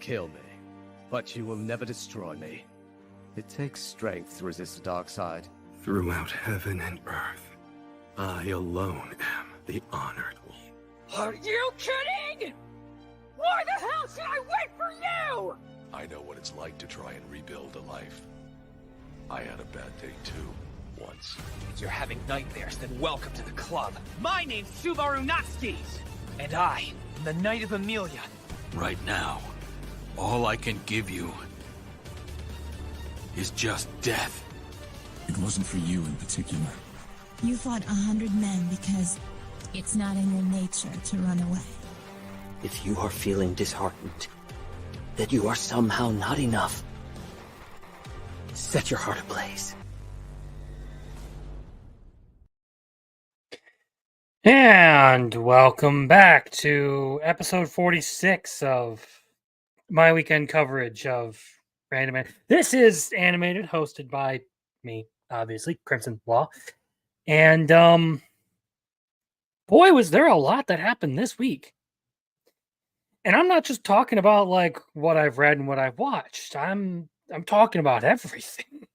kill me, but you will never destroy me. It takes strength to resist the dark side. Throughout heaven and earth, I alone am the honored one. Are you kidding? Why the hell should I wait for you? I know what it's like to try and rebuild a life. I had a bad day too, once. If you're having nightmares, then welcome to the club. My name's Subaru Natsuki, and I am the Knight of Amelia. Right now, all I can give you is just death. It wasn't for you in particular. You fought 100 men because it's not in your nature to run away. If you are feeling disheartened, that you are somehow not enough, set your heart ablaze. And welcome back to episode 46 of my weekend coverage of Random. This is Animated, hosted by me, obviously, Crimson Law. And boy, was there a lot that happened this week. And I'm not just talking about like what I've read and what I've watched. I'm talking about everything.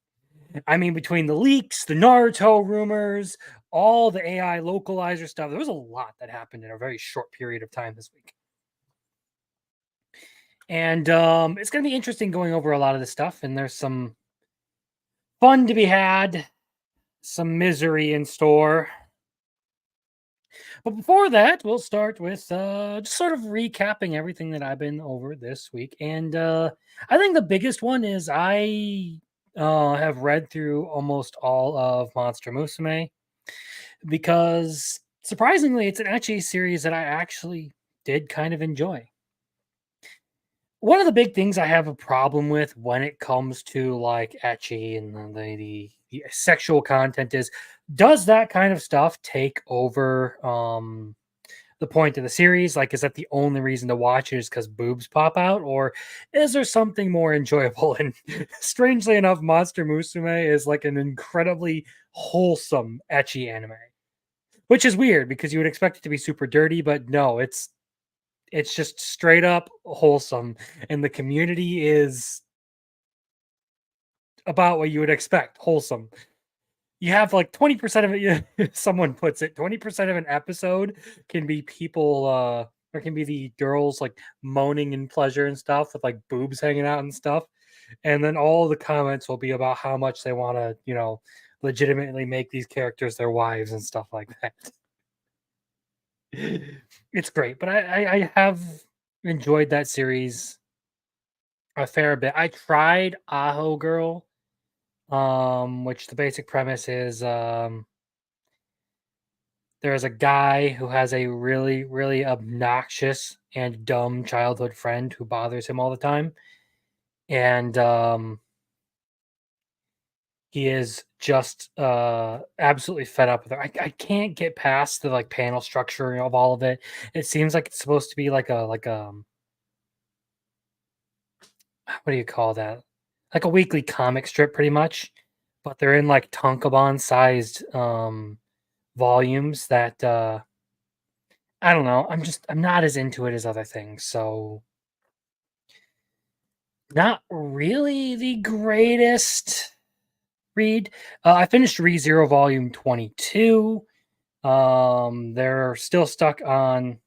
I mean, between the leaks, the Naruto rumors, all the AI localizer stuff, there was a lot that happened in a very short period of time this week. And it's going to be interesting going over a lot of this stuff. And there's some fun to be had, some misery in store. But before that, we'll start with just sort of recapping everything that I've been over this week. And I think the biggest one is I have read through almost all of Monster Musume because, surprisingly, it's an ecchi series that I actually did kind of enjoy. One of the big things I have a problem with when it comes to like ecchi and the sexual content is, does that kind of stuff take over the point of the series? Like, is that the only reason to watch it is because boobs pop out? Or is there something more enjoyable? And strangely enough, Monster Musume is like an incredibly wholesome ecchi anime. Which is weird because you would expect it to be super dirty, but no, it's just straight up wholesome. And the community is about what you would expect, wholesome. You have like 20% of it, someone puts it, 20% of an episode can be people, or can be the girls like moaning in pleasure and stuff with like boobs hanging out and stuff. And then all the comments will be about how much they want to, legitimately make these characters their wives and stuff like that. It's great, but I have enjoyed that series a fair bit. I tried Aho Girl, which the basic premise is there's a guy who has a really, really obnoxious and dumb childhood friend who bothers him all the time. And he is just absolutely fed up with her. I can't get past the like panel structure of all of it. It seems like it's supposed to be like a what do you call that? Like a weekly comic strip, pretty much. But they're in like tankobon sized volumes that I don't know. I'm not as into it as other things, so not really the greatest read. I finished ReZero Volume 22. They're still stuck on.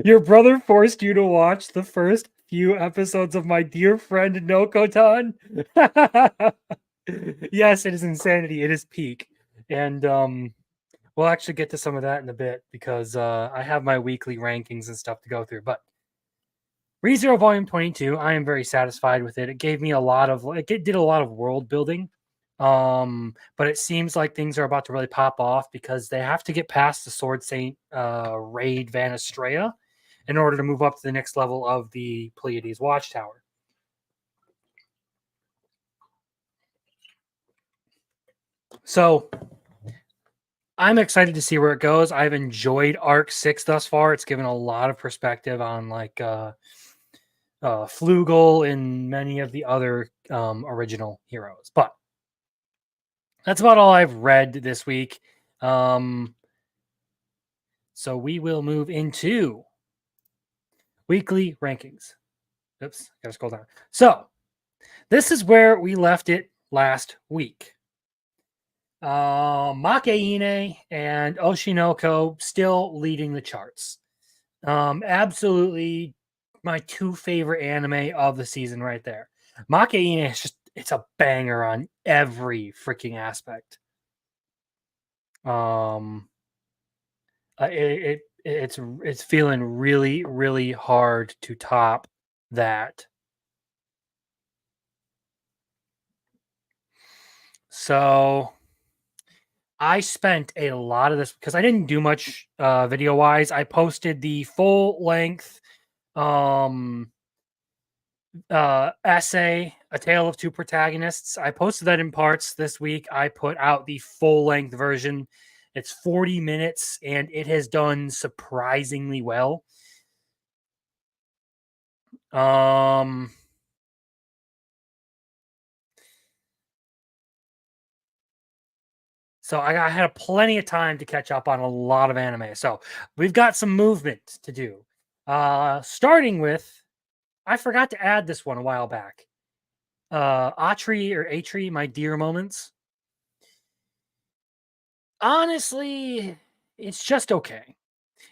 Your brother forced you to watch the first few episodes of My Dear Friend Nokotan. Yes, it is insanity. It is peak. And we'll actually get to some of that in a bit because I have my weekly rankings and stuff to go through. But ReZero Volume 22, I am very satisfied with it. It gave me it did a lot of world building. But it seems like things are about to really pop off because they have to get past the Sword Saint raid Van Estrella in order to move up to the next level of the Pleiades Watchtower. So I'm excited to see where it goes. I've enjoyed Arc 6 thus far. It's given a lot of perspective on like Flugel and many of the other original heroes. But that's about all I've read this week. So we will move into weekly rankings. Oops, gotta scroll down. So this is where we left it last week. Makeine and Oshinoko still leading the charts. Absolutely my two favorite anime of the season right there. Makeine is just, it's a banger on every freaking aspect. It's feeling really, really hard to top that. So I spent a lot of this because I didn't do much video wise. I posted the full length um essay, A Tale of Two Protagonists. I posted that in parts this week. I put out the full length version. It's 40 minutes and it has done surprisingly well. So I had plenty of time to catch up on a lot of anime. So we've got some movement to do. Starting with, I forgot to add this one a while back. Atri, My Dear Moments. Honestly, it's just okay.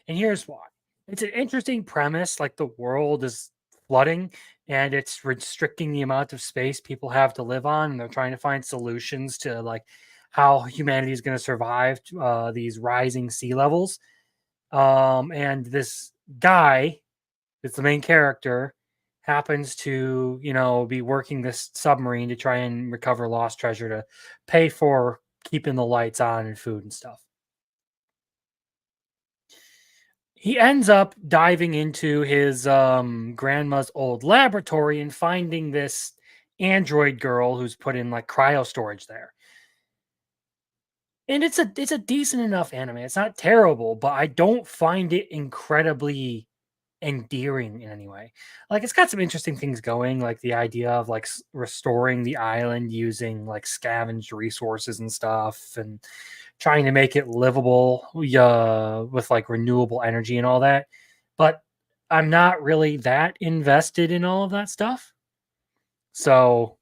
And here's why. It's an interesting premise, like the world is flooding and it's restricting the amount of space people have to live on, and they're trying to find solutions to like how humanity is going to survive these rising sea levels. And this guy, that's the main character, happens to, be working this submarine to try and recover lost treasure to pay for keeping the lights on and food and stuff. He ends up diving into his grandma's old laboratory and finding this android girl who's put in like cryo storage there. And it's a decent enough anime. It's not terrible, but I don't find it incredibly endearing in any way. Like, it's got some interesting things going, like the idea of like restoring the island using like scavenged resources and stuff, and trying to make it livable with like renewable energy and all that. But I'm not really that invested in all of that stuff. So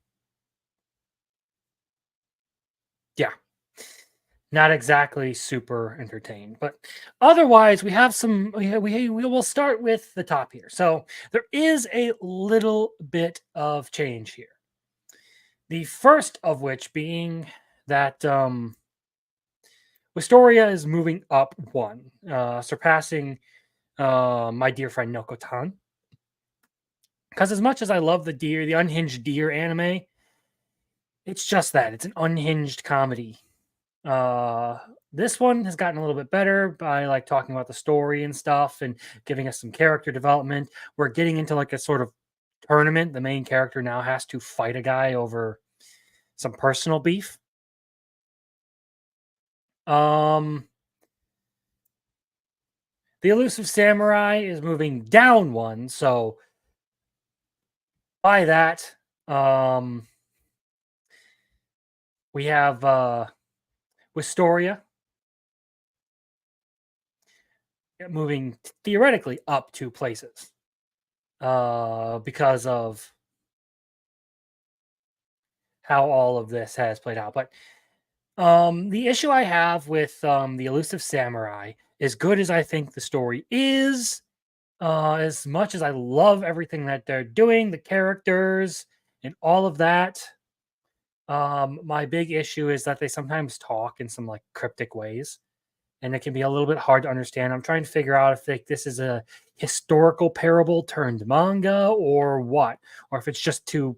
yeah, not exactly super entertained, but otherwise we have some. We will start with the top here. So there is a little bit of change here. The first of which being that Wistoria is moving up one, surpassing my dear friend Noko-tan. Because as much as I love the unhinged deer anime, it's just that it's an unhinged comedy. This one has gotten a little bit better by like talking about the story and stuff and giving us some character development. We're getting into like a sort of tournament. The main character now has to fight a guy over some personal beef. The Elusive Samurai is moving down one, so by that, we have Wistoria moving theoretically up 2 places because of how all of this has played out. But the issue I have with the Elusive Samurai, as good as I think the story is, as much as I love everything that they're doing, the characters and all of that, my big issue is that they sometimes talk in some like cryptic ways, and it can be a little bit hard to understand. I'm trying to figure out if like this is a historical parable turned manga or what, or if it's just too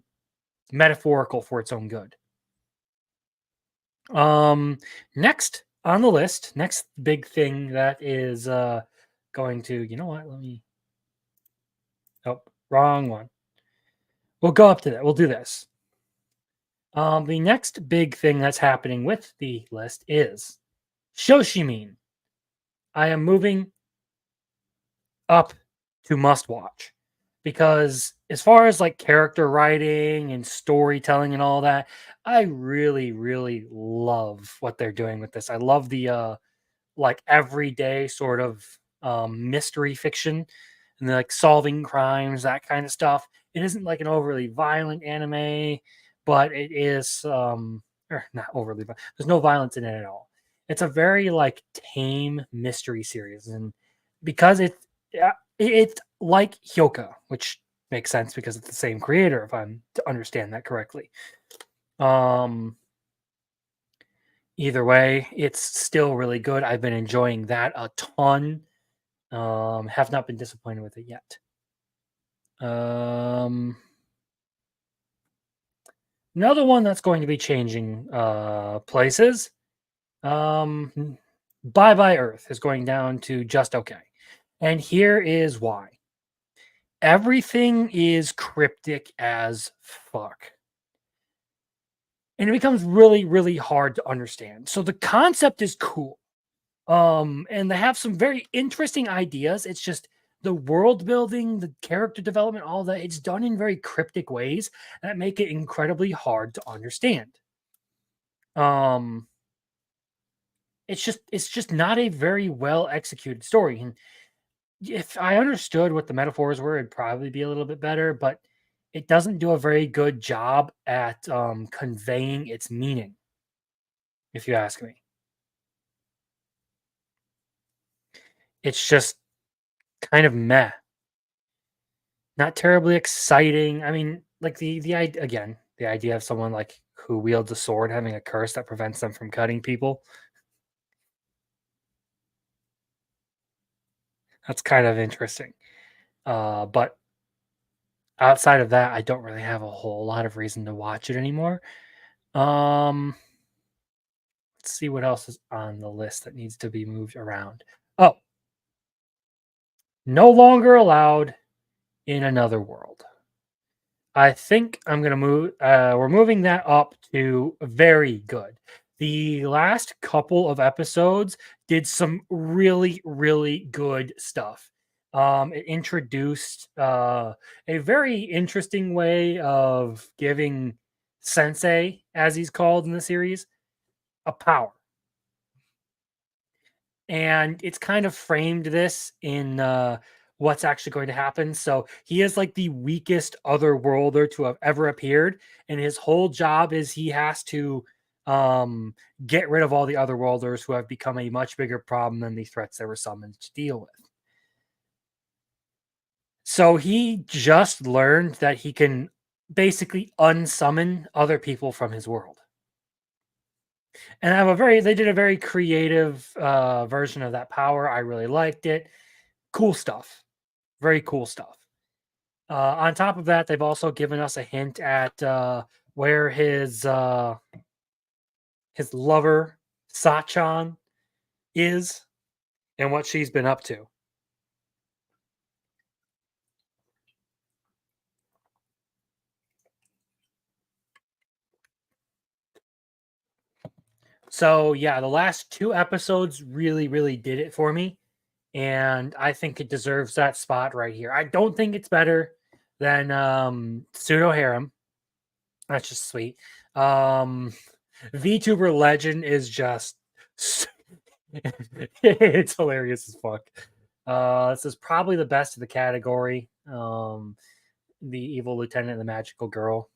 metaphorical for its own good. Next on the list, next big thing that is going to, you know what? Let me. Oh, wrong one. We'll go up to that. We'll do this. The next big thing that's happening with the list is Shoshimin. I am moving up to must watch because as far as like character writing and storytelling and all that, I really, really love what they're doing with this. I love the like everyday sort of mystery fiction and like solving crimes, that kind of stuff. It isn't like an overly violent anime, but it is or not overly violent. There's no violence in it at all. It's a very like tame mystery series, and because it's like Hyoka, which makes sense because it's the same creator, if I'm to understand that correctly. Um, Either way, it's still really good. I've been enjoying that a ton. Have not been disappointed with it yet. Another one that's going to be changing places. Bye Bye Earth is going down to just okay. And here is why. Everything is cryptic as fuck. And it becomes really, really hard to understand. So the concept is cool. And they have some very interesting ideas. It's just the world building, the character development, all that, it's done in very cryptic ways that make it incredibly hard to understand. Um it's just not a very well executed story. And if I understood what the metaphors were, it'd probably be a little bit better, but it doesn't do a very good job at conveying its meaning, if you ask me. It's just kind of meh. Not terribly exciting. I mean, like the idea again, the idea of someone like who wields a sword having a curse that prevents them from cutting people. That's kind of interesting. But outside of that, I don't really have a whole lot of reason to watch it anymore. Um, let's see what else is on the list that needs to be moved around. Oh, no longer allowed in another world. I think I'm gonna move. We're moving that up to very good. The last couple of episodes did some really, really good stuff. It introduced a very interesting way of giving Sensei, as he's called in the series, a power. And it's kind of framed this in what's actually going to happen. So he is like the weakest otherworlder to have ever appeared, and his whole job is he has to um, get rid of all the otherworlders who have become a much bigger problem than the threats they were summoned to deal with. So he just learned that he can basically unsummon other people from his world. And I have a very they did a very creative version of that power. I really liked it. Cool stuff. Very cool stuff. On top of that, they've also given us a hint at where his lover Sachan is and what she's been up to. So yeah, the last two episodes really, really did it for me, and I think it deserves that spot right here. I don't think it's better than Pseudo Harem. That's just sweet. VTuber Legend is just it's hilarious as fuck. This is probably the best of the category. The Evil Lieutenant and the Magical Girl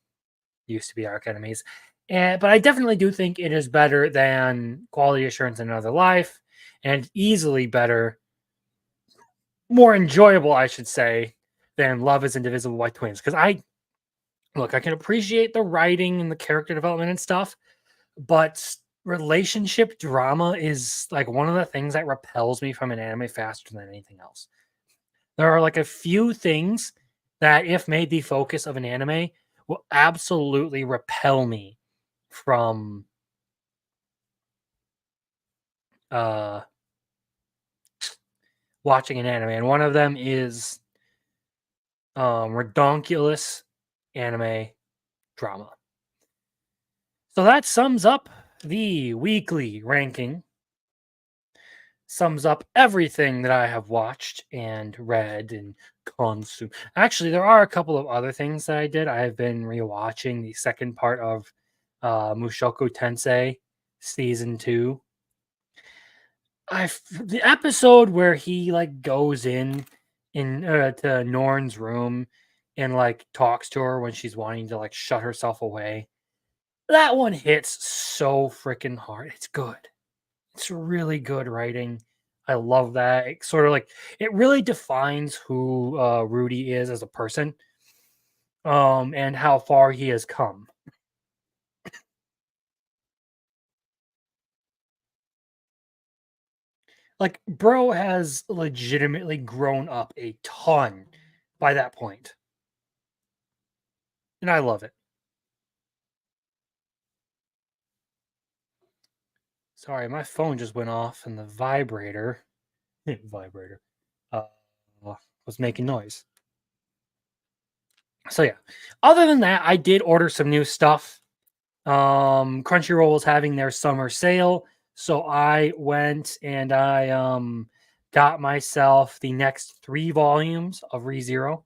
used to be Arc Enemies. But I definitely do think it is better than Quality Assurance in Another Life, and easily better, more enjoyable, I should say, than Love is Indivisible by Twins. Because I can appreciate the writing and the character development and stuff, but relationship drama is like one of the things that repels me from an anime faster than anything else. There are like a few things that, if made the focus of an anime, will absolutely repel me from uh watching an anime. And one of them is redonkulous anime drama. So that sums up the weekly ranking, sums up everything that I have watched and read and consumed. Actually, there are a couple of other things that I did. I have been rewatching the second part of Mushoku Tensei Season 2. The episode where he like goes in to Norn's room and like talks to her when she's wanting to like shut herself away. That one hits so freaking hard. It's good. It's really good writing. I love that. It sort of like it really defines who Rudy is as a person, and how far he has come. Like, bro has legitimately grown up a ton by that point, and I love it. Sorry, my phone just went off, and the vibrator, vibrator, uh, was making noise. So yeah. Other than that, I did order some new stuff. Crunchyroll was having their summer sale, so I went and I got myself the next 3 volumes of ReZero.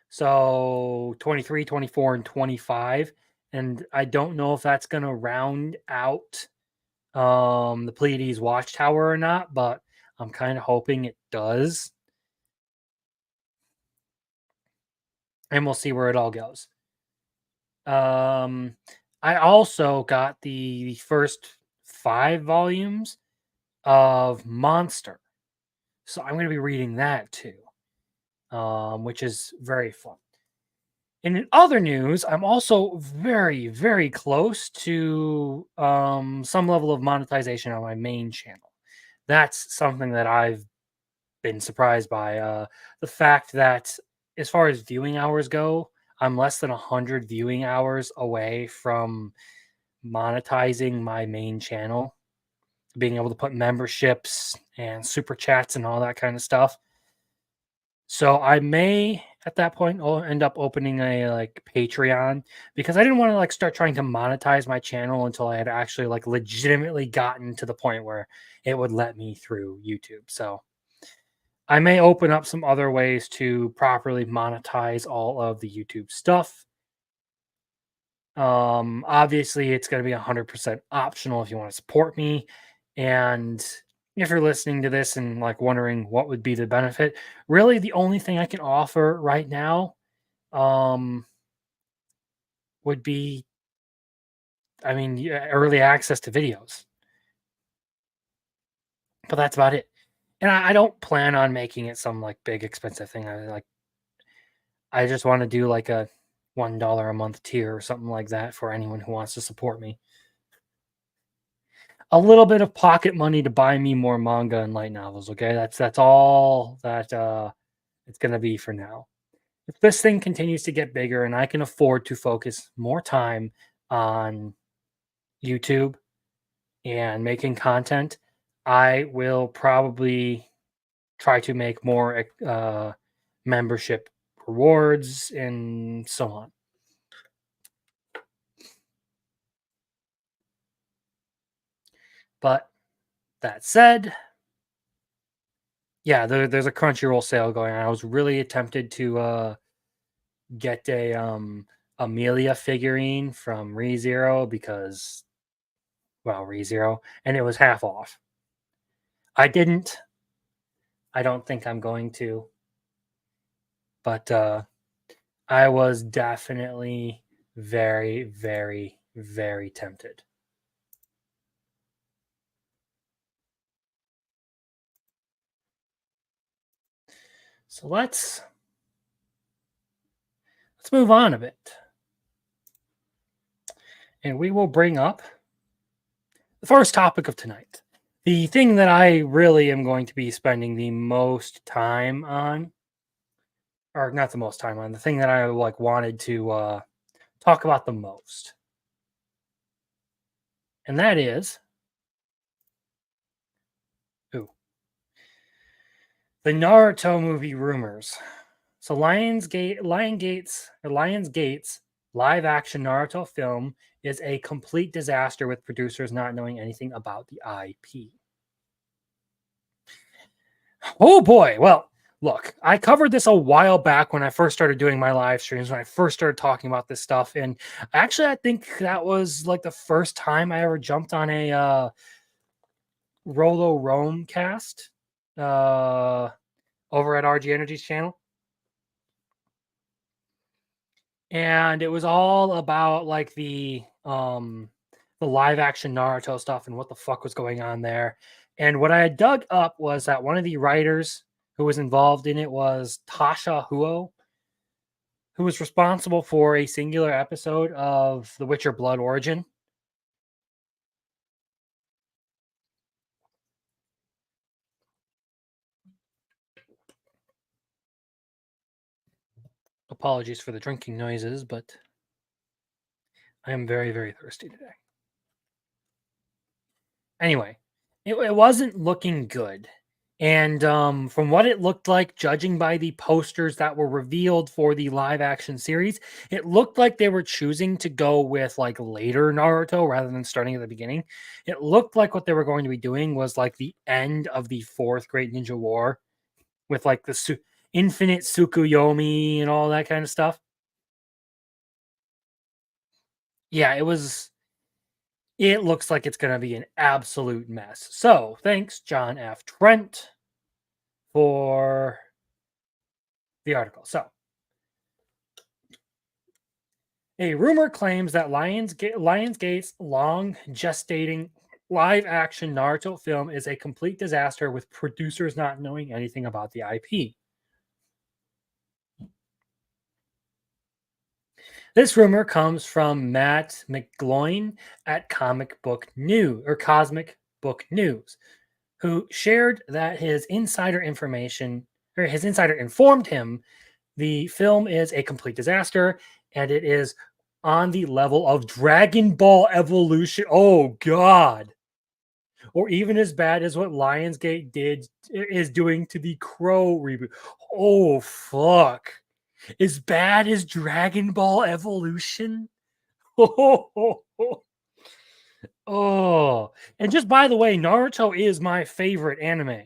So 23, 24, and 25. And I don't know if that's gonna round out the Pleiades Watchtower or not, but I'm kind of hoping it does. And we'll see where it all goes. I also got the first 5 volumes of Monster. So I'm going to be reading that too, which is very fun. And in other news, I'm also very, very close to some level of monetization on my main channel. That's something that I've been surprised by. The fact that, as far as viewing hours go, I'm less than 100 viewing hours away from monetizing my main channel, being able to put memberships and super chats and all that kind of stuff. So I may at that point end up opening a like Patreon, because I didn't want to like start trying to monetize my channel until I had actually like legitimately gotten to the point where it would let me through YouTube. So I may open up some other ways to properly monetize all of the YouTube stuff. Obviously it's going to be 100% optional if you want to support me. And if you're listening to this and like wondering what would be the benefit, really the only thing I can offer right now would be, early access to videos. But that's about it. And I don't plan on making it some like big expensive thing. I just want to do like a $1 a month tier or something like that for anyone who wants to support me. A little bit of pocket money to buy me more manga and light novels, okay? That's all that it's going to be for now. If this thing continues to get bigger and I can afford to focus more time on YouTube and making content, I will probably try to make more membership rewards and so on. But that said, yeah, there's a Crunchyroll sale going on. I was really tempted to get a Amelia figurine from ReZero because, well, ReZero, and it was half off. I didn't. I don't think I'm going to. But I was definitely very, very, very tempted. So let's move on a bit. And we will bring up the first topic of tonight. The thing that I really am going to be spending the most time on, or not the most time on, the thing that I like wanted to talk about the most. And that is the Naruto movie rumors. So Lionsgate's live action Naruto film is a complete disaster, with producers not knowing anything about the IP. Oh boy. Well, look, I covered this a while back when I first started doing my live streams, when I first started talking about this stuff. And actually, I think that was like the first time I ever jumped on a Rolo Rome cast over at RG Energy's channel. And it was all about like the live action Naruto stuff and what the fuck was going on there. And what I had dug up was that one of the writers who was involved in it was Tasha Huo, who was responsible for a singular episode of The Witcher Blood Origin. Apologies for the drinking noises, but I am very, very thirsty today. Anyway, it wasn't looking good. And from what it looked like, judging by the posters that were revealed for the live action series, it looked like they were choosing to go with like later Naruto rather than starting at the beginning. It looked like what they were going to be doing was like the end of the fourth Great Ninja War with like the infinite Tsukuyomi and all that kind of stuff. Yeah, it looks like it's going to be an absolute mess. So, thanks, John F. Trent, for the article. So, a rumor claims that Lionsgate's long gestating live action Naruto film is a complete disaster with producers not knowing anything about the IP. This rumor comes from Matt McGloin at Cosmic Book News, who shared that his insider informed him the film is a complete disaster and it is on the level of Dragon Ball Evolution. Oh God. Or even as bad as what Lionsgate is doing to the Crow reboot. Oh fuck. As bad as Dragon Ball Evolution? Oh, and just by the way, Naruto is my favorite anime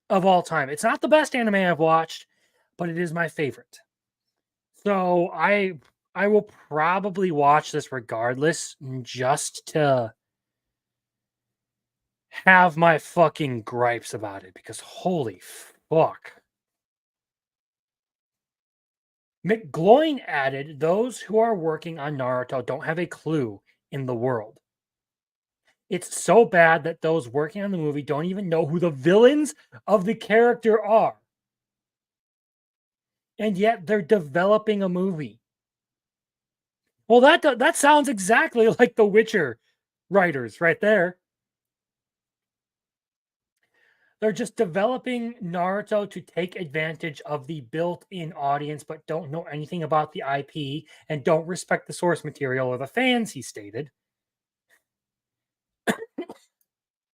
of all time. It's not the best anime I've watched, but it is my favorite. So I will probably watch this regardless, just to have my fucking gripes about it, because holy fuck. McGloin added, those who are working on Naruto don't have a clue in the world. It's so bad that those working on the movie don't even know who the villains of the character are. And yet they're developing a movie. Well, that sounds exactly like the Witcher writers right there. They're just developing Naruto to take advantage of the built-in audience, but don't know anything about the IP and don't respect the source material or the fans, he stated.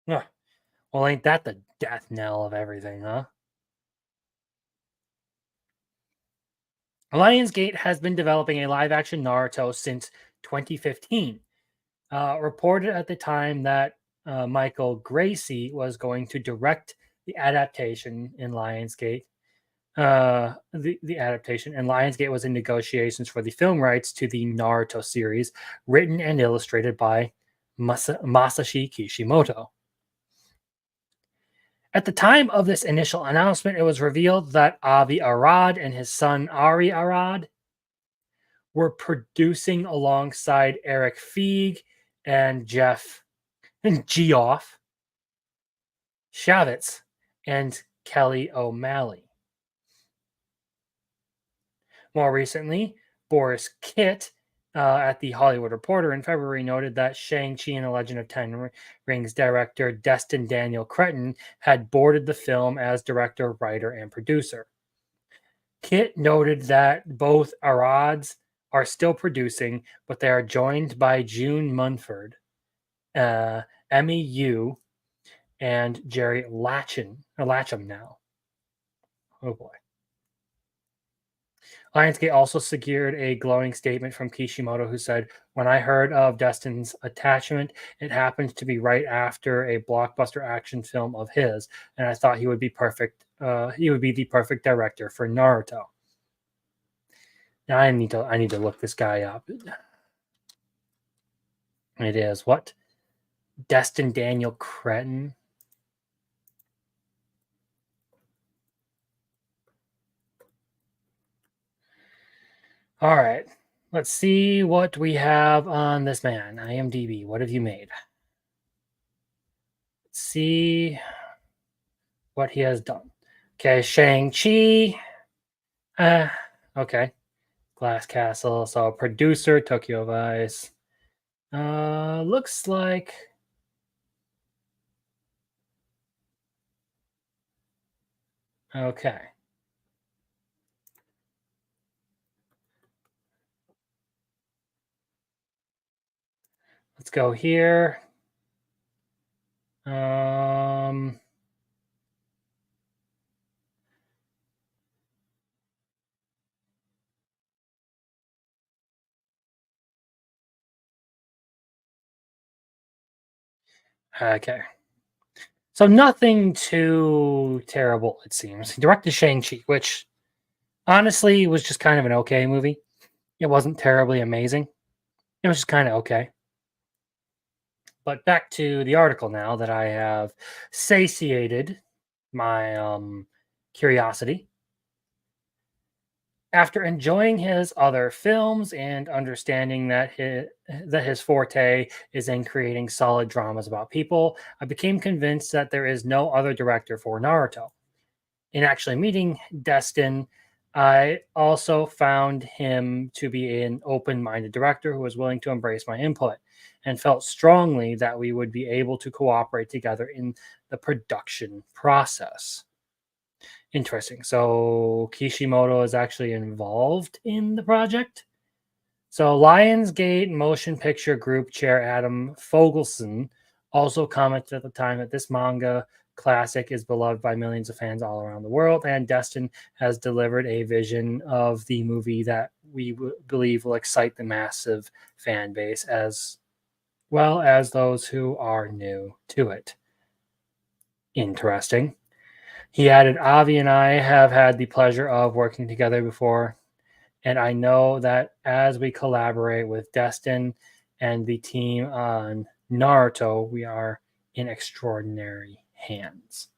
Well, ain't that the death knell of everything, huh? Lionsgate has been developing a live-action Naruto since 2015. Reported at the time that Michael Gracie was going to direct the adaptation in Lionsgate. The adaptation, and Lionsgate was in negotiations for the film rights to the Naruto series, written and illustrated by Masashi Kishimoto. At the time of this initial announcement, it was revealed that Avi Arad and his son Ari Arad were producing alongside Eric Feig and Geoff Shavitz and Kelly O'Malley. More recently, Boris Kitt at the Hollywood Reporter in February noted that Shang-Chi and the Legend of Ten Rings director Destin Daniel Cretton had boarded the film as director, writer, and producer. Kitt noted that both Arads are still producing, but they are joined by June Munford, Emmy Yu, and Jerry Lacham now. Oh boy. Lionsgate also secured a glowing statement from Kishimoto, who said, "When I heard of Destin's attachment, it happened to be right after a blockbuster action film of his, and I thought he would be perfect. He would be the perfect director for Naruto." Now I need to look this guy up. It is what? Destin Daniel Cretton. All right. Let's see what we have on this man. IMDb. What have you made? Let's see what he has done. Okay, Shang-Chi. Okay. Glass Castle. So producer, Tokyo Vice. Looks like okay. Let's go here. Okay. So nothing too terrible, it seems. He directed Shang-Chi, which honestly was just kind of an okay movie. It wasn't terribly amazing. It was just kind of okay. But back to the article now that I have satiated my curiosity. After enjoying his other films and understanding that his forte is in creating solid dramas about people, I became convinced that there is no other director for Naruto. In actually meeting Destin, I also found him to be an open-minded director who was willing to embrace my input and felt strongly that we would be able to cooperate together in the production process. Interesting. So Kishimoto is actually involved in the project. So Lionsgate Motion Picture Group Chair Adam Fogelson also commented at the time that this manga classic is beloved by millions of fans all around the world, and Destin has delivered a vision of the movie that we believe will excite the massive fan base as well as those who are new to it. Interesting. He added, Avi and I have had the pleasure of working together before, and I know that as we collaborate with Destin and the team on Naruto, we are in extraordinary hands.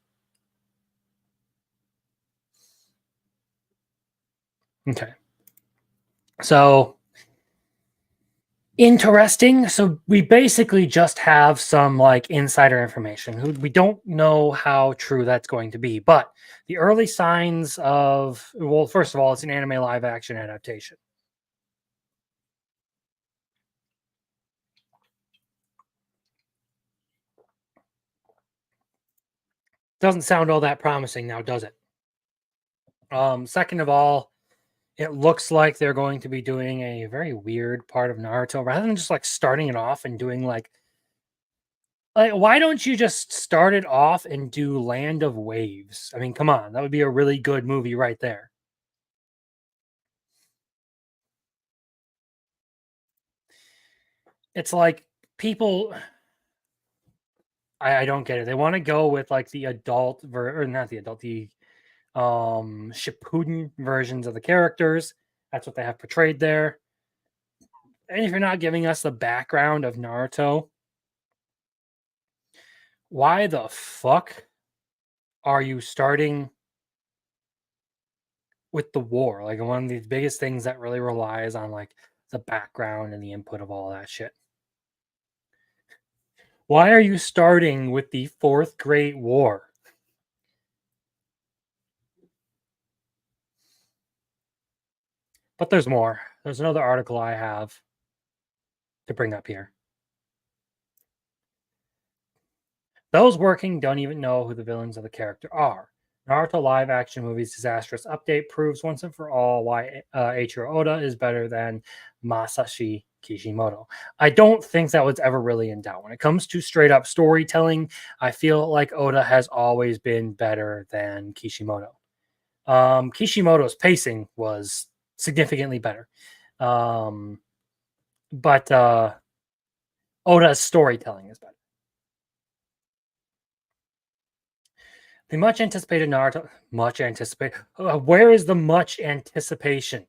Okay. So interesting. So we basically just have some like insider information. We don't know how true that's going to be, but the early signs of, well, first of all, it's an anime live action adaptation. Doesn't sound all that promising now, does it? Second of all, it looks like they're going to be doing a very weird part of Naruto rather than just like starting it off and doing like why don't you just start it off and do Land of Waves? I mean, come on, that would be a really good movie right there. It's like people I don't get it. They want to go with like the adult or not the adult, the Shippuden versions of the characters. That's what they have portrayed there. And if you're not giving us the background of Naruto, why the fuck are you starting with the war? Like one of the biggest things that really relies on like the background and the input of all that shit. Why are you starting with the Fourth Great War? But there's more. There's another article I have to bring up here. Those working don't even know who the villains of the character are. Naruto live action movie's disastrous update proves once and for all why Eiichiro Oda is better than Masashi Kishimoto. I don't think that was ever really in doubt. When it comes to straight up storytelling, I feel like Oda has always been better than Kishimoto. Kishimoto's pacing was significantly better. But Oda's storytelling is better. The much anticipated Naruto, where is the much anticipation?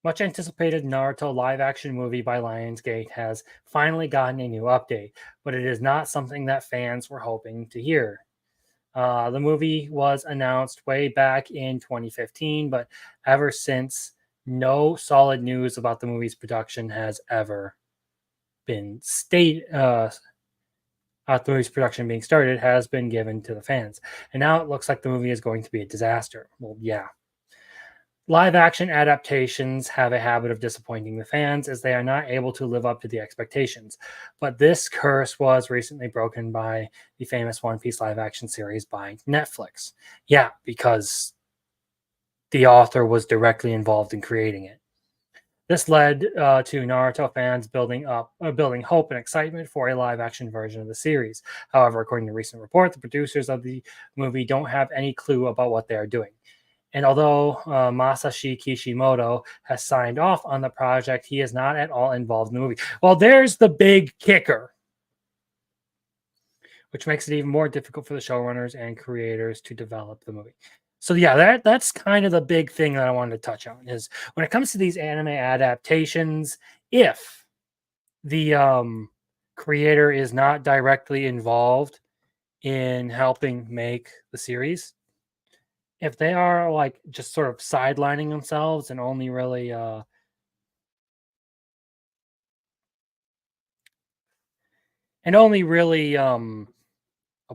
Much anticipated Naruto live action movie by Lionsgate has finally gotten a new update, but it is not something that fans were hoping to hear. The movie was announced way back in 2015, but ever since no solid news about the movie's production has ever been the movie's production being started has been given to the fans. And now it looks like the movie is going to be a disaster. Well, yeah. Live action adaptations have a habit of disappointing the fans as they are not able to live up to the expectations. But this curse was recently broken by the famous One Piece live action series by Netflix. Yeah, because the author was directly involved in creating it. This led to Naruto fans building hope and excitement for a live-action version of the series. However, according to a recent report, the producers of the movie don't have any clue about what they are doing. And although Masashi Kishimoto has signed off on the project, he is not at all involved in the movie. Well, there's the big kicker, which makes it even more difficult for the showrunners and creators to develop the movie. So yeah, that's kind of the big thing that I wanted to touch on is when it comes to these anime adaptations, if the creator is not directly involved in helping make the series, if they are like just sort of sidelining themselves and only really oh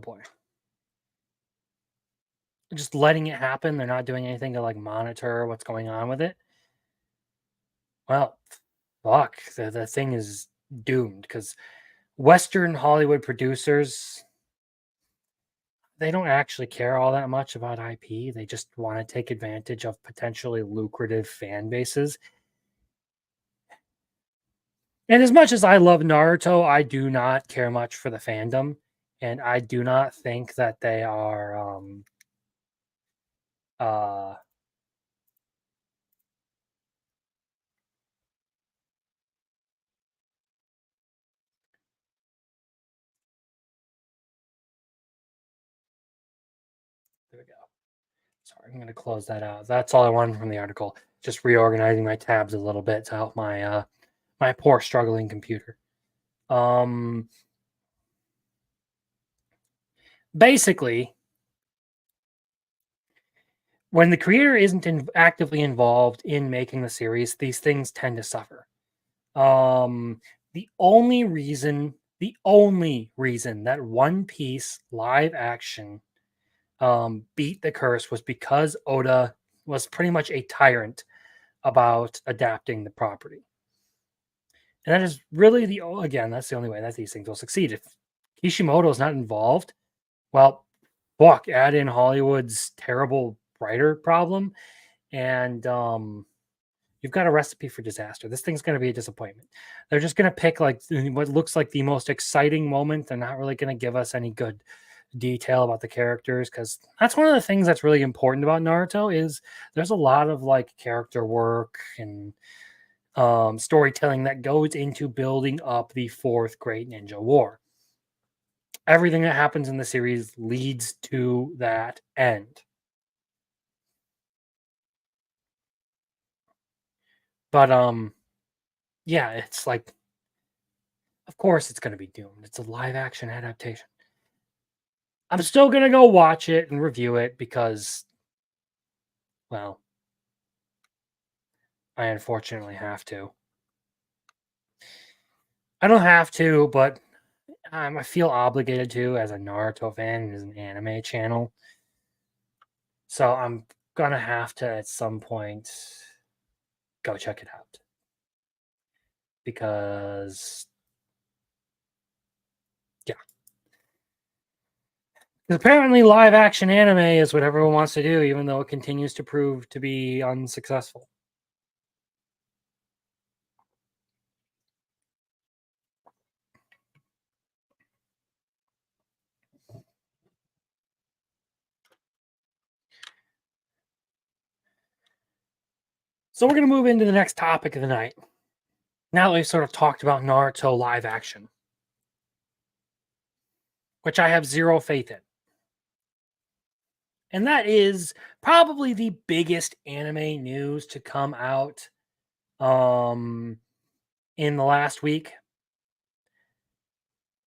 boy, just letting it happen, they're not doing anything to like monitor what's going on with it. Well, fuck, the thing is doomed because Western Hollywood producers, they don't actually care all that much about IP. They just want to take advantage of potentially lucrative fan bases. And as much as I love Naruto, I do not care much for the fandom. And I do not think that they are uh there we go. Sorry, I'm going to close that out. That's all I wanted from the article. Just reorganizing my tabs a little bit to help my my poor struggling computer. Basically, when the creator isn't actively involved in making the series, these things tend to suffer. Um, the only reason that One Piece live action beat the curse was because Oda was pretty much a tyrant about adapting the property. And that is really that's the only way that these things will succeed. If Kishimoto is not involved, well, fuck, add in Hollywood's terrible writer problem, and you've got a recipe for disaster. This thing's going to be a disappointment. They're just going to pick like what looks like the most exciting moment. They're not really going to give us any good detail about the characters because that's one of the things that's really important about Naruto is there's a lot of like character work and storytelling that goes into building up the fourth Great Ninja War. Everything that happens in the series leads to that end. But yeah, it's like of course it's going to be doomed. It's a live action adaptation. I'm still going to go watch it and review it because well, I unfortunately have to. I don't have to, but I feel obligated to as a Naruto fan and as an anime channel. So I'm gonna have to at some point go check it out because yeah, apparently live action anime is what everyone wants to do, even though it continues to prove to be unsuccessful. So we're going to move into the next topic of the night. Now that we've sort of talked about Naruto live action, which I have zero faith in. And that is probably the biggest anime news to come out in the last week.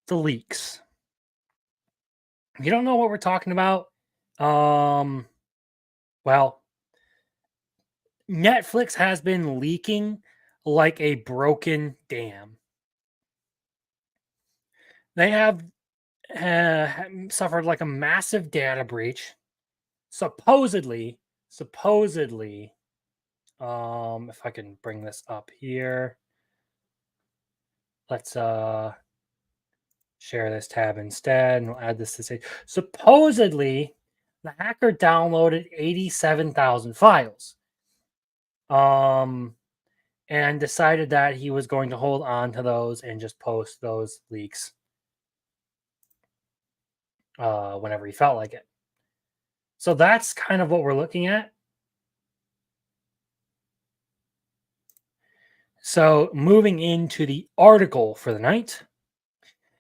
The leaks. If you don't know what we're talking about, well, Netflix has been leaking like a broken dam. They have suffered like a massive data breach. Supposedly, if I can bring this up here, let's share this tab instead, and we'll add this to say supposedly the hacker downloaded 87,000 files. And decided that he was going to hold on to those and just post those leaks whenever he felt like it. So that's kind of what we're looking at. So moving into the article for the night,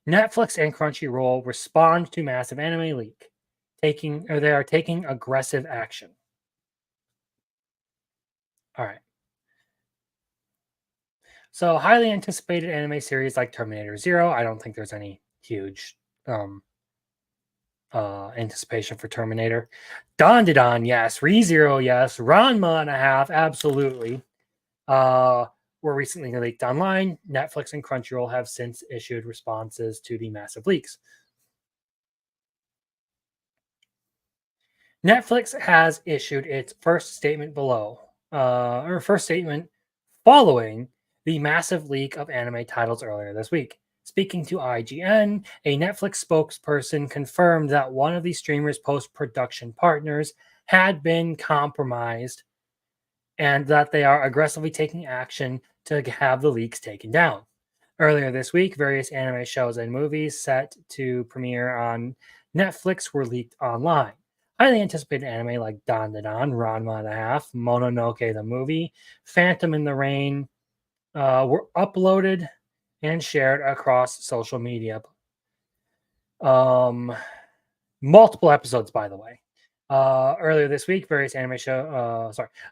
Netflix and Crunchyroll respond to massive anime leak, they are taking aggressive action. All right. So highly anticipated anime series like Terminator Zero. I don't think there's any huge anticipation for Terminator. Dandadan, yes. ReZero, yes. Ranma and a half, absolutely. Were recently leaked online. Netflix and Crunchyroll have since issued responses to the massive leaks. Netflix has issued its first statement following the massive leak of anime titles earlier this week. Speaking to IGN, a Netflix spokesperson confirmed that one of the streamer's post-production partners had been compromised and that they are aggressively taking action to have the leaks taken down. Earlier this week, various anime shows and movies set to premiere on Netflix were leaked online. Highly anticipated anime like Dandadan, Ranma and a Half, Mononoke the movie, Phantom in the Rain were uploaded and shared across social media. Multiple episodes, by the way. Earlier this week, various anime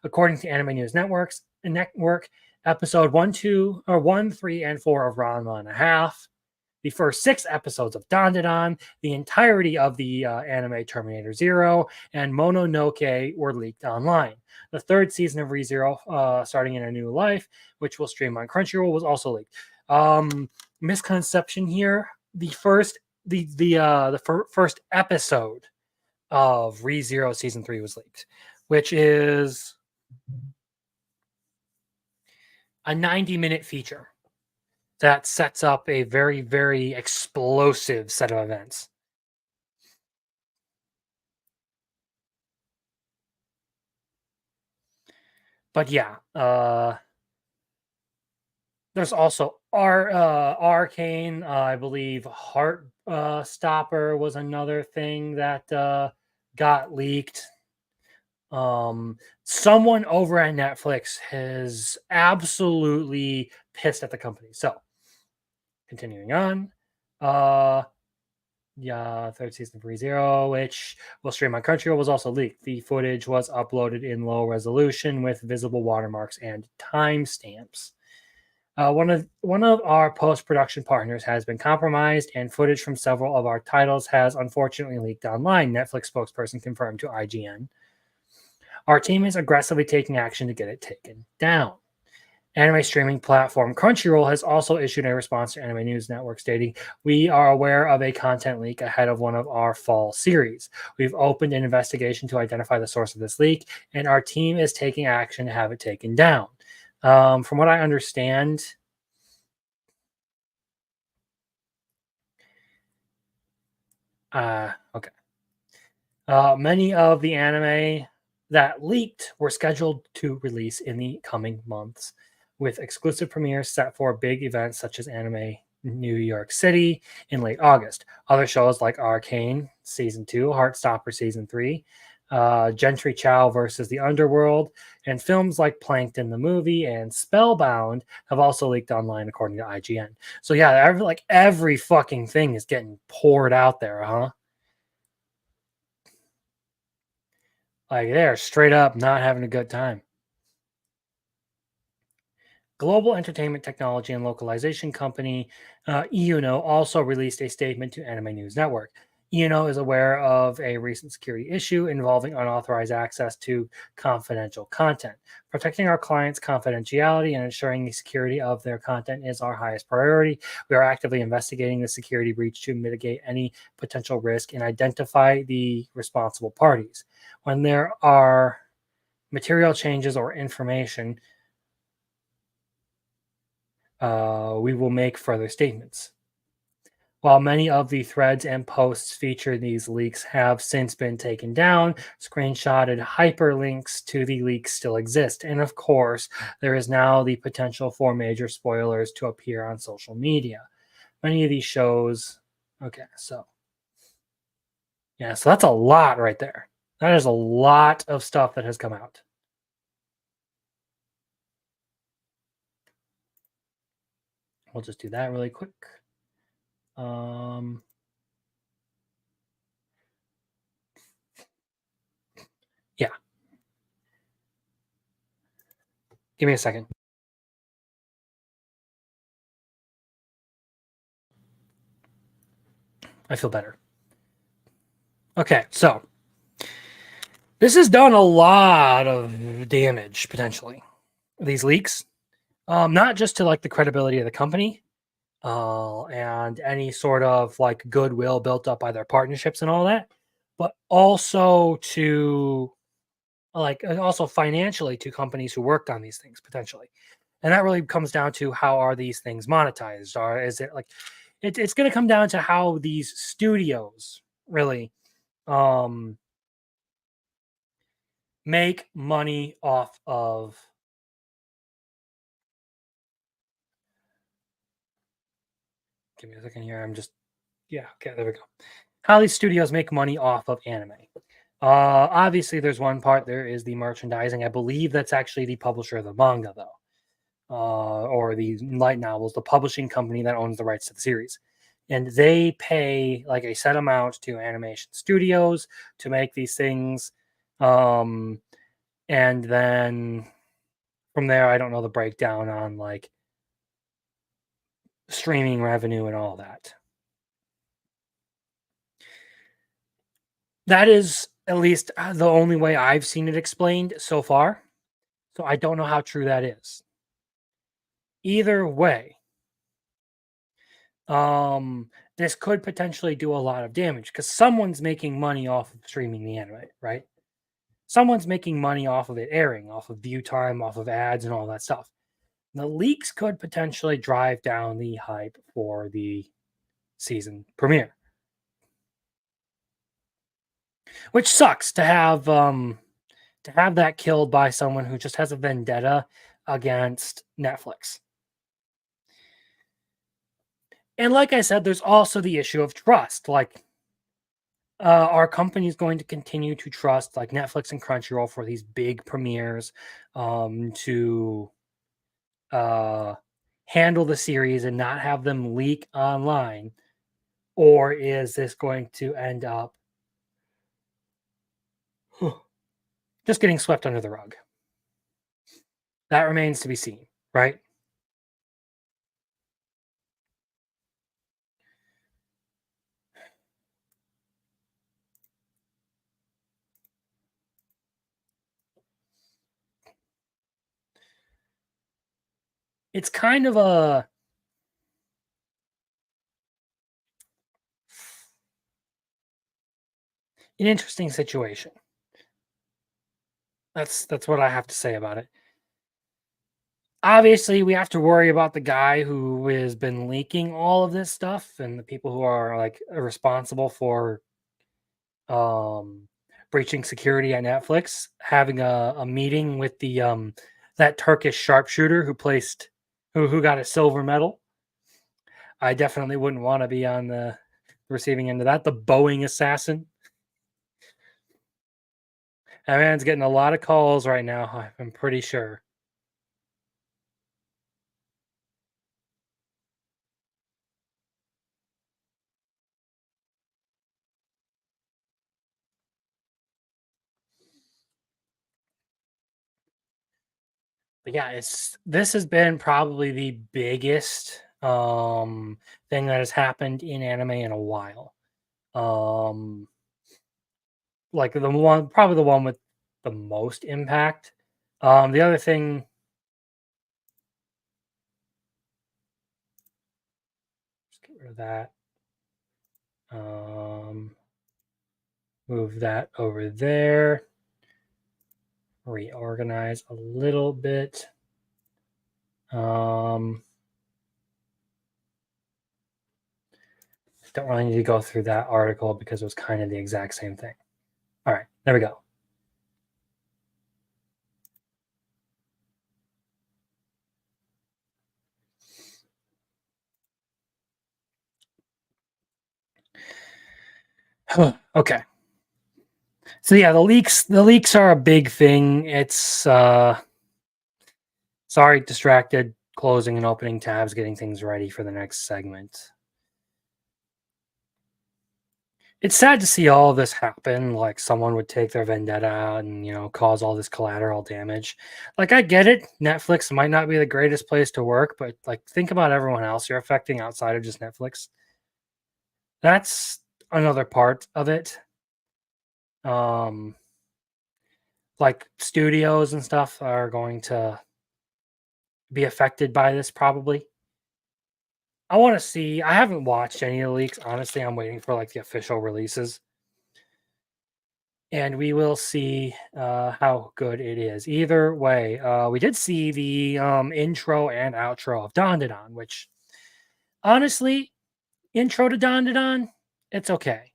according to Anime News Network, episode 1, 3, and 4 of Ranma and a Half, the first 6 episodes of Dandadan, the entirety of the anime Terminator Zero, and Mononoke were leaked online. The third season of ReZero, Starting in a New Life, which will stream on Crunchyroll, was also leaked. Misconception here: the first episode of ReZero Season 3 was leaked, which is a 90-minute feature that sets up a very, very explosive set of events. But yeah, there's also Arcane. I believe Heart Stopper was another thing that got leaked. Someone over at Netflix has absolutely pissed at the company. So, continuing on, third season of ReZero, which will stream on Crunchyroll, was also leaked. The footage was uploaded in low resolution with visible watermarks and timestamps. One of our post-production partners has been compromised, and footage from several of our titles has unfortunately leaked online, Netflix spokesperson confirmed to IGN. Our team is aggressively taking action to get it taken down. Anime streaming platform Crunchyroll has also issued a response to Anime News Network stating, "We are aware of a content leak ahead of one of our fall series. We've opened an investigation to identify the source of this leak, and our team is taking action to have it taken down." From what I understand, many of the anime that leaked were scheduled to release in the coming months, with exclusive premieres set for big events such as Anime New York City in late August. Other shows like Arcane Season 2, Heartstopper Season 3, Gentry Chow versus the Underworld, and films like Plankton the Movie and Spellbound have also leaked online, according to IGN. So yeah, every fucking thing is getting poured out there, huh? Like they're straight up not having a good time. Global entertainment technology and localization company Iuno also released a statement to Anime News Network. is aware of a recent security issue involving unauthorized access to confidential content. Protecting our clients' confidentiality and ensuring the security of their content is our highest priority. We are actively investigating the security breach to mitigate any potential risk and identify the responsible parties. When there are material changes or information, we will make further statements. While many of the threads and posts featuring these leaks have since been taken down, screenshotted hyperlinks to the leaks still exist. And of course, there is now the potential for major spoilers to appear on social media. Many of these shows. Okay, so. Yeah, so that's a lot right there. That is a lot of stuff that has come out. We'll just do that really quick. Yeah. Give me a second. I feel better. Okay, so this has done a lot of damage potentially. These leaks, not just to like the credibility of the company, and any sort of like goodwill built up by their partnerships and all that, but also to also financially to companies who worked on these things potentially. And that really comes down to how are these things monetized? Or is it like it's going to come down to how these studios really make money off of give me a second here. Okay, there we go. How these studios make money off of anime. Obviously, there's one part. There is the merchandising. I believe that's actually the publisher of the manga, though, or the light novels, the publishing company that owns the rights to the series, and they pay like a set amount to animation studios to make these things, and then from there, I don't know the breakdown on like streaming revenue and all that. That is at least the only way I've seen it explained so far. So I don't know how true that is. Either way, this could potentially do a lot of damage because someone's making money off of streaming the anime, right? Someone's making money off of it airing, off of view time, off of ads, and all that stuff. The leaks could potentially drive down the hype for the season premiere, which sucks to have that killed by someone who just has a vendetta against Netflix. And like I said, there's also the issue of trust. Like, are companies going to continue to trust like Netflix and Crunchyroll for these big premieres to handle the series and not have them leak online? Or is this going to end up just getting swept under the rug? That remains to be seen, right? It's kind of an interesting situation. That's what I have to say about it. Obviously, we have to worry about the guy who has been leaking all of this stuff and the people who are like responsible for breaching security at Netflix, having a meeting with the that Turkish sharpshooter who got a silver medal. I definitely wouldn't want to be on the receiving end of that. The Boeing assassin. That man's getting a lot of calls right now, I'm pretty sure. But yeah, this has been probably the biggest thing that has happened in anime in a while. Like probably the one with the most impact. The other thing, just get rid of that. Move that over there. Reorganize a little bit. Don't really need to go through that article because it was kind of the exact same thing. All right, there we go. Okay. So yeah, the leaks are a big thing. It's sorry, distracted, closing and opening tabs, getting things ready for the next segment. It's sad to see all of this happen. Like someone would take their vendetta out and cause all this collateral damage. Like I get it, Netflix might not be the greatest place to work, but like think about everyone else you're affecting outside of just Netflix. That's another part of it. Like studios and stuff are going to be affected by this probably. I want to see. I haven't watched any of the leaks. Honestly, I'm waiting for like the official releases. And we will see how good it is. Either way, we did see the intro and outro of Dandadan, which honestly, intro to Dandadan, it's okay.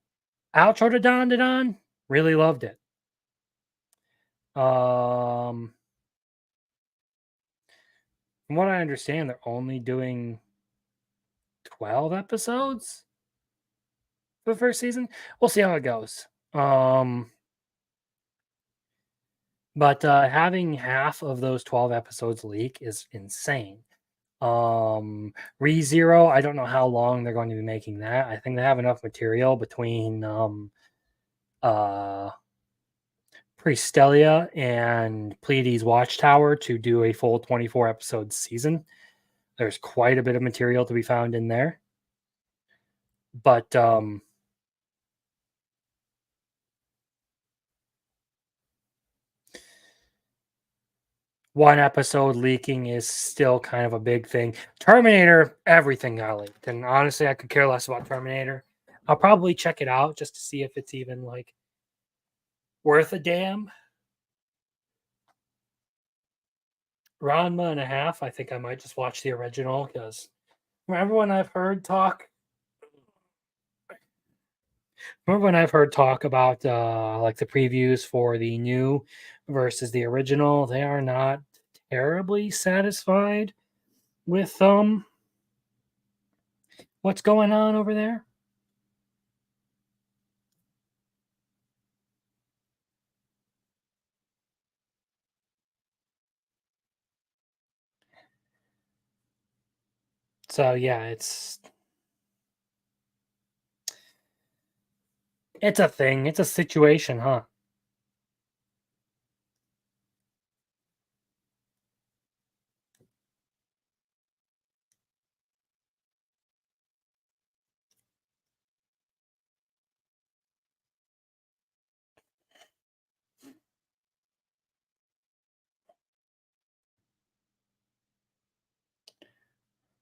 Outro to Dandadan, really loved it. From what I understand, they're only doing 12 episodes for the first season. We'll see how it goes. But having half of those 12 episodes leak is insane. ReZero, I don't know how long they're going to be making that. I think they have enough material between Priestelia and Pleiades Watchtower to do a full 24 episode season. There's quite a bit of material to be found in there. But one episode leaking is still kind of a big thing. Terminator, everything got leaked. And honestly, I could care less about Terminator. I'll probably check it out just to see if it's even like worth a damn. Ranma and a half, I think I might just watch the original because remember when I've heard talk about like the previews for the new versus the original, they are not terribly satisfied with what's going on over there. So yeah, it's a thing. It's a situation, huh?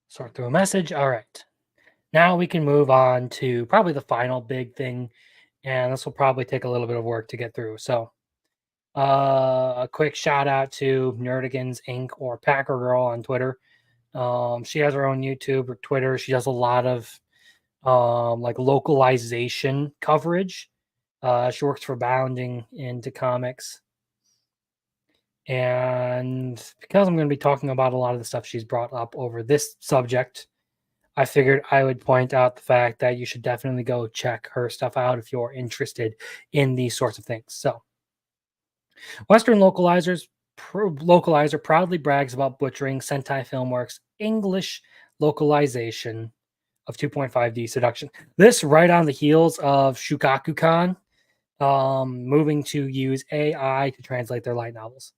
Sort through a message. All right. Now we can move on to probably the final big thing, and this will probably take a little bit of work to get through. So, a quick shout out to Nerdigans Inc. or Packer Girl on Twitter. She has her own YouTube or Twitter. She does a lot of like localization coverage. She works for Bounding into comics. And because I'm going to be talking about a lot of the stuff she's brought up over this subject, I figured I would point out the fact that you should definitely go check her stuff out if you're interested in these sorts of things. So, Western Localizer proudly brags about butchering Sentai Filmworks' English localization of 2.5D Seduction. This right on the heels of Shukaku-kan moving to use AI to translate their light novels.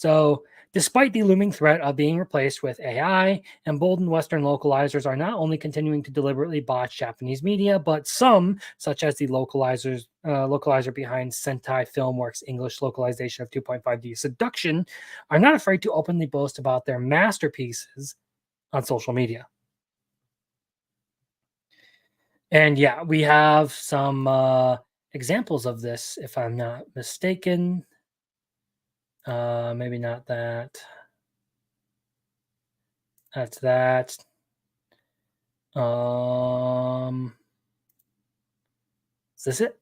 So, despite the looming threat of being replaced with AI, emboldened Western localizers are not only continuing to deliberately botch Japanese media, but some, such as the localizer behind Sentai Filmworks' English localization of 2.5D Seduction, are not afraid to openly boast about their masterpieces on social media. And yeah, we have some examples of this, if I'm not mistaken. Maybe not that. That's that. Is this it?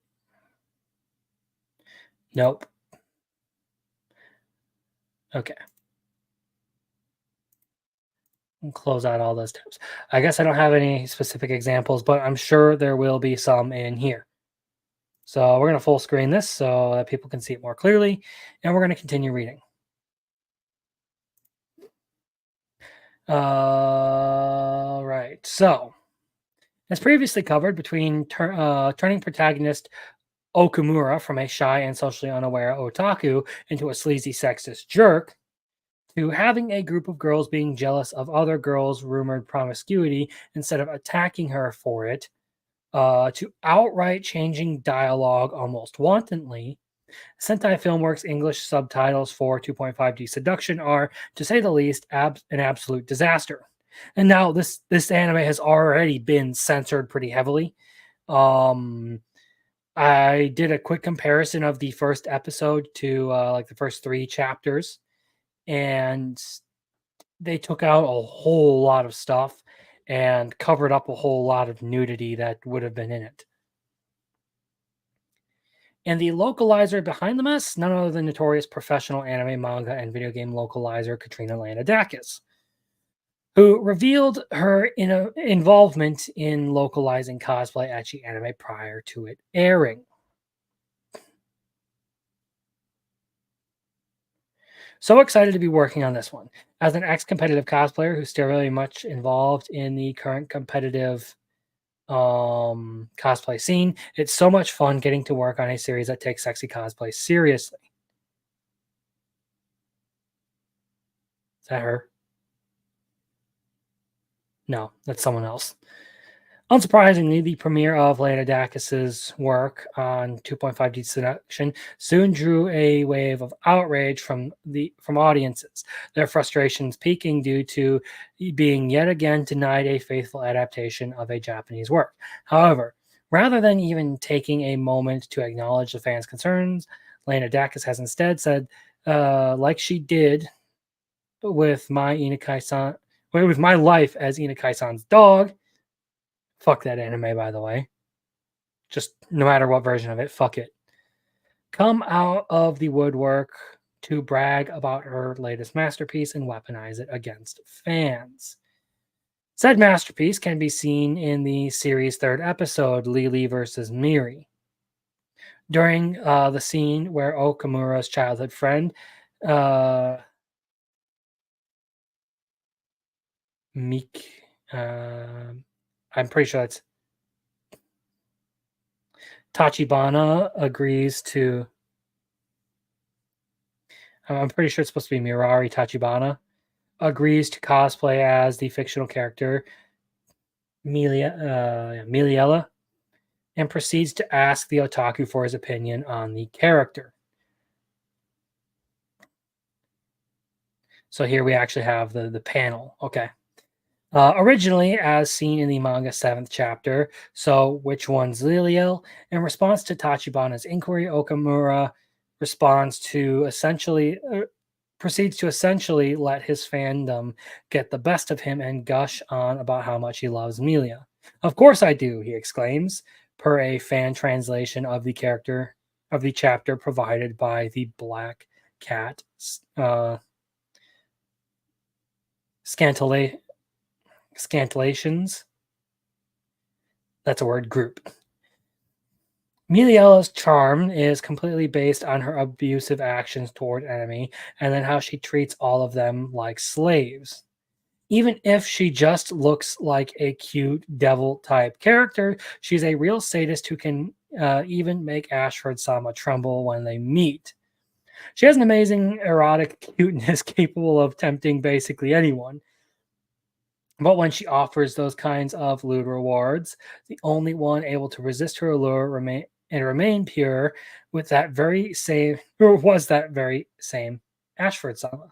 Nope. Okay. Close out all those tabs. I guess I don't have any specific examples, but I'm sure there will be some in here. So we're going to full screen this so that people can see it more clearly, and we're going to continue reading. Right. So, as previously covered, between turning protagonist Okumura from a shy and socially unaware otaku into a sleazy sexist jerk, to having a group of girls being jealous of other girls' rumored promiscuity instead of attacking her for it, to outright changing dialogue almost wantonly, Sentai Filmworks English subtitles for 2.5D Seduction are, to say the least, an absolute disaster. And now this anime has already been censored pretty heavily. I did a quick comparison of the first episode to like the first 3 chapters, and they took out a whole lot of stuff and covered up a whole lot of nudity that would have been in it. And the localizer behind the mess, none other than notorious professional anime, manga, and video game localizer Katrina Lanadakis, who revealed her involvement in localizing cosplay ecchi anime prior to it airing. So excited to be working on this one. As an ex-competitive cosplayer who's still really much involved in the current competitive cosplay scene, it's so much fun getting to work on a series that takes sexy cosplay seriously. Is that her? No, that's someone else. Unsurprisingly, the premiere of Leonidakis's work on 2.5D Seduction soon drew a wave of outrage from audiences, their frustrations peaking due to being yet again denied a faithful adaptation of a Japanese work. However, rather than even taking a moment to acknowledge the fans' concerns, Leonidakis has instead said, like she did with my Inakai-san, with my life as Inakai-san's dog. Fuck that anime, by the way. Just no matter what version of it, fuck it. Come out of the woodwork to brag about her latest masterpiece and weaponize it against fans. Said masterpiece can be seen in the series' 3rd episode, Lily versus Miri. During the scene where Okamura's childhood friend, I'm pretty sure that's Tachibana agrees to. I'm pretty sure it's supposed to be Mirari Tachibana agrees to cosplay as the fictional character Miliella and proceeds to ask the otaku for his opinion on the character. So here we actually have the panel. Okay. Originally, as seen in the manga 7th chapter, so which one's Liliel? In response to Tachibana's inquiry, Okamura proceeds to essentially let his fandom get the best of him and gush on about how much he loves Milia. Of course I do, he exclaims, per a fan translation of the chapter provided by the Black Cat Scantilations. That's a word, group. Miliella's charm is completely based on her abusive actions toward enemy and then how she treats all of them like slaves. Even if she just looks like a cute devil type character, she's a real sadist who can even make Ashford Sama tremble when they meet. She has an amazing erotic cuteness capable of tempting basically anyone. But when she offers those kinds of lewd rewards, the only one able to resist her allure remain pure with that very same or was that very same Ashford-sama.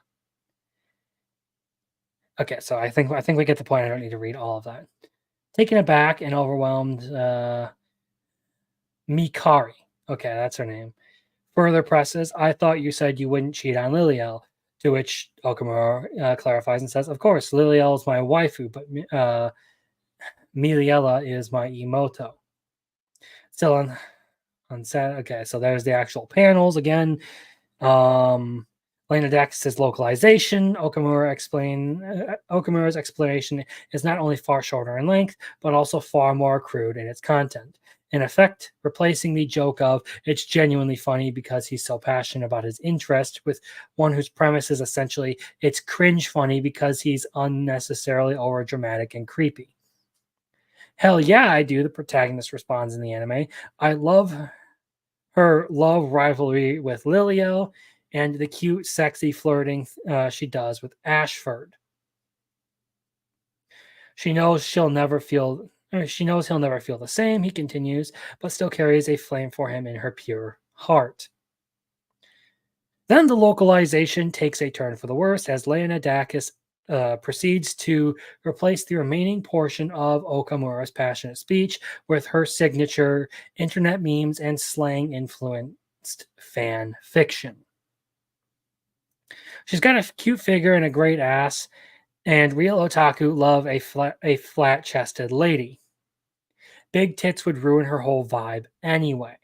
Okay, so I think we get the point. I don't need to read all of that. Taken aback and overwhelmed, Mikari. Okay, that's her name. Further presses, I thought you said you wouldn't cheat on Liliel. To which Okamura clarifies and says, of course, Liliel is my waifu, but Miliela is my Imoto. Still on set. Okay, so there's the actual panels again. Lena Dax's localization. Okamura's explanation is not only far shorter in length, but also far more crude in its content. In effect, replacing the joke of it's genuinely funny because he's so passionate about his interest with one whose premise is essentially it's cringe funny because he's unnecessarily over dramatic and creepy. Hell yeah, I do, the protagonist responds in the anime. I love her love rivalry with Liliel and the cute, sexy flirting she does with Ashford. She knows he'll never feel the same, he continues, but still carries a flame for him in her pure heart. Then the localization takes a turn for the worse as Lena Dacus proceeds to replace the remaining portion of Okamura's passionate speech with her signature internet memes and slang influenced fan fiction. She's got a cute figure and a great ass, and real otaku love a flat-chested lady. Big tits would ruin her whole vibe anyway.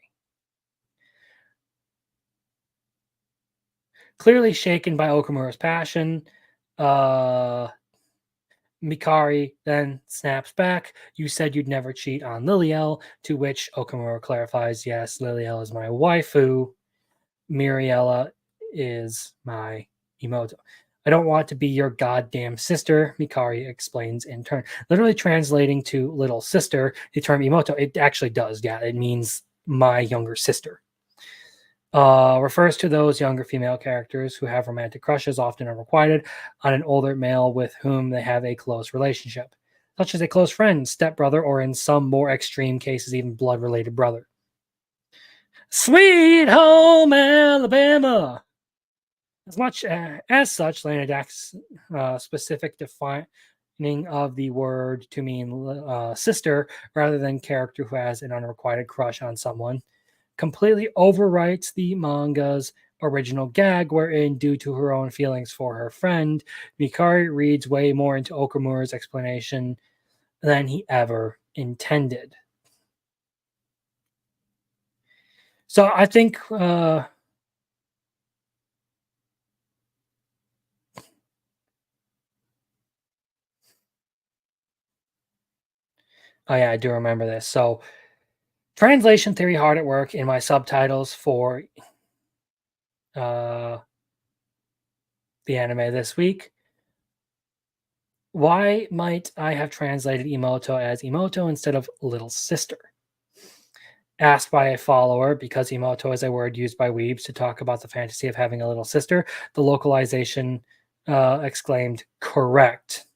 Clearly shaken by Okamura's passion, Mikari then snaps back, you said you'd never cheat on Liliel, to which Okamura clarifies, yes, Liliel is my waifu, Miriella is my Imoto. I don't want to be your goddamn sister, Mikari explains in turn. Literally translating to little sister, the term Imoto, it actually does, yeah, it means my younger sister. Refers to those younger female characters who have romantic crushes, often unrequited, on an older male with whom they have a close relationship, such as a close friend, stepbrother, or in some more extreme cases, even blood-related brother. Sweet home Alabama! As such, Lena Dax's specific defining of the word to mean sister rather than character who has an unrequited crush on someone completely overwrites the manga's original gag, wherein, due to her own feelings for her friend, Mikari reads way more into Okamura's explanation than he ever intended. So I think oh yeah, I do remember this. So translation theory hard at work in my subtitles for the anime this week. Why might I have translated Imoto as Imoto instead of little sister? Asked by a follower, because Imoto is a word used by weebs to talk about the fantasy of having a little sister, the localization exclaimed, correct.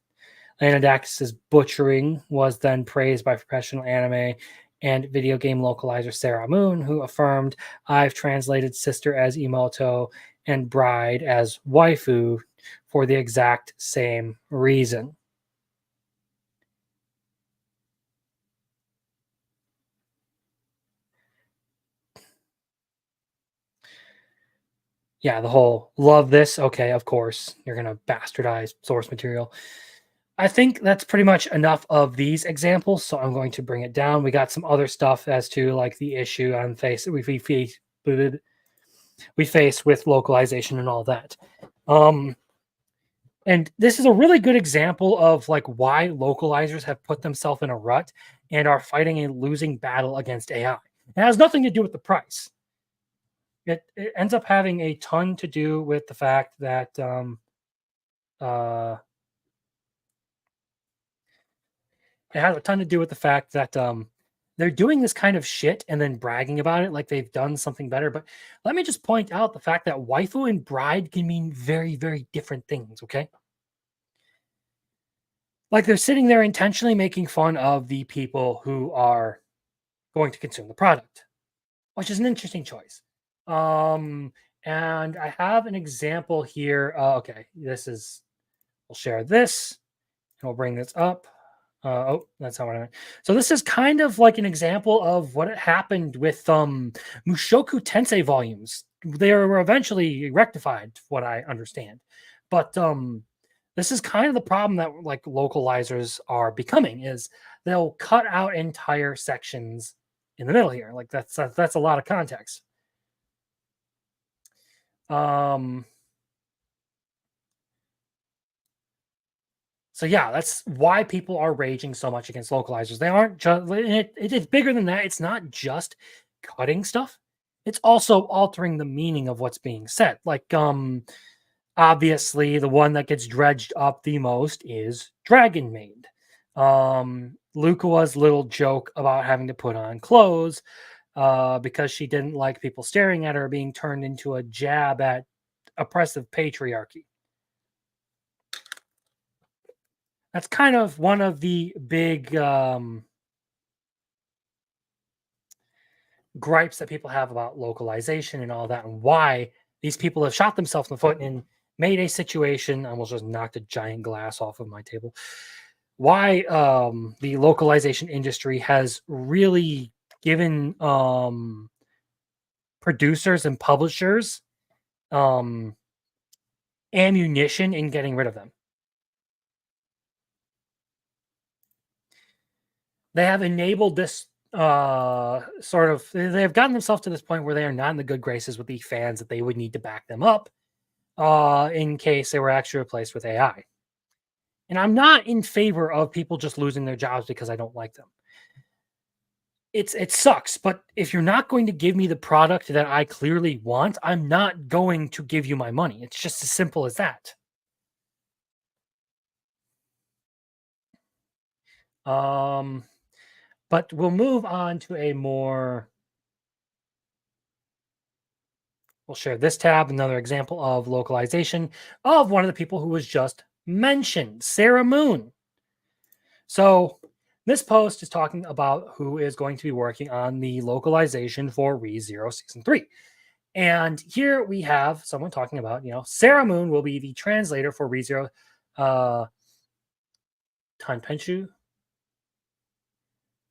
Leonidas' butchering was then praised by professional anime and video game localizer Sarah Moon, who affirmed, I've translated sister as Imoto and bride as waifu for the exact same reason. Yeah, the whole love this. Okay, of course, you're going to bastardize source material. I think that's pretty much enough of these examples, so I'm going to bring it down. We got some other stuff as to like the issue on we face with localization and all that. And this is a really good example of like why localizers have put themselves in a rut and are fighting a losing battle against AI. It has nothing to do with the price. It ends up having a ton to do with the fact that it has a ton to do with the fact that they're doing this kind of shit and then bragging about it like they've done something better. But let me just point out the fact that waifu and bride can mean very, very different things, okay? Like they're sitting there intentionally making fun of the people who are going to consume the product, which is an interesting choice. And I have an example here. Okay, we'll share this and we'll bring this up. Oh, that's not what I meant. So this is kind of like an example of what happened with Mushoku Tensei volumes. They were eventually rectified, what I understand. But this is kind of the problem that like localizers are becoming is they'll cut out entire sections in the middle here. Like that's a lot of context. So yeah, that's why people are raging so much against localizers. They aren't just it's bigger than that. It's not just cutting stuff. It's also altering the meaning of what's being said. Like obviously the one that gets dredged up the most is Dragon Maid. Luca's little joke about having to put on clothes because she didn't like people staring at her being turned into a jab at oppressive patriarchy. That's kind of one of the big gripes that people have about localization and all that, and why these people have shot themselves in the foot and made a situation. I almost just knocked a giant glass off of my table. Why the localization industry has really given producers and publishers ammunition in getting rid of them. They have enabled this they have gotten themselves to this point where they are not in the good graces with the fans that they would need to back them up in case they were actually replaced with AI. And I'm not in favor of people just losing their jobs because I don't like them. It sucks, but if you're not going to give me the product that I clearly want, I'm not going to give you my money. It's just as simple as that. But we'll move on to we'll share this tab, another example of localization of one of the people who was just mentioned, Sarah Moon. So this post is talking about who is going to be working on the localization for ReZero Season 3. And here we have someone talking about, Sarah Moon will be the translator for ReZero Tanpenshu.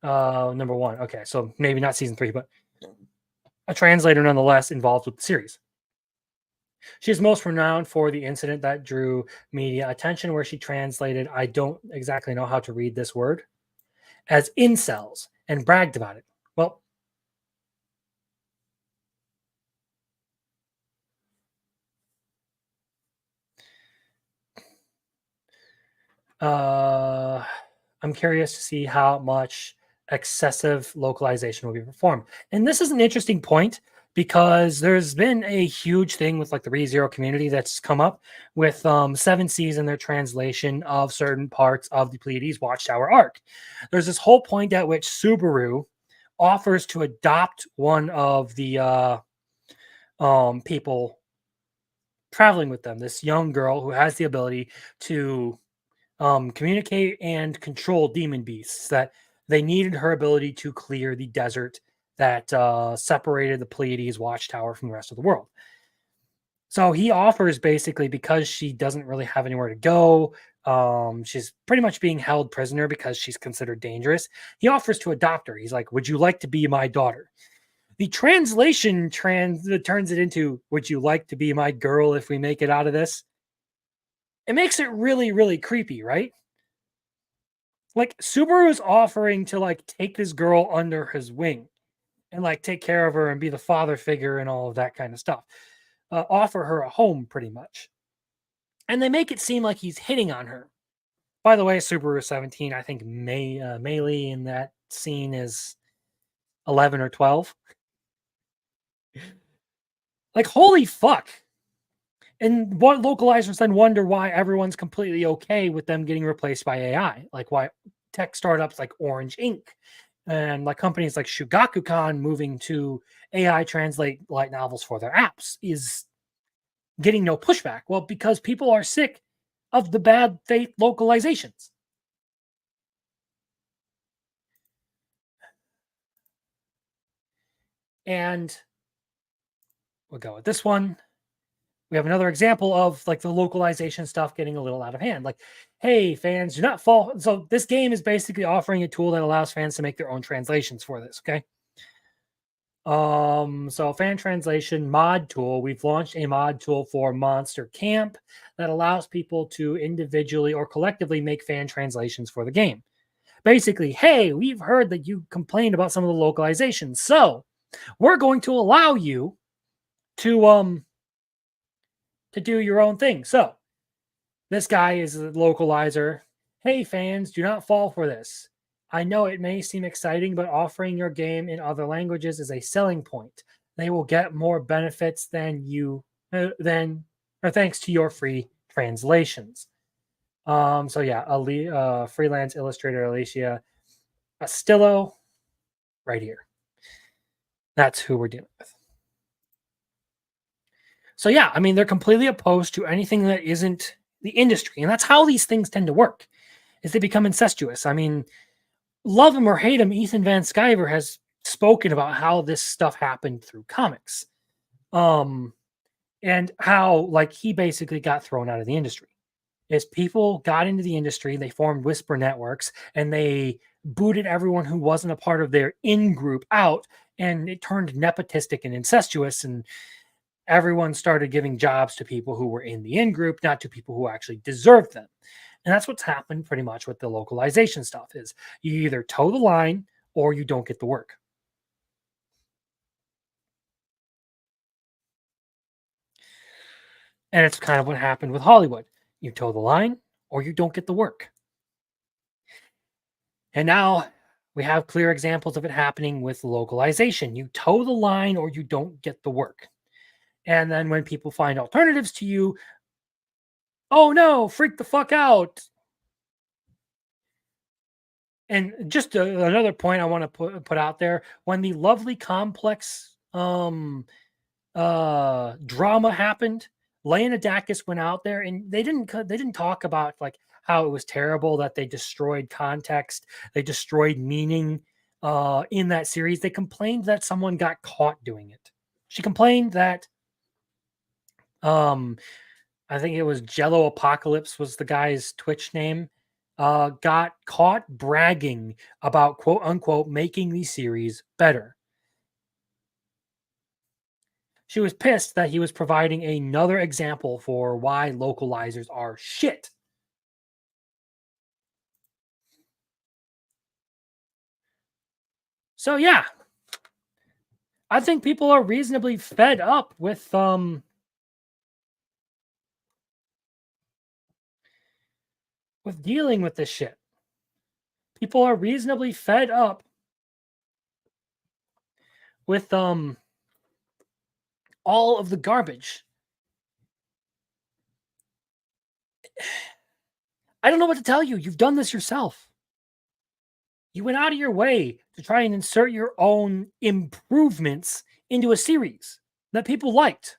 Number 1. Okay, so maybe not Season 3, but a translator nonetheless involved with the series. She is most renowned for the incident that drew media attention where she translated, I don't exactly know how to read this word, as incels and bragged about it. Well, I'm curious to see how much excessive localization will be performed. And this is an interesting point because there's been a huge thing with like the ReZero community that's come up with 7 Seas and their translation of certain parts of the Pleiades Watchtower arc. There's this whole point at which Subaru offers to adopt one of the people traveling with them, this young girl who has the ability to communicate and control demon beasts, that they needed her ability to clear the desert that separated the Pleiades Watchtower from the rest of the world. So he offers basically, because she doesn't really have anywhere to go, she's pretty much being held prisoner because she's considered dangerous. He offers to adopt her. He's like, would you like to be my daughter? The translation turns it into, would you like to be my girl if we make it out of this? It makes it really, really creepy, right? Like Subaru's offering to like take this girl under his wing and like take care of her and be the father figure and all of that kind of stuff. Offer her a home pretty much. And they make it seem like he's hitting on her. By the way, Subaru 17, I think Melee in that scene is 11 or 12. Like, holy fuck. And what localizers then wonder why everyone's completely okay with them getting replaced by AI. Like why tech startups like Orange Ink and like companies like Shugakukan moving to AI translate light novels for their apps is getting no pushback. Well, because people are sick of the bad faith localizations. And we'll go with this one. We have another example of like the localization stuff getting a little out of hand. Like, hey, fans, do not fall. So this game is basically offering a tool that allows fans to make their own translations for this. Okay. So fan translation mod tool. We've launched a mod tool for Monster Camp that allows people to individually or collectively make fan translations for the game. Basically, hey, we've heard that you complained about some of the localizations, so we're going to allow you to do your own thing. So this guy is a localizer. Hey, fans, do not fall for this. I know it may seem exciting, but offering your game in other languages is a selling point. They will get more benefits than thanks to your free translations. So yeah, freelance illustrator Alicia Astillo, right here. That's who we're dealing with. So yeah, I mean, they're completely opposed to anything that isn't the industry, and that's how these things tend to work. Is they become incestuous. I mean, love him or hate him, Ethan Van Sciver has spoken about how this stuff happened through comics, and how like he basically got thrown out of the industry. Is people got into the industry, they formed whisper networks, and they booted everyone who wasn't a part of their in group out, and it turned nepotistic and incestuous, and everyone started giving jobs to people who were in the in group, not to people who actually deserved them. And that's what's happened pretty much with the localization stuff is you either toe the line or you don't get the work. And it's kind of what happened with Hollywood. You toe the line or you don't get the work. And now we have clear examples of it happening with localization. You toe the line or you don't get the work. And then when people find alternatives to you, oh no, freak the fuck out. And just another point I want to put out there, when the lovely complex drama happened, Leonidakis went out there and they didn't talk about like how it was terrible that they destroyed context, they destroyed meaning in that series. They complained that someone got caught doing it. She complained that I think it was Jello Apocalypse was the guy's Twitch name, got caught bragging about quote unquote making the series better. She was pissed that he was providing another example for why localizers are shit. So yeah, I think people are reasonably fed up with dealing with this shit. People are reasonably fed up with all of the garbage. I don't know what to tell you. You've done this yourself. You went out of your way to try and insert your own improvements into a series that people liked.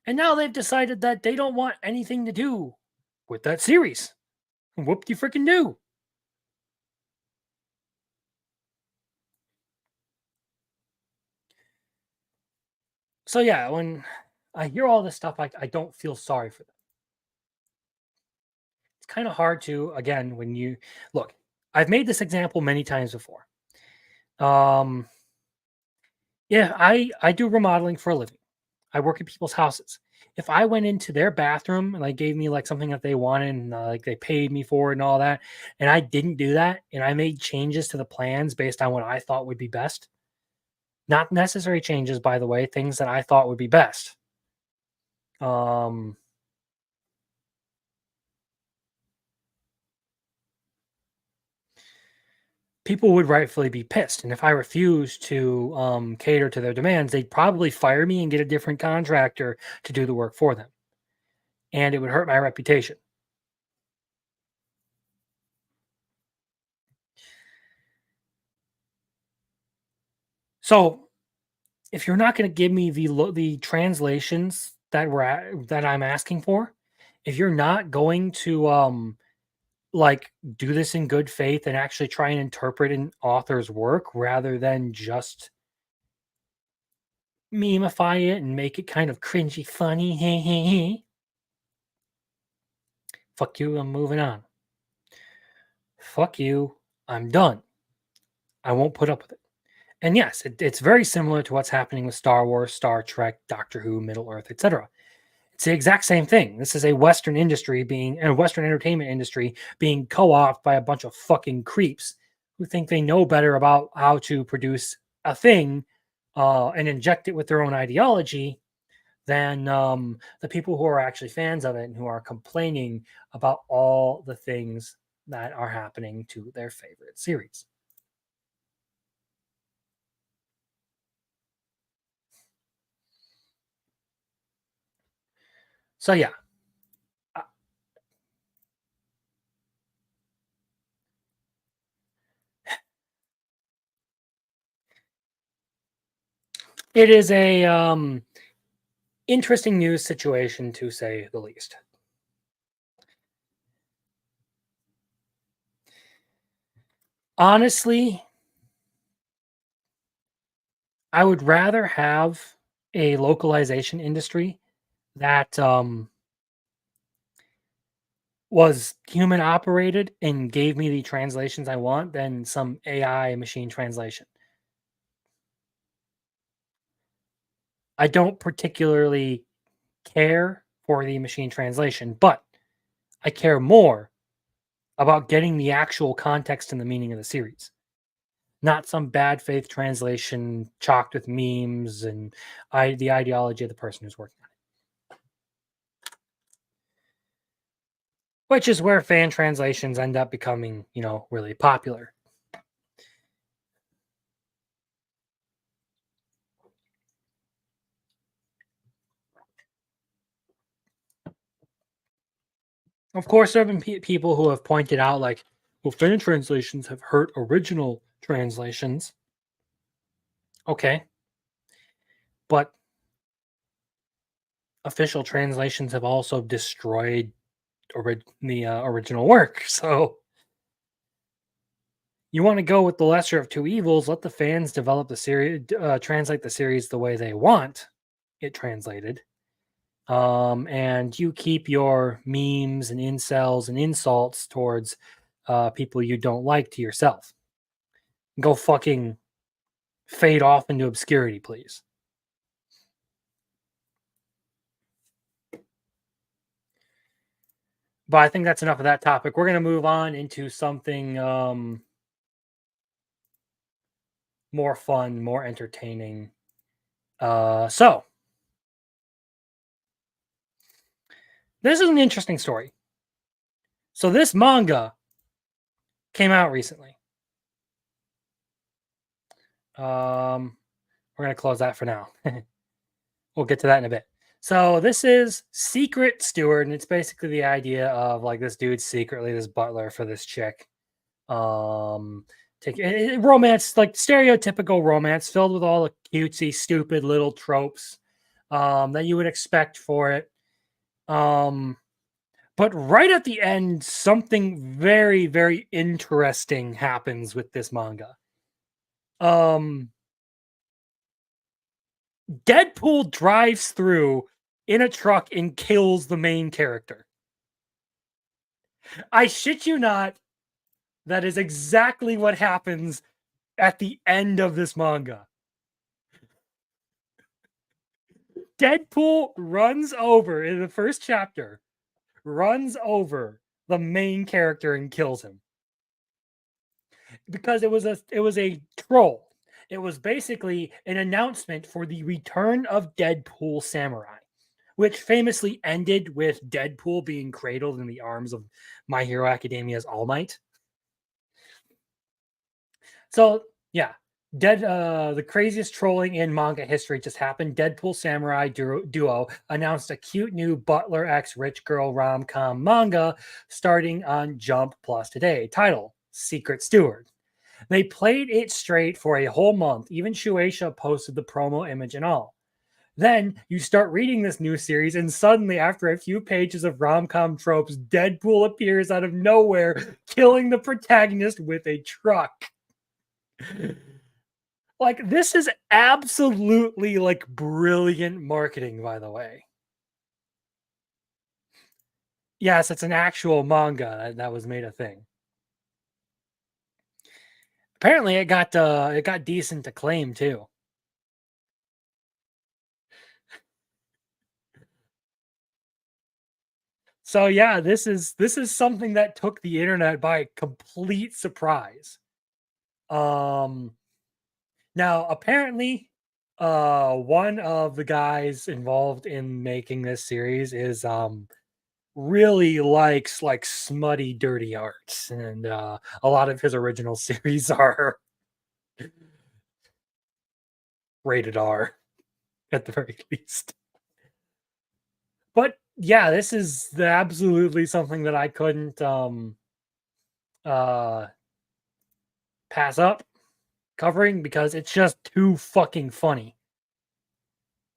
And now they've decided that they don't want anything to do with that series. Whoop you freaking do. So yeah, when I hear all this stuff, I don't feel sorry for them. It's kind of hard to, again, when you look, I've made this example many times before. Yeah, I do remodeling for a living. I work at people's houses. If I went into their bathroom and they gave me like something that they wanted and like they paid me for it and all that, and I didn't do that, and I made changes to the plans based on what I thought would be best, not necessary changes, by the way, things that I thought would be best. People would rightfully be pissed. And if I refused to cater to their demands, they'd probably fire me and get a different contractor to do the work for them. And it would hurt my reputation. So if you're not going to give me the translations that I'm asking for, if you're not going to like do this in good faith and actually try and interpret an author's work rather than just memify it and make it kind of cringy funny, fuck you, I'm moving on. Fuck you, I'm done. I won't put up with it. And yes, it's very similar to what's happening with Star Wars, Star Trek, Doctor Who, Middle Earth, etc. It's the exact same thing. This is a Western Western entertainment industry being co-opted by a bunch of fucking creeps who think they know better about how to produce a thing and inject it with their own ideology than the people who are actually fans of it and who are complaining about all the things that are happening to their favorite series. So yeah. It is a interesting news situation, to say the least. Honestly, I would rather have a localization industry that was human operated and gave me the translations I want than some AI machine translation. I don't particularly care for the machine translation, but I care more about getting the actual context and the meaning of the series, not some bad faith translation chalked with memes and the ideology of the person who's working on it. Which is where fan translations end up becoming, really popular. Of course, there have been people who have pointed out, like, well, fan translations have hurt original translations. Okay. But official translations have also destroyed the original work. So you want to go with the lesser of two evils, let the fans develop the series, translate the series the way they want it translated. And you keep your memes and incels and insults towards people you don't like to yourself. Go fucking fade off into obscurity, please. But I think that's enough of that topic. We're going to move on into something more fun, more entertaining. So, this is an interesting story. So, this manga came out recently. We're going to close that for now. We'll get to that in a bit. So this is Secret Steward, and it's basically the idea of like this dude's secretly this butler for this chick. Romance, like stereotypical romance, filled with all the cutesy, stupid little tropes that you would expect for it. But right at the end, something very, very interesting happens with this manga. Deadpool drives through in a truck and kills the main character. I shit you not. That is exactly what happens at the end of this manga. Deadpool runs over in the first chapter, runs over the main character and kills him. Because it was a troll. It was basically an announcement for the return of Deadpool Samurai, which famously ended with Deadpool being cradled in the arms of My Hero Academia's All Might. So, yeah, the craziest trolling in manga history just happened. Deadpool Samurai Duo announced a cute new Butler X Rich Girl rom-com manga starting on Jump Plus today. Title, Secret Steward. They played it straight for a whole month. Even Shueisha posted the promo image and all. Then you start reading this new series, and suddenly, after a few pages of rom-com tropes, Deadpool appears out of nowhere, killing the protagonist with a truck. Like, this is absolutely, like, brilliant marketing, by the way. Yes, it's an actual manga that was made a thing. Apparently, it got decent acclaim too. So yeah, this is something that took the internet by complete surprise. Um, Now apparently, one of the guys involved in making this series is really likes like smutty, dirty arts, and a lot of his original series are rated R at the very least. But yeah, this is absolutely something that I couldn't uh pass up covering because it's just too fucking funny.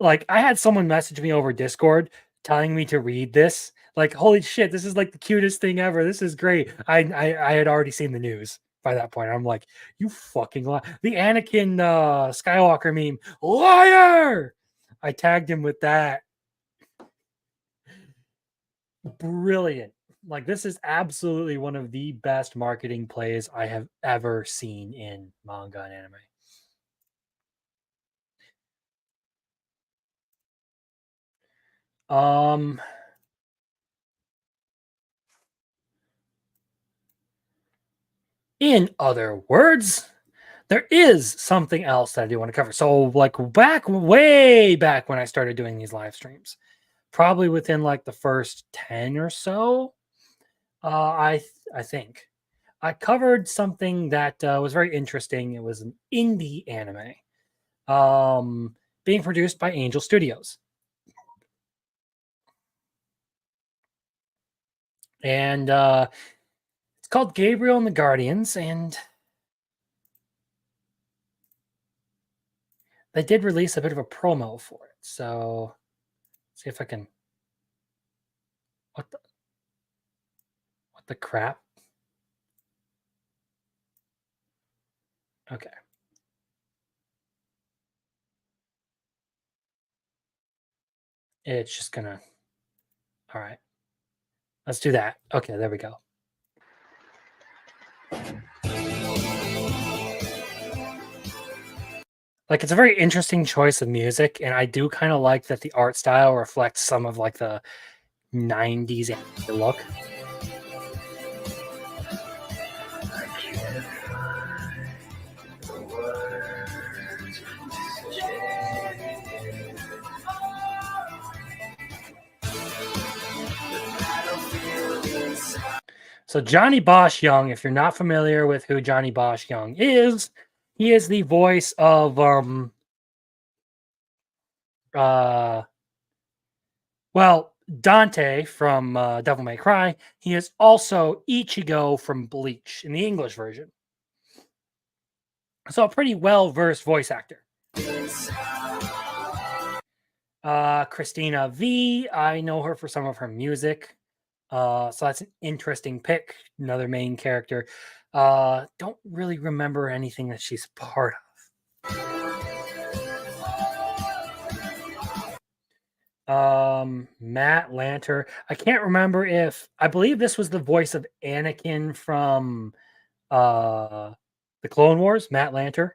Like, I had someone message me over Discord telling me to read this. Like, holy shit, this is like the cutest thing ever. This is great. I had already seen the news by that point. I'm like, you fucking lie. The Anakin Skywalker meme, liar. I tagged him with that. Brilliant. Like, this is absolutely one of the best marketing plays I have ever seen in manga and anime. Um, in other words, there is something else that I do want to cover. So, like way back when I started doing these live streams, probably within like the first 10 or so, I think I covered something that was very interesting. It was an indie anime, being produced by Angel Studios, and it's called Gabriel and the Guardians, and they did release a bit of a promo for it. So, see if I can. What the crap? Okay. It's just gonna. All right. Let's do that. Okay, there we go. Like, it's a very interesting choice of music, and I do kind of like that the art style reflects some of like the 90s look. So Johnny Bosch Young, if you're not familiar with who Johnny Bosch Young is, he is the voice of well, Dante from Devil May Cry. He is also Ichigo from Bleach in the English version. So a pretty well-versed voice actor. Christina V, I know her for some of her music. So that's an interesting pick. Another main character. Don't really remember anything that she's part of. Matt Lanter. I can't remember if I believe this was the voice of Anakin from the Clone Wars, Matt Lanter.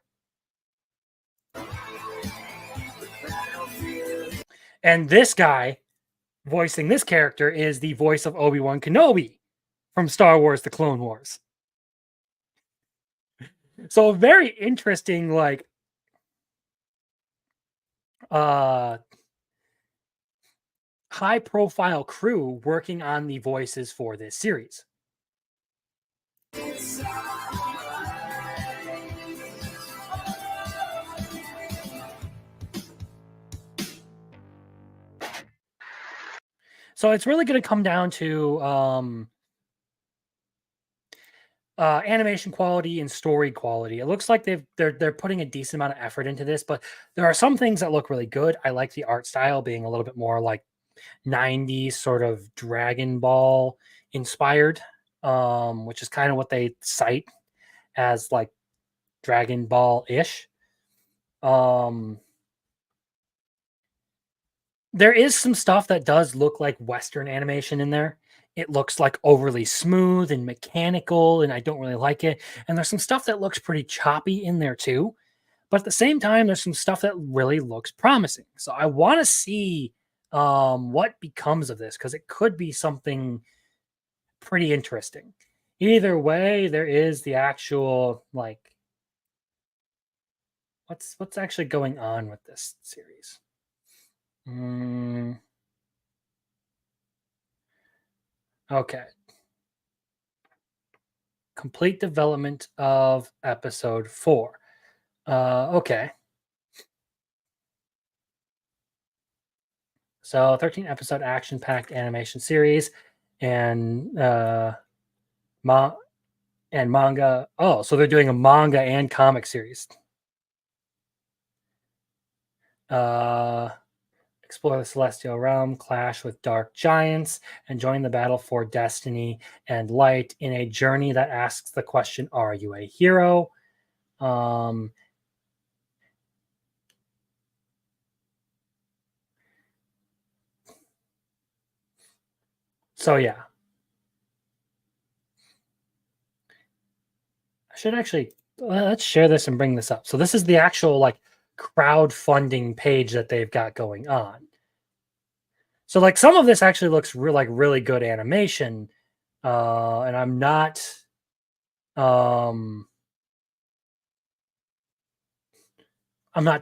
And this guy voicing this character is the voice of Obi-Wan Kenobi from Star Wars The Clone Wars. So a very interesting, like, high profile crew working on the voices for this series. So it's really going to come down to animation quality and story quality. It looks like they're putting a decent amount of effort into this, but there are some things that look really good. I like the art style being a little bit more like 90s sort of Dragon Ball inspired, which is kind of what they cite as like Dragon Ball ish. There is some stuff that does look like Western animation in there. It looks like overly smooth and mechanical, and I don't really like it. And there's some stuff that looks pretty choppy in there too. But at the same time, there's some stuff that really looks promising. So I want to see what becomes of this because it could be something pretty interesting. Either way, there is the actual like what's actually going on with this series. Okay. Complete development of episode 4. Okay. So 13 episode action packed animation series and manga. Oh, so they're doing a manga and comic series. Explore the celestial realm, clash with dark giants, and join the battle for destiny and light in a journey that asks the question, are you a hero? So yeah. I should actually let's share this and bring this up. So this is the actual like crowdfunding page that they've got going on. So like some of this actually looks really good animation, and I'm not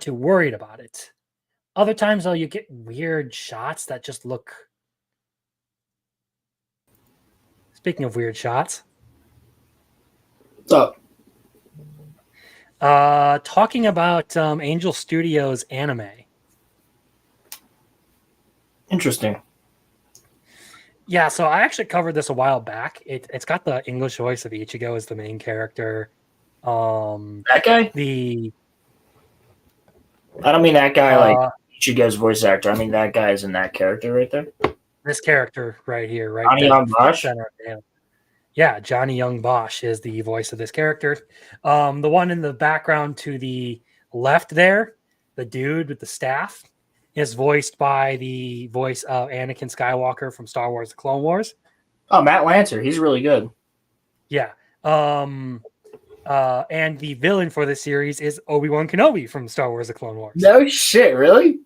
too worried about it. Other times though, you get weird shots that just look. Speaking of weird shots, what's up? Talking about Angel Studios anime. Interesting. Yeah, so I actually covered this a while back. It's got the English voice of Ichigo as the main character. That guy? I don't mean that guy like Ichigo's voice actor. I mean that guy is in that character right there. This character right here, right? Johnny Young Bosch? Yeah, Johnny Young Bosch is the voice of this character. The one in the background to the left there, the dude with the staff, is voiced by the voice of Anakin Skywalker from Star Wars: The Clone Wars. Oh, Matt Lancer, he's really good. Yeah. And the villain for this series is Obi-Wan Kenobi from Star Wars: The Clone Wars. No shit, really?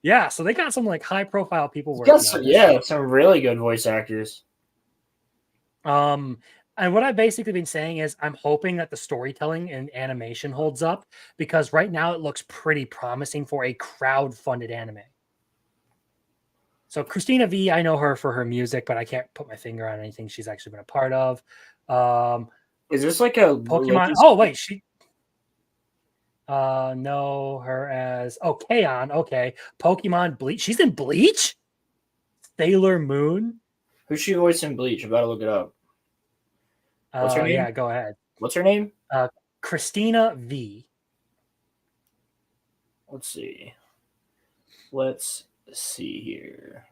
Yeah, so they got some like high-profile people working on this. Some really good voice actors. And what I've basically been saying is I'm hoping that the storytelling and animation holds up because right now it looks pretty promising for a crowd-funded anime. So Christina V, I know her for her music, but I can't put my finger on anything she's actually been a part of. Is this like a Pokemon? Oh, wait, she know her as Kaon. Okay, Pokemon Bleach. She's in Bleach. Sailor Moon. Who's she voiced in Bleach? I'm about to look it up. What's her name? Yeah, go ahead. What's her name? Christina V. Let's see. Let's see here.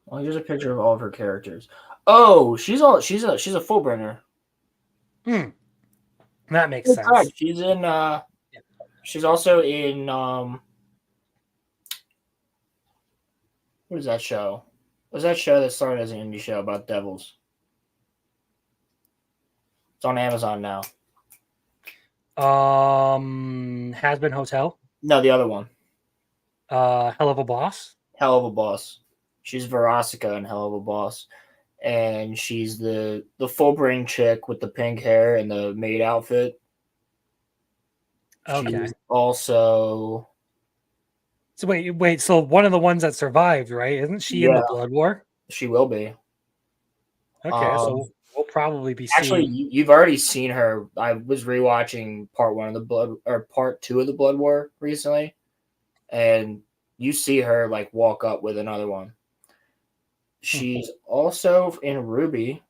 Well, here's a picture of all of her characters. Oh, she's a Fullbringer. That makes sense. Right. She's in she's also in what is that show? What's that show that started as an indie show about devils? It's on Amazon now. Has Been Hotel? No, the other one. Hell of a Boss? Hell of a Boss. She's Verosika in Hell of a Boss. And she's the Fullbring chick with the pink hair and the maid outfit. Okay. She's also... So wait. So one of the ones that survived, right? Isn't she in the Blood War? She will be. Okay, so we'll probably be Actually, seeing. you've already seen her. I was rewatching part 2 of the Blood War recently, and you see her like walk up with another one. She's also in Ruby.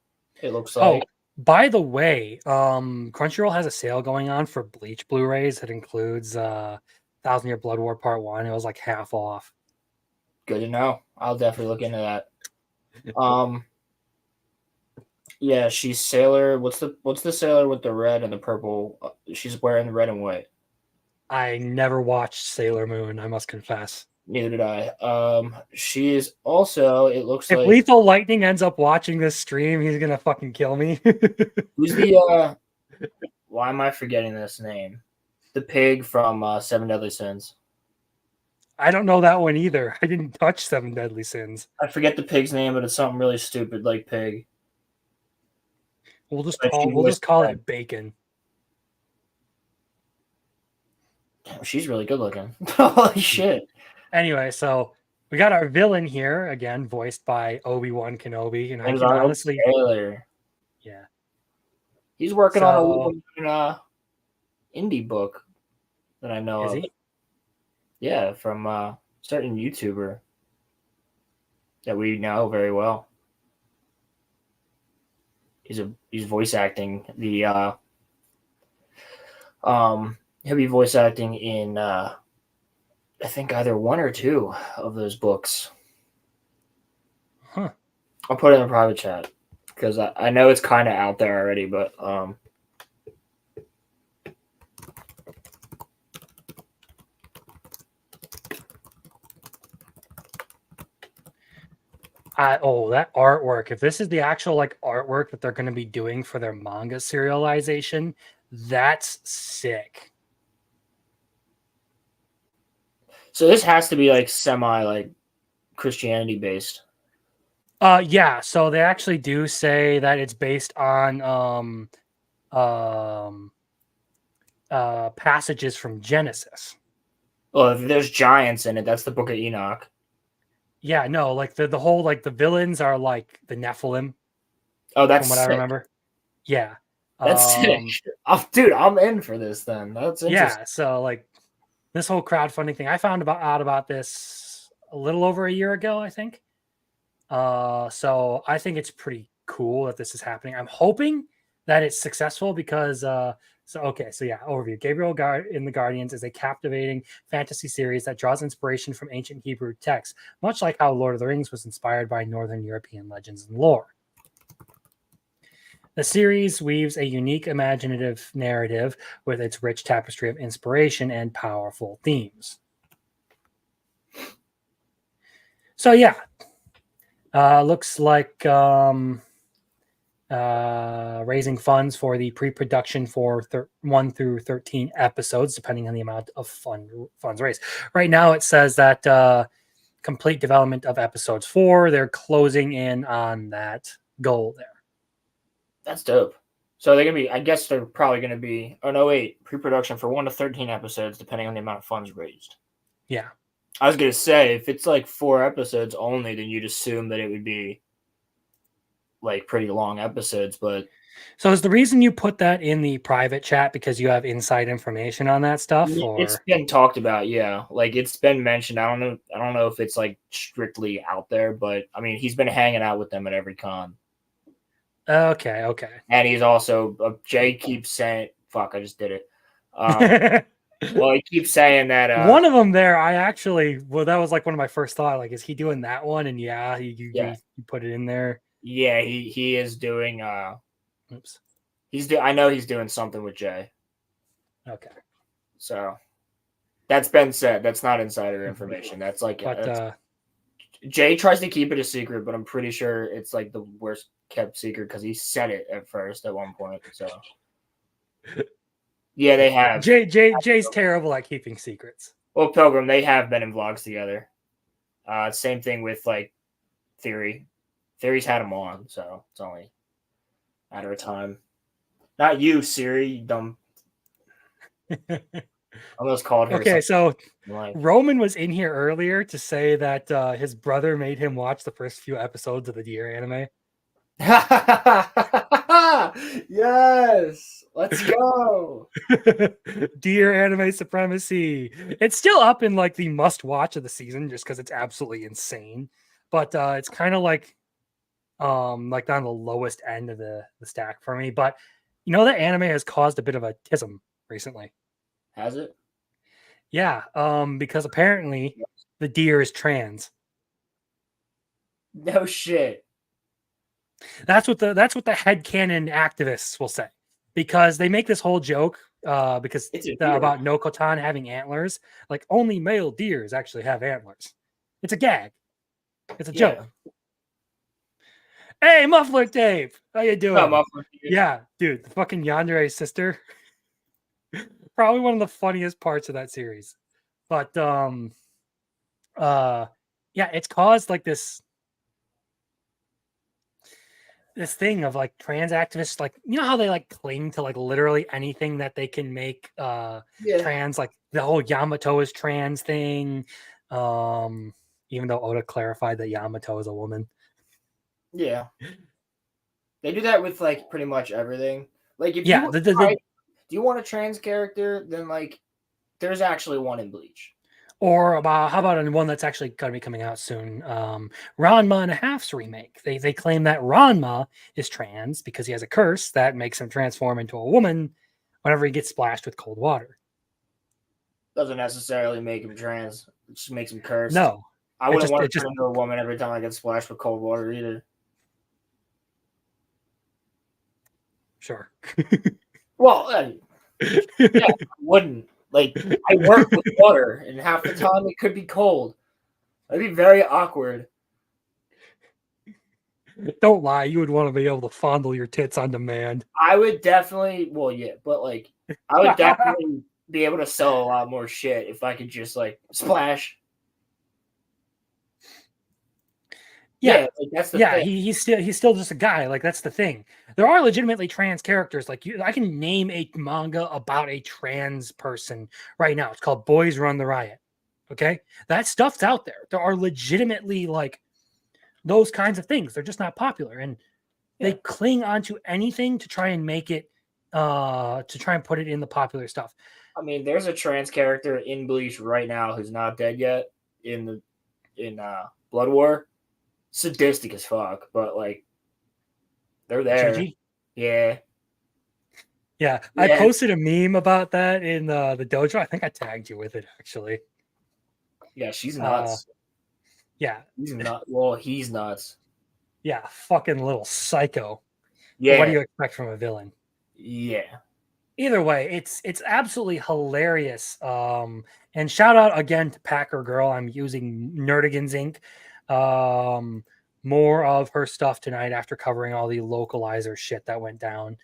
It looks like. Oh, by the way, Crunchyroll has a sale going on for Bleach Blu-rays. It includes Thousand Year Blood War Part 1. It was like half off. Good to know. I'll definitely look into that. Yeah, she's Sailor. What's the Sailor with the red and the purple? She's wearing the red and white. I never watched Sailor Moon, I must confess. Neither did I. She is also. It looks If like. Lethal Lightning ends up watching this stream, he's gonna fucking kill me. Who's the? Why am I forgetting this name? The pig from Seven Deadly Sins. I don't know that one either. I didn't touch Seven Deadly Sins. I forget the pig's name, but it's something really stupid like pig. We'll just But call it Bacon. Damn, she's really good looking. Holy shit. Anyway, so we got our villain here again, voiced by Obi-Wan Kenobi, and I can Arnold honestly, Taylor. yeah, He's working on a indie book that I know is of. he? Yeah, from a certain YouTuber that we know very well. He's voice acting the he'll be voice acting in I think either one or two of those books. Huh. I'll put it in a private chat because I know it's kind of out there already, but that artwork. If this is the actual like artwork that they're going to be doing for their manga serialization, that's sick. so this has to be like semi like Christianity based. Yeah, so they actually do say that it's based on passages from Genesis. Well, if there's giants in it, that's the Book of Enoch. Yeah, no, like the whole like the villains are like the Nephilim. Oh, that's from what sick. I remember. Yeah, That's sick. Oh, dude, I'm in for this then. That's interesting. Yeah, so like this whole crowdfunding thing, I found out about this a little over a year ago, I think. So I think it's pretty cool that this is happening. I'm hoping that it's successful because overview. Gabriel in the Guardians is a captivating fantasy series that draws inspiration from ancient Hebrew texts, much like how Lord of the Rings was inspired by Northern European legends and lore. The series weaves a unique imaginative narrative with its rich tapestry of inspiration and powerful themes. So yeah, looks like raising funds for the pre-production for 1 through 13 episodes, depending on the amount of funds raised. Right now, it says that complete development of episodes 4. They're closing in on that goal there. That's dope. So they're gonna be. I guess they're probably gonna be. Oh no, wait. Pre-production for 1 to 13 episodes, depending on the amount of funds raised. Yeah. I was gonna say if it's like 4 episodes only, then you'd assume that it would be like pretty long episodes. But so is the reason you put that in the private chat because you have inside information on that stuff? Or? It's been talked about, yeah. Like it's been mentioned. I don't know if it's like strictly out there, but I mean he's been hanging out with them at every con. Okay. And he's also Jay keeps saying, "Fuck, I just did it." Well, he keeps saying that one of them there. That was like one of my first thoughts. Like, is he doing that one? And yeah, you put it in there. Yeah, he is doing. Oops. I know he's doing something with Jay. Okay. So that's been said. That's not insider information. That's like. Jay tries to keep it a secret, but I'm pretty sure it's like the worst kept secret because he said it at first at one point. So yeah, they have. Jay's terrible at keeping secrets. Well, Pilgrim, they have been in vlogs together. Same thing with like Theory. Theory's had him on, so it's only a matter of time. Not you, Siri, you dumb. Almost called her. Okay, so like... Roman was in here earlier to say that his brother made him watch the first few episodes of the Deer anime. Yes, let's go. Dear anime supremacy. It's still up in like the must watch of the season just because it's absolutely insane. But it's kind of like on the lowest end of the stack for me. But you know that anime has caused a bit of a tism recently. Has it? Yeah, because apparently the deer is trans. No shit. That's what the headcanon activists will say, because they make this whole joke about Nokotan having antlers. Like only male deers actually have antlers. It's a gag. It's a joke. Hey, Muffler Dave, how you doing? Yeah, dude, the fucking Yandere sister. Probably one of the funniest parts of that series. But yeah, it's caused like this thing of like trans activists, like you know how they like cling to like literally anything that they can make trans, like the whole Yamato is trans thing. Even though Oda clarified that Yamato is a woman. Yeah. They do that with like pretty much everything. Like if do you want a trans character, then like there's actually one in Bleach. Or how about one that's actually going to be coming out soon? Ranma and a Half's remake. They claim that Ranma is trans because he has a curse that makes him transform into a woman whenever he gets splashed with cold water. Doesn't necessarily make him trans. It just makes him cursed. No. I wouldn't want to turn into a woman every time I get splashed with cold water either. Sure. Well, yeah, I wouldn't. Like, I work with water, and half the time it could be cold. That'd be very awkward. Don't lie. You would want to be able to fondle your tits on demand. I would definitely, well, yeah, but like, I would definitely be able to sell a lot more shit if I could just like splash. Yeah, like, that's the thing. He's still just a guy. Like that's the thing. There are legitimately trans characters. Like I can name a manga about a trans person right now. It's called Boys Run the Riot. Okay, that stuff's out there. There are legitimately like those kinds of things. They're just not popular, and they cling onto anything to try and make it, to try and put it in the popular stuff. I mean, there's a trans character in Bleach right now who's not dead yet in Blood War. Sadistic as fuck, but like they're there. Gigi? Yeah. I posted a meme about that in the dojo. I think I tagged you with it actually. Yeah, she's nuts. Yeah, he's not. Well, he's nuts. Yeah, fucking little psycho. Yeah. What do you expect from a villain? Yeah. Either way, it's absolutely hilarious. And shout out again to Packer Girl. I'm using Nerdigans Inc. More of her stuff tonight after covering all the localizer shit that went down.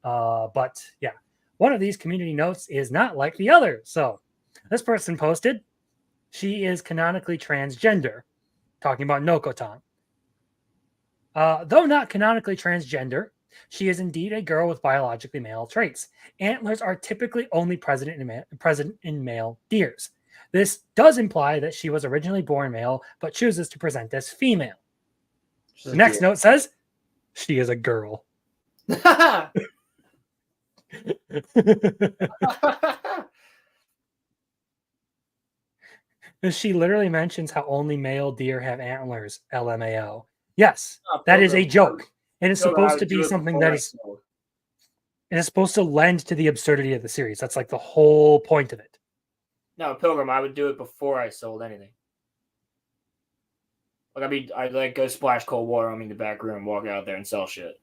But yeah, one of these community notes is not like the other. So this person posted, she is canonically transgender, talking about Nokotan. Though not canonically transgender, she is indeed a girl with biologically male traits. Antlers are typically only present in male deers. This does imply that she was originally born male, but chooses to present as female. The next note says, she is a girl. She literally mentions how only male deer have antlers, LMAO. Yes, that is a joke. It is supposed to be something that is... It is supposed to lend to the absurdity of the series. That's like the whole point of it. No, Pilgrim, I would do it before I sold anything. Like, I'd like go splash cold water on me in the back room, walk out there and sell shit.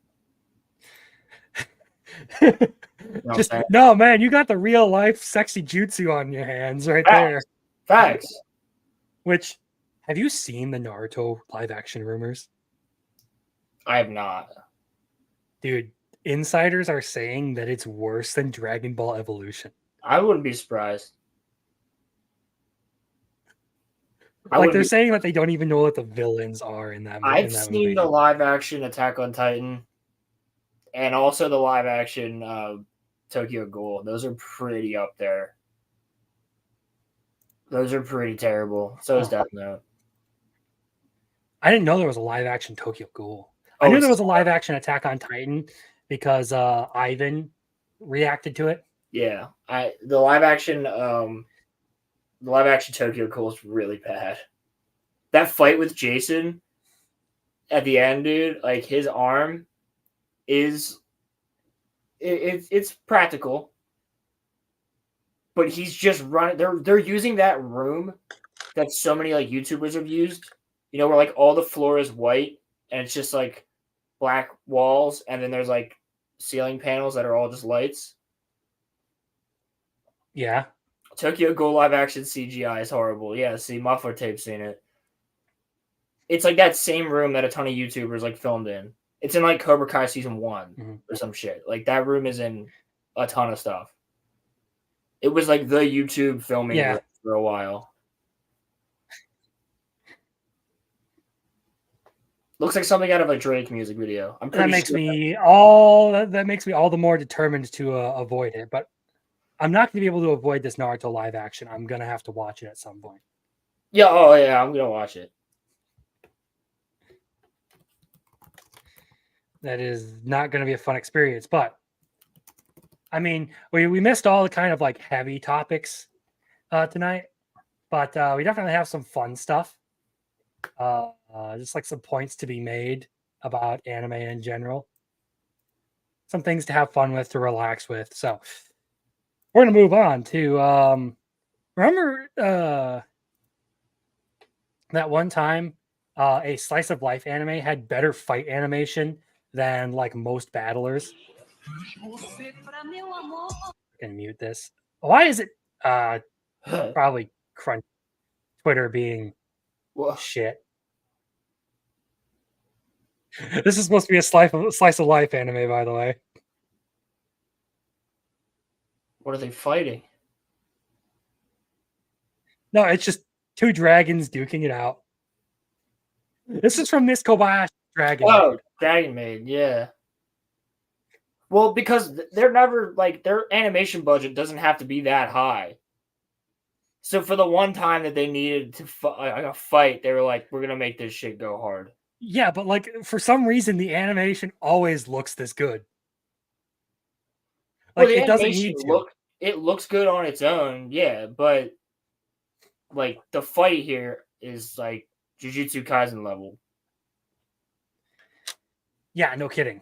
No, man, you got the real life sexy jutsu on your hands right there. Facts. Which, have you seen the Naruto live action rumors? I have not. Dude, insiders are saying that it's worse than Dragon Ball Evolution. I wouldn't be surprised. They're saying that they don't even know what the villains are in that movie. I've seen the live action Attack on Titan and also the live action Tokyo Ghoul. Those are pretty up there. Those are pretty terrible. So is Death Note. I didn't know there was a live action Tokyo Ghoul. I knew it's there was a live action Attack on Titan because Ivan reacted to it. Yeah, the live action Tokyo Ghoul is really bad. That fight with Jason at the end, dude, like his arm is it's practical, but he's just running. They're using that room that so many like YouTubers have used. You know, where like all the floor is white and it's just like black walls, and then there's like ceiling panels that are all just lights. Yeah. Tokyo Ghoul live action CGI is horrible. Yeah, see, Muffler Tape's seen it. It's like that same room that a ton of YouTubers like filmed in. It's in like Cobra Kai season 1 or some shit. Like that room is in a ton of stuff. It was like the YouTube filming room for a while. Looks like something out of a Drake music video. I'm pretty That makes sure me all the more determined to avoid it. But I'm not going to be able to avoid this Naruto live action. I'm going to have to watch it at some point. Yeah, oh yeah, I'm gonna watch it. That is not going to be a fun experience, but I mean, we missed all the kind of like heavy topics tonight, but we definitely have some fun stuff. Just like some points to be made about anime in general, some things to have fun with, to relax with. So we're gonna move on to remember that one time a slice of life anime had better fight animation than like most battlers. Can mute this. Why is it probably crunch Twitter being shit? This is supposed to be a slice of life anime, by the way. What are they fighting? No, it's just two dragons duking it out. This is from Miss Kobayashi Dragon. Oh, Dragon Maid, yeah. Well, because they're never like their animation budget doesn't have to be that high. So for the one time that they needed to fight, they were like, "We're gonna make this shit go hard." Yeah, but like for some reason, the animation always looks this good. Like Well, it doesn't need to. It looks good on its own, yeah, but like the fight here is like Jujutsu Kaisen level. Yeah, no kidding.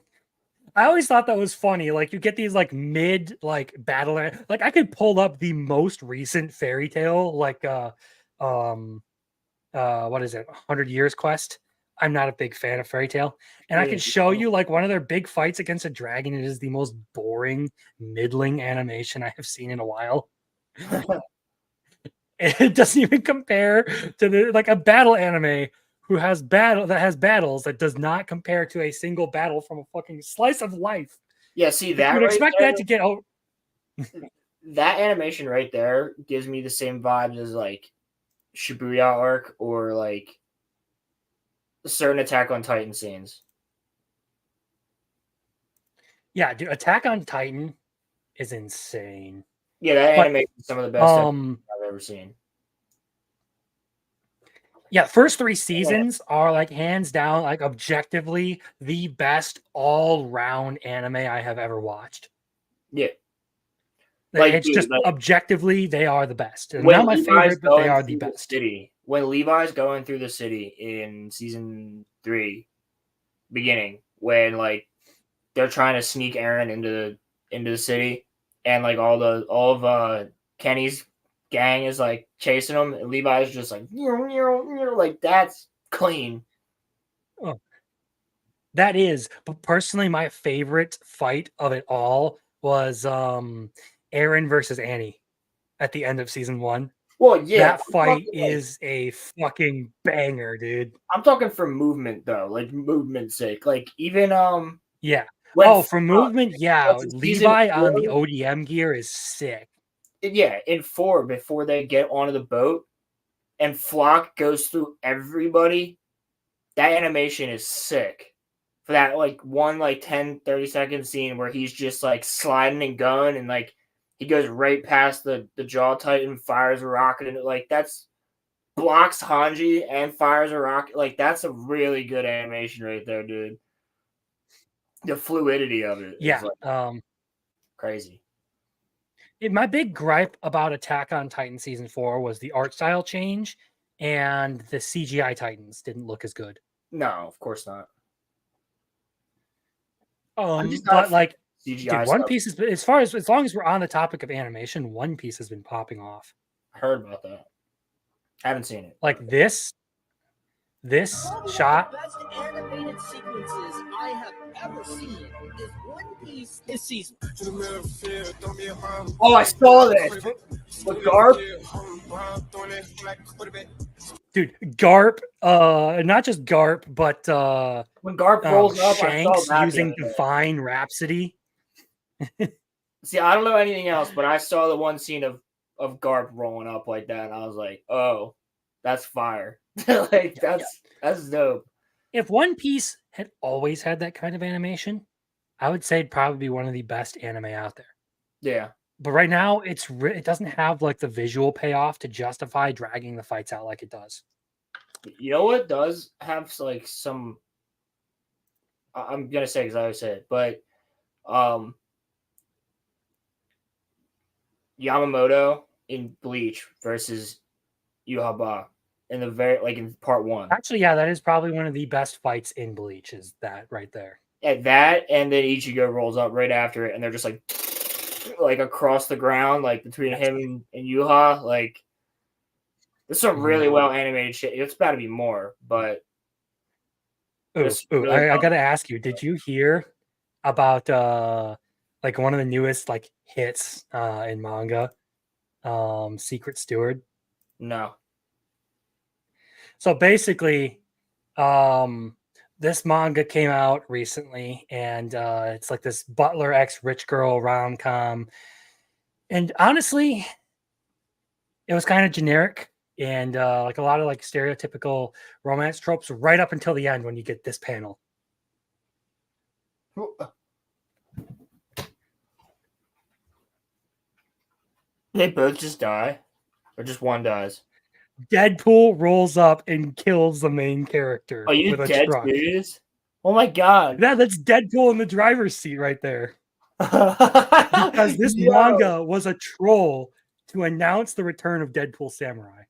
I always thought that was funny. Like you get these like mid like battle, like I could pull up the most recent fairy tale, like what is it, 100 Years Quest. I'm not a big fan of fairy tale, and I can show you like one of their big fights against a dragon. It is the most boring, middling animation I have seen in a while. It doesn't even compare to the like a battle anime has battles that does not compare to a single battle from a fucking slice of life. Yeah, see that you would expect that to get out. That animation right there gives me the same vibes as like Shibuya arc or like certain Attack on Titan scenes. Yeah, dude, Attack on Titan is insane. Yeah, that animation is some of the best I've ever seen. Yeah, first 3 seasons are like hands down, like objectively the best all-round anime I have ever watched. Yeah. Like, it's just objectively they are the best. Not my favorite, but they are the best. When Levi's going through the city in season 3, beginning, when like they're trying to sneak Eren into the city, and like all of Kenny's gang is like chasing him, and Levi's just like that's clean. Oh, that is, but personally, my favorite fight of it all was Eren versus Annie at the end of season 1. Well, yeah, that fight is a fucking banger, dude. I'm talking for movement though, like movement's sake. Like even yeah. For movement, yeah. Levi on the ODM gear is sick. Yeah, in 4, before they get onto the boat and Flock goes through everybody, that animation is sick. For that like one like 10-30 second scene where he's just like sliding and going, and like he goes right past the Jaw Titan, fires a rocket, and like that's blocks Hanji and fires a rocket. Like that's a really good animation right there, dude. The fluidity of it Yeah. is crazy. My big gripe about Attack on Titan season 4 was the art style change, and the CGI Titans didn't look as good. No, of course not. But like, CGI dude, One stuff. Piece is, as long as we're on the topic of animation, One Piece has been popping off. I heard about that. I haven't seen it. Like this shot. The best animated sequences I have ever seen is One Piece this season. Oh, I saw this. With Garp. Dude, Garp, not just Garp, but when Garp rolls up, Shanks I saw that using Divine Rhapsody. See, I don't know anything else, but I saw the one scene of Garp rolling up like that, and I was like, "Oh, that's fire!" Like that's dope. If One Piece had always had that kind of animation, I would say it'd probably be one of the best anime out there. Yeah, but right now it doesn't have like the visual payoff to justify dragging the fights out like it does. You know what does have like some? I'm gonna say because I always say it, but Yamamoto in Bleach versus Yuhaba in the in part 1. Actually, yeah, that is probably one of the best fights in Bleach. Is that right there? At that, and then Ichigo rolls up right after it, and they're just like across the ground, like between him and Yuha. Like, there's some really well animated shit. It's about to be more, but really I gotta ask you, did you hear about like one of the newest like hits in manga, Secret Steward? No. So basically, this manga came out recently, and it's like this butler x rich girl rom-com. And honestly, it was kind of generic and like a lot of like stereotypical romance tropes right up until the end when you get this panel. They both just die, or just one dies. Deadpool rolls up and kills the main character. Are you with a dead truck. serious? Oh my god! Yeah, that's Deadpool in the driver's seat right there. Because this manga was a troll to announce the return of Deadpool Samurai.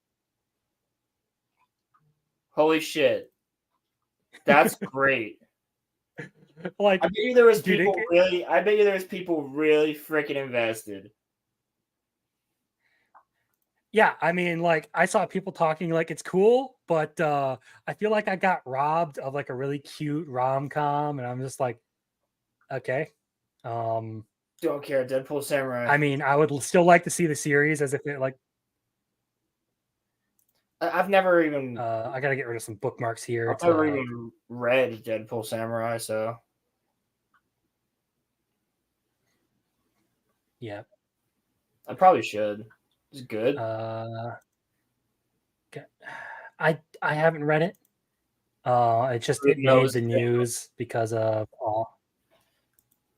Holy shit! That's great. Like, I bet you there was people really. I bet you there was people really freaking invested. Yeah, I mean, like I saw people talking like it's cool, but I feel like I got robbed of like a really cute rom-com, and I'm just like, okay. Don't care, Deadpool Samurai. I mean, I would still like to see the series as if it like. I've never even. I gotta get rid of some bookmarks here. I've never even read Deadpool Samurai, so. Yeah. I probably should. It's good. I haven't read it. It just made the news because of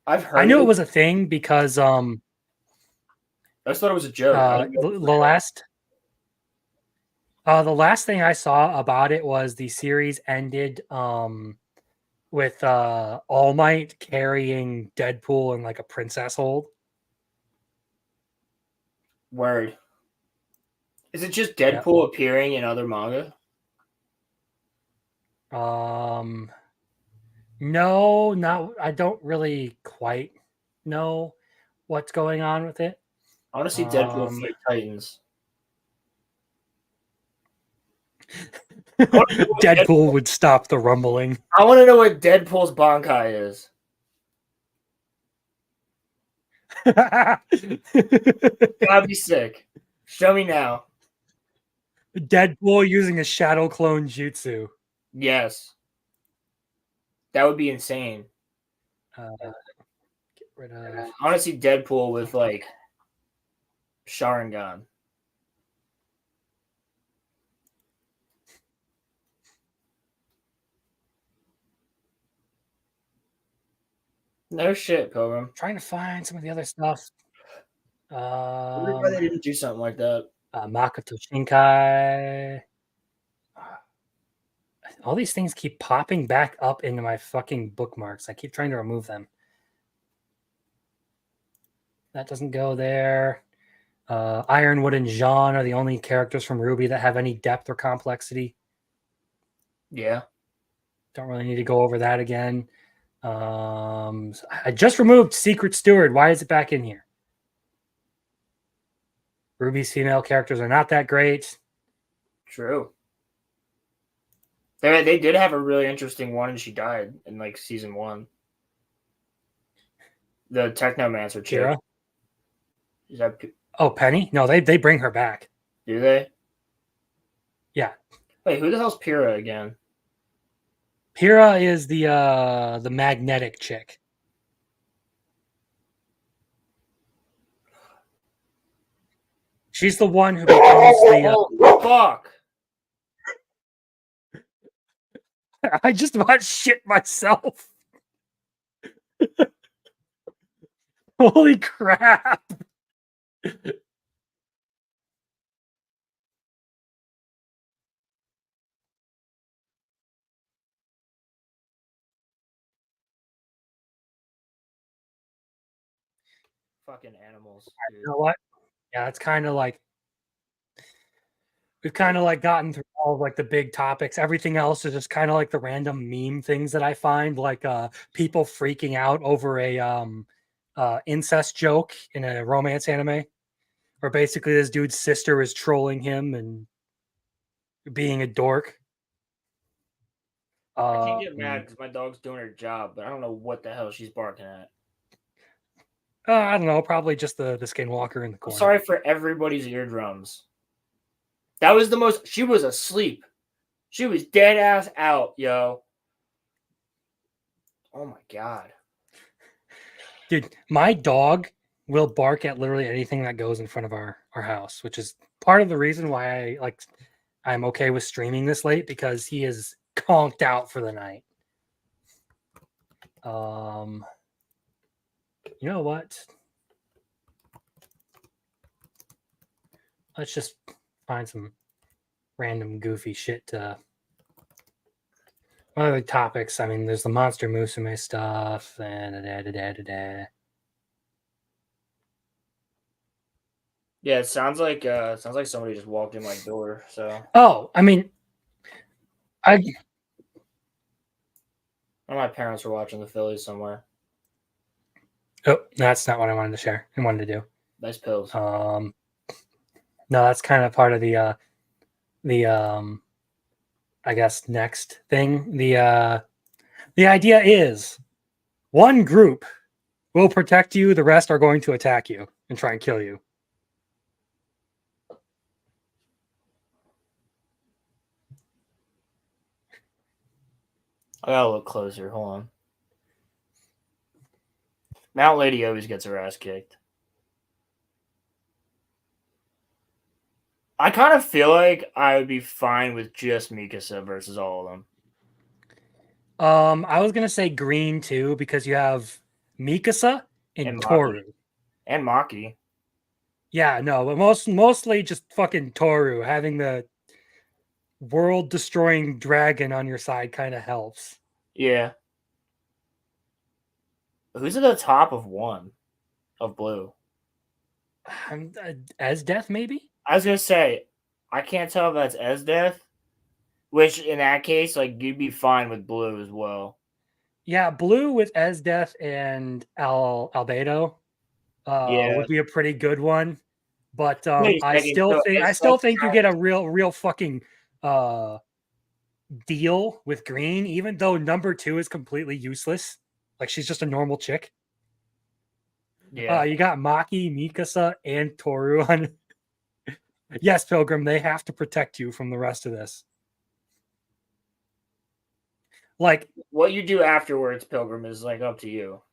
I've heard. I knew it was a thing because I just thought it was a joke. The last thing I saw about it was the series ended with All Might carrying Deadpool in like a princess hold. Word. Is it just Deadpool appearing in other manga? No, not. I don't really quite know what's going on with it. I want to see Deadpool fight Titans. Deadpool would stop the rumbling. I want to know what Deadpool's Bankai is. Gotta be sick. Show me now. Deadpool using a shadow clone jutsu. Yes. That would be insane. Get rid of... I want to see Deadpool with like Sharingan. No shit, Pilgrim. Trying to find some of the other stuff. I wonder why they didn't do something like that. Makoto Shinkai. All these things keep popping back up into my fucking bookmarks. I keep trying to remove them. That doesn't go there. Ironwood and Jean are the only characters from Ruby that have any depth or complexity. Yeah. Don't really need to go over that again. I just removed Secret Steward. Why is it back in here? Ruby's female characters are not that great. True. They did have a really interesting one, and she died in like season 1. The Technomancer chick. Kira? Is that Penny? No, they bring her back. Do they? Yeah. Wait, who the hell's Pyrrha again? Pyrrha is the magnetic chick. She's the one who becomes the. Fuck! I just about shit myself. Holy crap! Fucking animals, dude. You know what? Yeah, it's kind of like we've kind of like gotten through all of like the big topics. Everything else is just kind of like the random meme things that I find, like people freaking out over a incest joke in a romance anime, where basically this dude's sister is trolling him and being a dork. I can't get mad because my dog's doing her job, but I don't know what the hell she's barking at. I don't know, probably just the skinwalker in the corner. I'm sorry for everybody's eardrums. That was the most. She was asleep. She was dead ass out, yo. Oh my god. Dude, my dog will bark at literally anything that goes in front of our house, which is part of the reason why I'm okay with streaming this late, because he is conked out for the night. You know what? Let's just find some random goofy shit to. What other topics? I mean, there's the Monster Musume stuff and Yeah, it sounds like somebody just walked in my door. So. Oh, I mean, my parents were watching the Phillies somewhere. Oh, that's not what I wanted to share. I wanted to do. Nice pills. No, that's kind of part of the I guess next thing. The idea is one group will protect you, the rest are going to attack you and try and kill you. I gotta look closer. Hold on. Mount Lady always gets her ass kicked. I kind of feel like I would be fine with just Mikasa versus all of them. I was gonna say green too, because you have Mikasa and Toru. And Maki. Yeah, no, but mostly just fucking Toru having the world-destroying dragon on your side kind of helps. Yeah. Who's at the top of one of blue? Esdeath, maybe? I was gonna say, I can't tell if that's Esdeath, which in that case, like, you'd be fine with blue as well. Yeah, blue with Esdeath and Albedo would be a pretty good one. But I still think you get a real fucking deal with green, even though number 2 is completely useless. Like, she's just a normal chick. Yeah. You got Maki, Mikasa, and Toru on. Yes, Pilgrim, they have to protect you from the rest of this. Like, what you do afterwards, Pilgrim, is like up to you.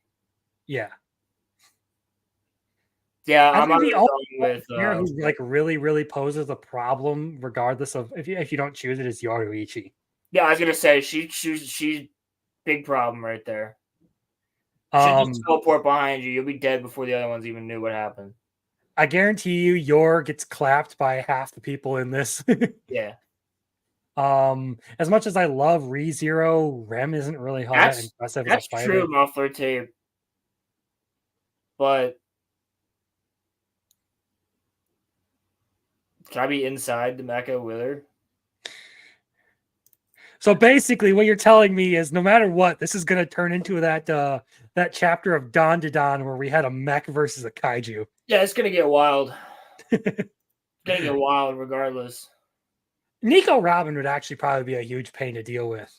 Yeah. Yeah, I'm going the only with who like really poses a problem, regardless of if you don't choose it, is Yoruichi. Yeah, I was gonna say she's big problem right there. She'll just teleport behind you. You'll be dead before the other ones even knew what happened. I guarantee you, Yor gets clapped by half the people in this. Yeah. As much as I love ReZero, Rem isn't really all that impressive as a That's fighter. true, Muffler Tape. But can I be inside the mecha with her? So basically, what you're telling me is, no matter what, this is going to turn into that chapter of Don to Don where we had a mech versus a kaiju. Yeah, it's gonna get wild. Gonna get wild regardless. Nico Robin would actually probably be a huge pain to deal with,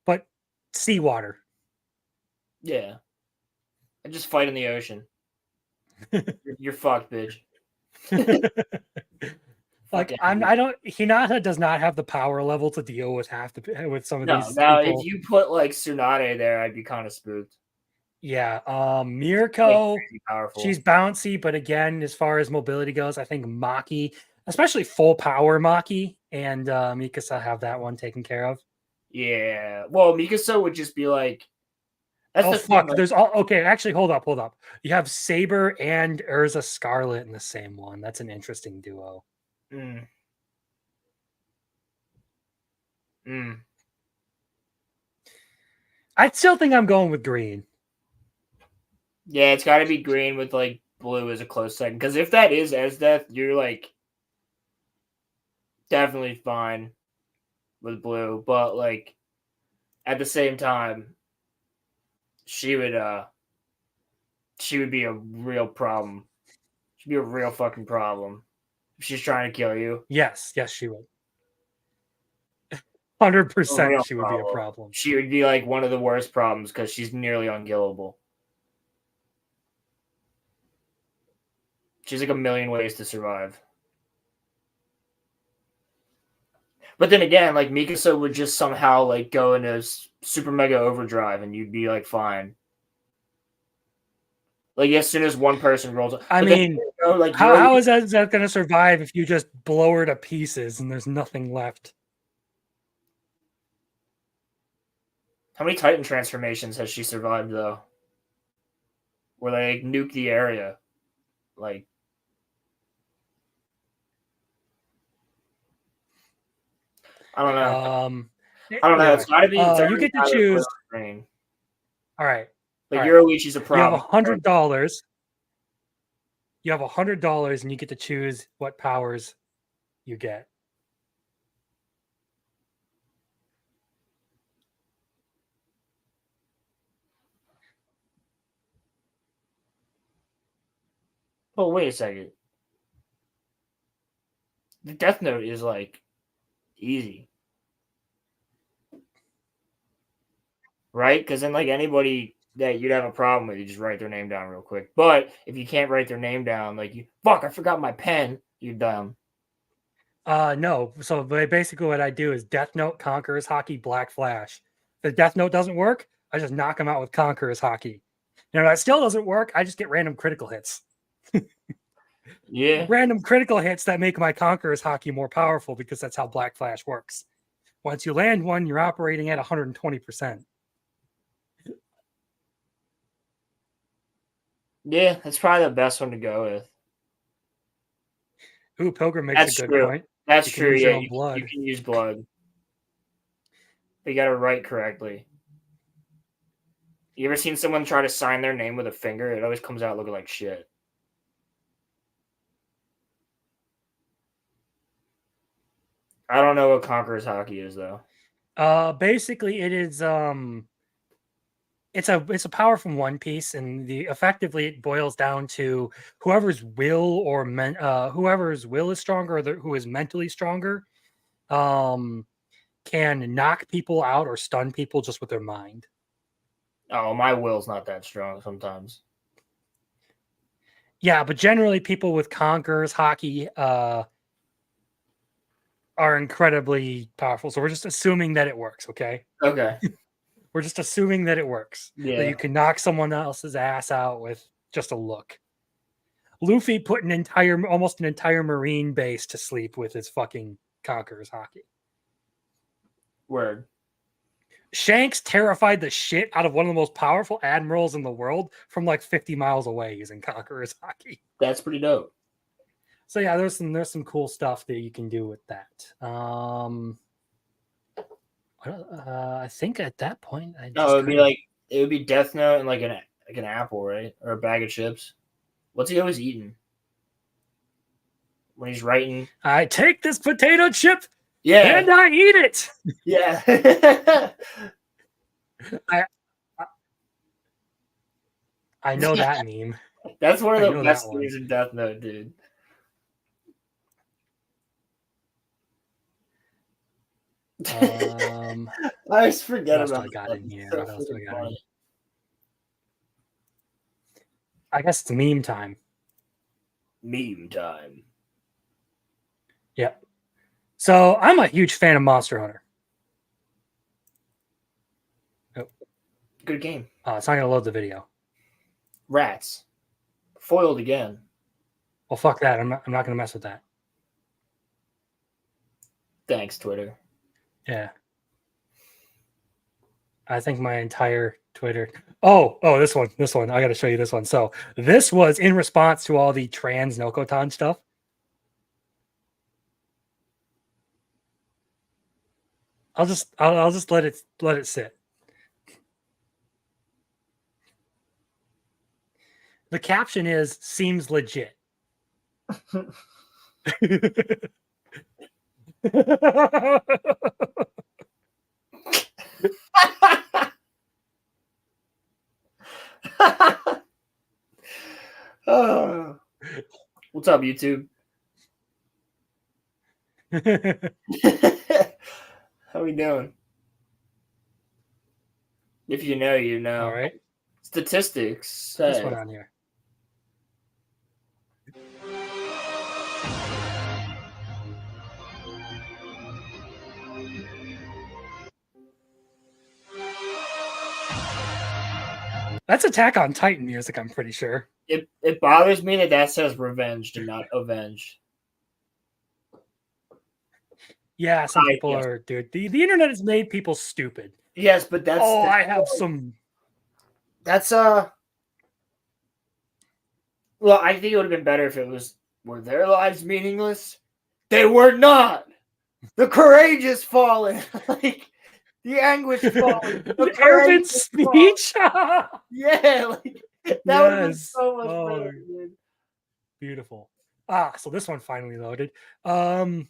but seawater. Yeah, I just fight in the ocean. You're fucked, bitch. Like I don't. Hinata does not have the power level to deal with with some of these. Now people. if you put like Tsunade there, I'd be kind of spooked. Yeah, Mirko, powerful. she's bouncy, but again, as far as mobility goes, I think Maki, especially full power Maki and Mikasa have that one taken care of. Yeah, well, Mikasa would just be like, that's oh fuck! Thing, there's all okay. Actually, hold up. You have Saber and Urza Scarlet in the same one. That's an interesting duo. I still think I'm going with green. Yeah, it's got to be green with like blue as a close second. Because if that is Esdeath, you're like definitely fine with blue. But like at the same time, she would be a real problem. She'd be a real fucking problem. If she's trying to kill you. Yes, she would. 100% she would be a problem. She would be like one of the worst problems because she's nearly unkillable. She's like a million ways to survive. But then again, like Mikasa would just somehow like go into super mega overdrive and you'd be like fine. Like as soon as one person rolls up. I mean, then, like how is that going to survive if you just blow her to pieces and there's nothing left? How many Titan transformations has she survived though? Where they like, nuke the area, like. I don't know. I don't know. It's got to be. You get to choose. All right. Like Yoruichi's a problem. You have $100. You have $100, and you get to choose what powers you get. Oh, wait a second. The Death Note is like easy. Right? Because then like anybody that you'd have a problem with, you just write their name down real quick. But if you can't write their name down, like I forgot my pen, you're dumb. No. So basically what I do is Death Note, Conqueror's Haki, Black Flash. If the Death Note doesn't work, I just knock them out with Conqueror's Haki. Now, if that still doesn't work, I just get random critical hits. Yeah. Random critical hits that make my Conqueror's Haki more powerful because that's how Black Flash works. Once you land one, you're operating at 120%. Yeah, that's probably the best one to go with. Ooh, Pilgrim makes a good point. That's true. Yeah, you can use blood. But you got to write correctly. You ever seen someone try to sign their name with a finger? It always comes out looking like shit. I don't know what Conqueror's Haki is though. Basically, it is it's a power from One Piece, and effectively it boils down to whoever's will whoever's will is stronger, or who is mentally stronger, can knock people out or stun people just with their mind. Oh, my will's not that strong sometimes. Yeah, but generally people with Conqueror's Haki are incredibly powerful. So we're just assuming that it works, okay? Okay. We're just assuming that it works. Yeah. That you can knock someone else's ass out with just a look. Luffy put almost an entire Marine base to sleep with his fucking Conqueror's Haki. Word. Shanks terrified the shit out of one of the most powerful admirals in the world from like 50 miles away using Conqueror's Haki. That's pretty dope. So yeah, there's some cool stuff that you can do with that. I think at that point, I No, just it would be kinda- like it would be Death Note and like an apple, right, or a bag of chips. What's he always eating when he's writing? I take this potato chip Yeah, and I eat it. yeah. I know that meme. That's one of I the know best that one. scenes in Death Note, dude. I just forget What else do about I got that. in It's here? so What else do I freaking got in? funny. I guess it's meme time. Meme time. Yep. So I'm a huge fan of Monster Hunter. Good game. It's not gonna load the video. Rats. Foiled again. Well, fuck that. I'm not gonna mess with that. Thanks, Twitter. Yeah. I think my entire Twitter. Oh, this one. I got to show you this one. So this was in response to all the trans Nokotan stuff. I'll just let it sit. The caption is "seems legit." Oh. What's up, YouTube? How we doing? If you know, you know. All right. Statistics. This one on here. That's Attack on Titan music, I'm pretty sure. It bothers me that says revenged and not avenged. Yeah, some people are, dude. The internet has made people stupid. Yes, but that's. Oh, I have some. That's Well, I think it would have been better if it was. Were their lives meaningless? They were not. The courageous fallen. Like the anguish fallen. The Ervin's speech. Yeah, like that would have been so much better, dude. Beautiful. So this one finally loaded. Were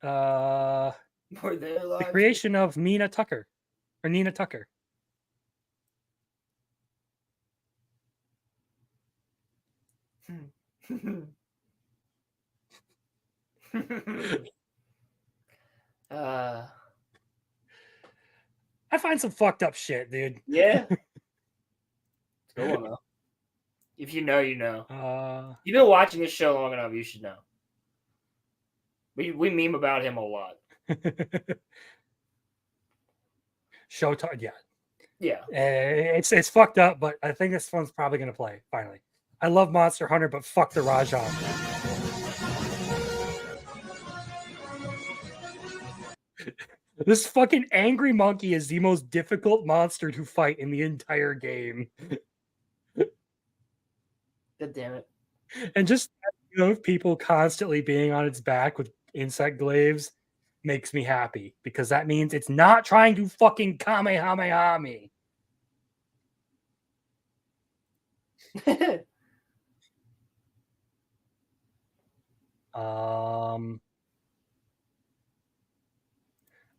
their The lives creation of Nina Tucker. I find some fucked up shit, dude. Yeah. Go on, though. If you know, you know. You've been watching this show long enough, you should know. We meme about him a lot. Showtime, yeah. Yeah. It's fucked up, but I think this one's probably gonna play, finally. I love Monster Hunter, but fuck the Rajan. This fucking angry monkey is the most difficult monster to fight in the entire game. God damn it. And just, people constantly being on its back with insect glaives makes me happy, because that means it's not trying to fucking Kamehameha me.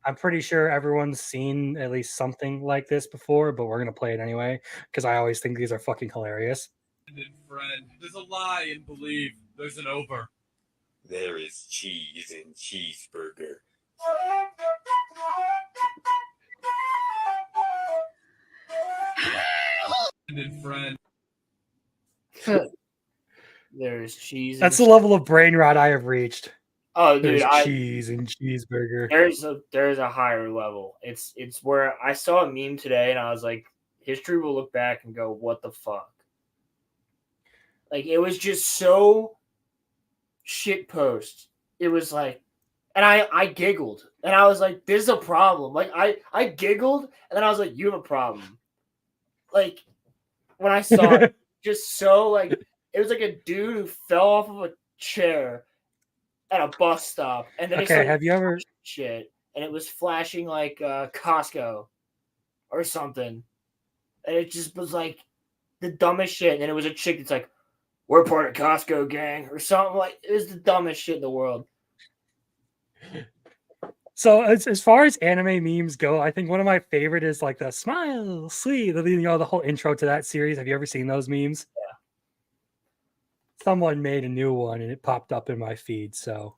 I'm pretty sure everyone's seen at least something like this before, but we're gonna play it anyway because I always think these are fucking hilarious. Friend, there's a lie in belief. There's an over. There is cheese in cheeseburger. Friend. There's cheese. That's the level of brain rot I have reached. Oh, dude, there's cheese and cheeseburger. There's a higher level. It's where I saw a meme today and I was like, history will look back and go, what the fuck? Like, it was just so shit post. It was like, and I giggled and I was like, there's a problem. Like I giggled and then I was like, you have a problem. Like when I saw it, just so like, it was like a dude who fell off of a chair at a bus stop, and then have you ever shit, and it was flashing like Costco or something. And it just was like the dumbest shit. And then it was a chick that's like, we're part of Costco gang or something. Like, it was the dumbest shit in the world. So as far as anime memes go, I think one of my favorite is like the smile, sweet, the whole intro to that series. Have you ever seen those memes? Yeah. Someone made a new one and it popped up in my feed, so.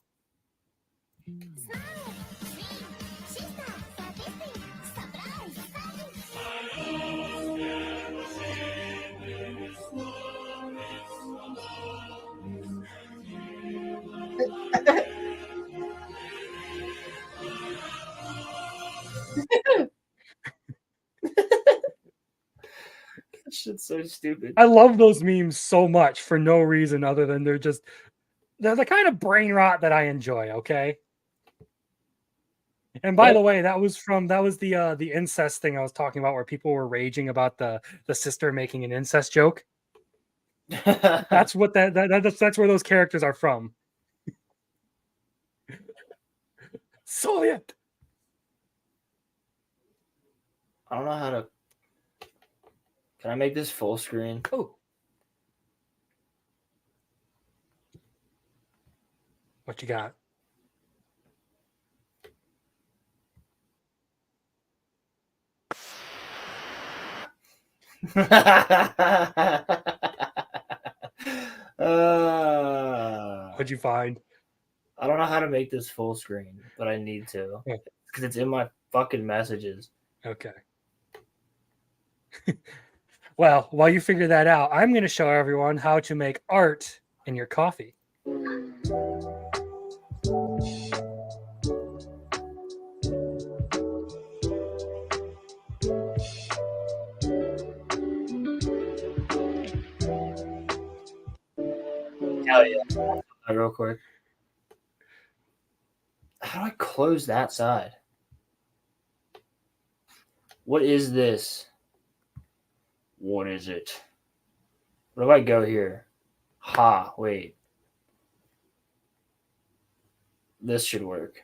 That shit's so stupid. I love those memes so much for no reason other than they're the kind of brain rot that I enjoy, okay? And by the way, that was the incest thing I was talking about where people were raging about the sister making an incest joke. That's what that's where those characters are from. Soviet. I don't know how to. Can I make this full screen? Oh. What you got? What'd you find? I don't know how to make this full screen, but I need to because it's in my fucking messages. Okay. Well, while you figure that out, I'm going to show everyone how to make art in your coffee. Hell yeah. Real quick. How do I close that side? What is this? What is it? Where do I go here? Ha, wait. This should work.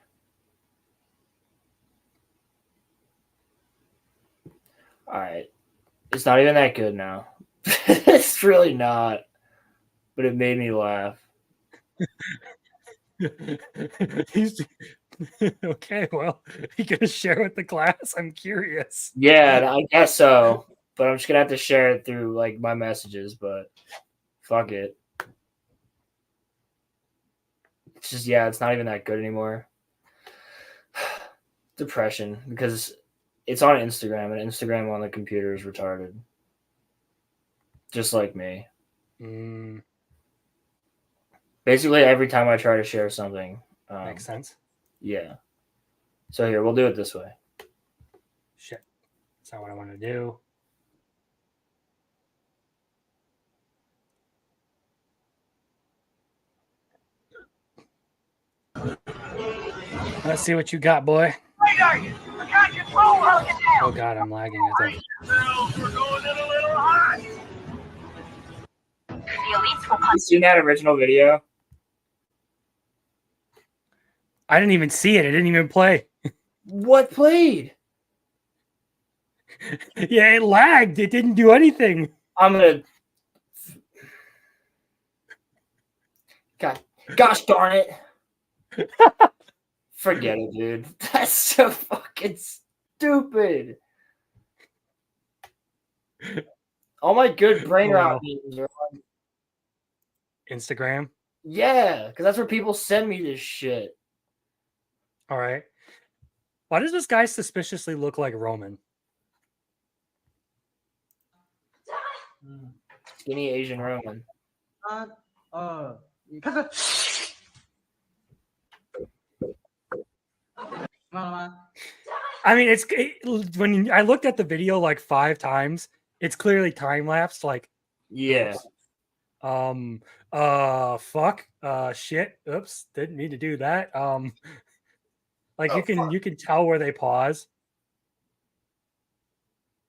All right. It's not even that good now. It's really not. But it made me laugh. Okay, well, you gonna share with the class? I'm curious. Yeah, I guess so. But I'm just gonna have to share it through like my messages, but fuck it. It's just it's not even that good anymore. Depression, because it's on Instagram, and Instagram on the computer is retarded. Just like me. Basically, every time I try to share something. Makes sense. Yeah. So here, we'll do it this way. Shit. That's not what I want to do. Let's see what you got, boy. Where are you? I got your phone holding down. Oh god, I'm lagging, I think. We're going in a little hot. The elites will You seen that original video? I didn't even see it. It didn't even play. What played? Yeah, it lagged. It didn't do anything. I'm gonna. God, gosh darn it! Forget it, dude. That's so fucking stupid. All my good brain rot memes are on Instagram. Yeah, because that's where people send me this shit. All right. Why does this guy suspiciously look like Roman? Skinny Asian Roman. I mean, when I looked at the video like 5 times, it's clearly time lapsed. Like, yeah. Fuck. Shit. Oops. Didn't mean to do that. Like you can tell where they pause.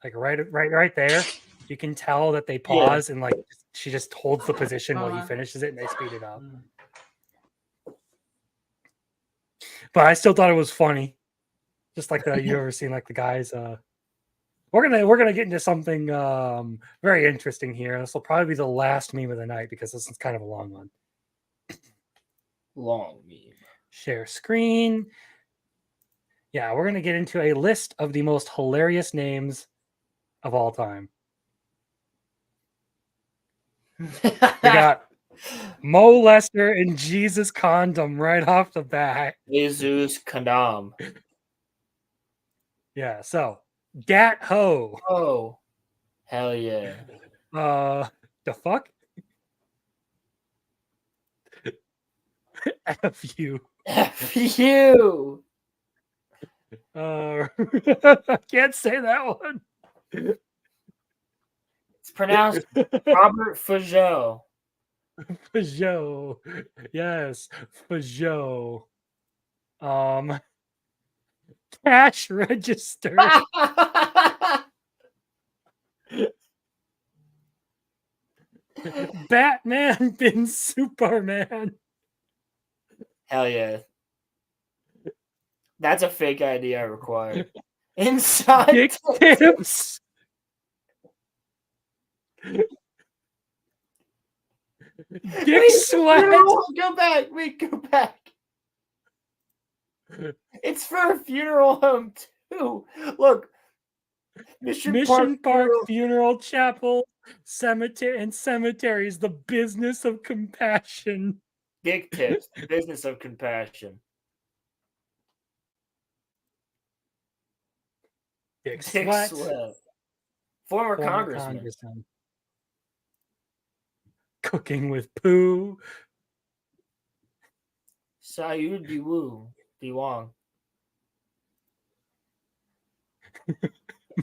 Like right there. You can tell that they pause and like she just holds the position while he finishes it and they speed it up. But I still thought it was funny. Just like you ever seen like the guys. We're gonna get into something very interesting here. This will probably be the last meme of the night because this is kind of a long one. Long meme. Share screen. Yeah, we're gonna get into a list of the most hilarious names of all time. We got Mo Lester and Jesus Condom right off the bat. Jesus Condom. Yeah, so Dat Ho. Oh, hell yeah. The fuck? F you. F you. I can't say that one. It's pronounced Robert Fajot. Fajot. Yes, Fajot. Cash register. Batman bin Superman. Hell yeah. That's a fake ID I require. Inside Dick tips. Dick sweat. No, go back. Wait, go back. It's for a funeral home too. Look. Mission Park Funeral Chapel, cemetery, and cemeteries. The business of compassion. Dick tips. The business of compassion. Dick Sweat. Former congressman. Cooking with poo. Sayud Diwoo. Diwong.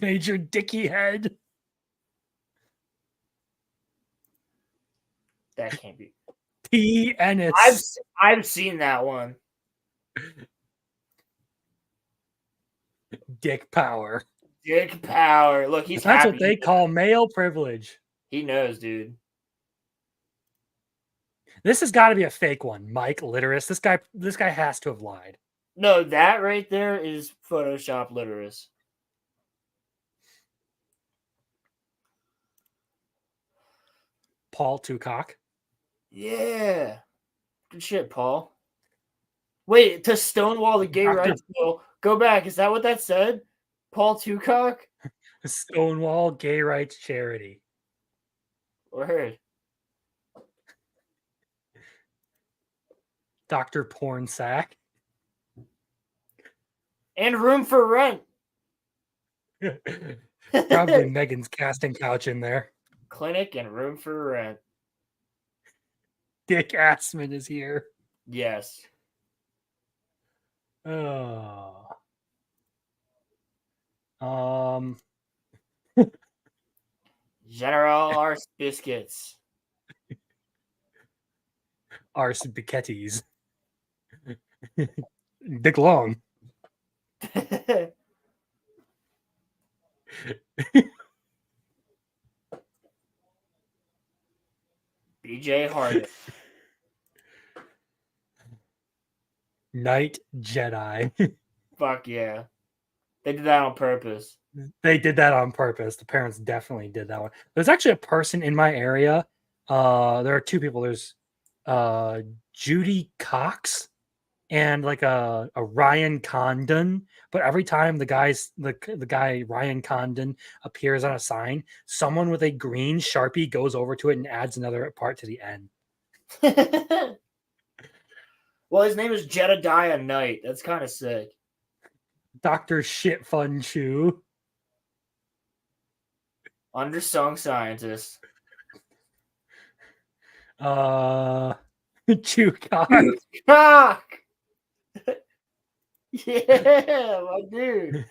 Major Dicky Head. That can't be. P. Ennis. I've seen that one. Dick Power. Dick Power. Look, he's That's happy. what they call male privilege. He knows, dude. This has got to be a fake one. Mike Literus. This guy has to have lied. No, that right there is Photoshop Literus. Paul Tucock. Yeah. Good shit, Paul. Wait, to stonewall the gay rights bill. Go back. Is that what that said? Paul Tucock? Stonewall Gay Rights Charity. Word. Dr. Pornsack. And Room for Rent. Probably Megan's casting couch in there. Clinic and Room for Rent. Dick Assman is here. Yes. Oh. General Arse Biscuits. Arse Biquettis. Dick Long. BJ Harden. Night Jedi. Fuck yeah. They did that on purpose. They did that on purpose. The parents definitely did that one. There's actually a person in my area. There are two people. There's Judy Cox and like a Ryan Condon. But every time the guy Ryan Condon appears on a sign, someone with a green Sharpie goes over to it and adds another part to the end. Well, his name is Jedediah Knight. That's kind of sick. Dr. Shit Fun Chew. Undersung scientist. Chew Cock. Cock! Yeah, my dude.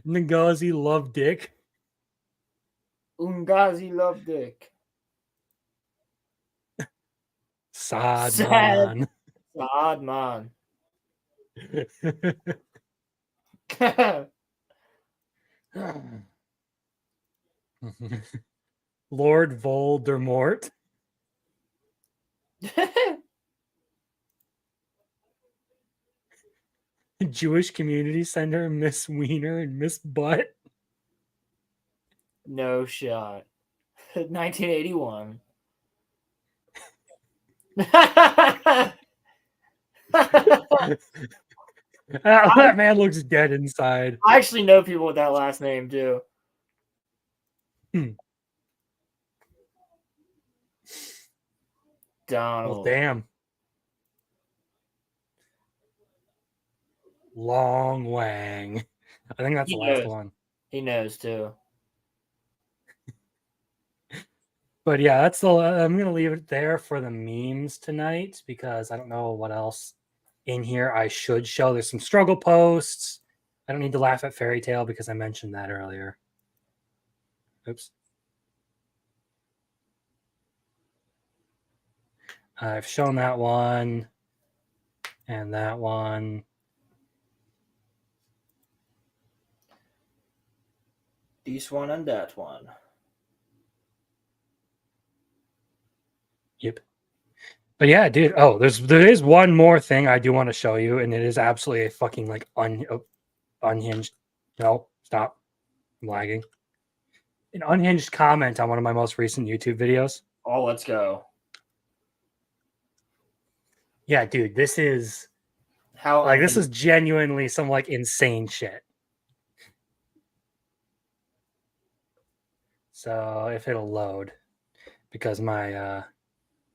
Ngozi Love Dick. Ungazi Love Dick. Sadman. Sadman. Lord Voldemort. Jewish community send her Miss Wiener and Miss Butt. No shot. 1981. That man looks dead inside. I actually know people with that last name too. Donald. Well, damn. Long Wang. I think that's the last one. He knows too. But yeah, that's the. I'm gonna leave it there for the memes tonight because I don't know what else in here I should show. There's some struggle posts. I don't need to laugh at Fairy Tale because I mentioned that earlier. Oops. I've shown that one and that one. This one and that one. Yep. But yeah, dude. Oh, there is one more thing I do want to show you, and it is absolutely a fucking like unhinged. No, stop. I'm lagging. An unhinged comment on one of my most recent YouTube videos. Oh, let's go. Yeah, dude, this is this is genuinely some like insane shit. So if it'll load, because my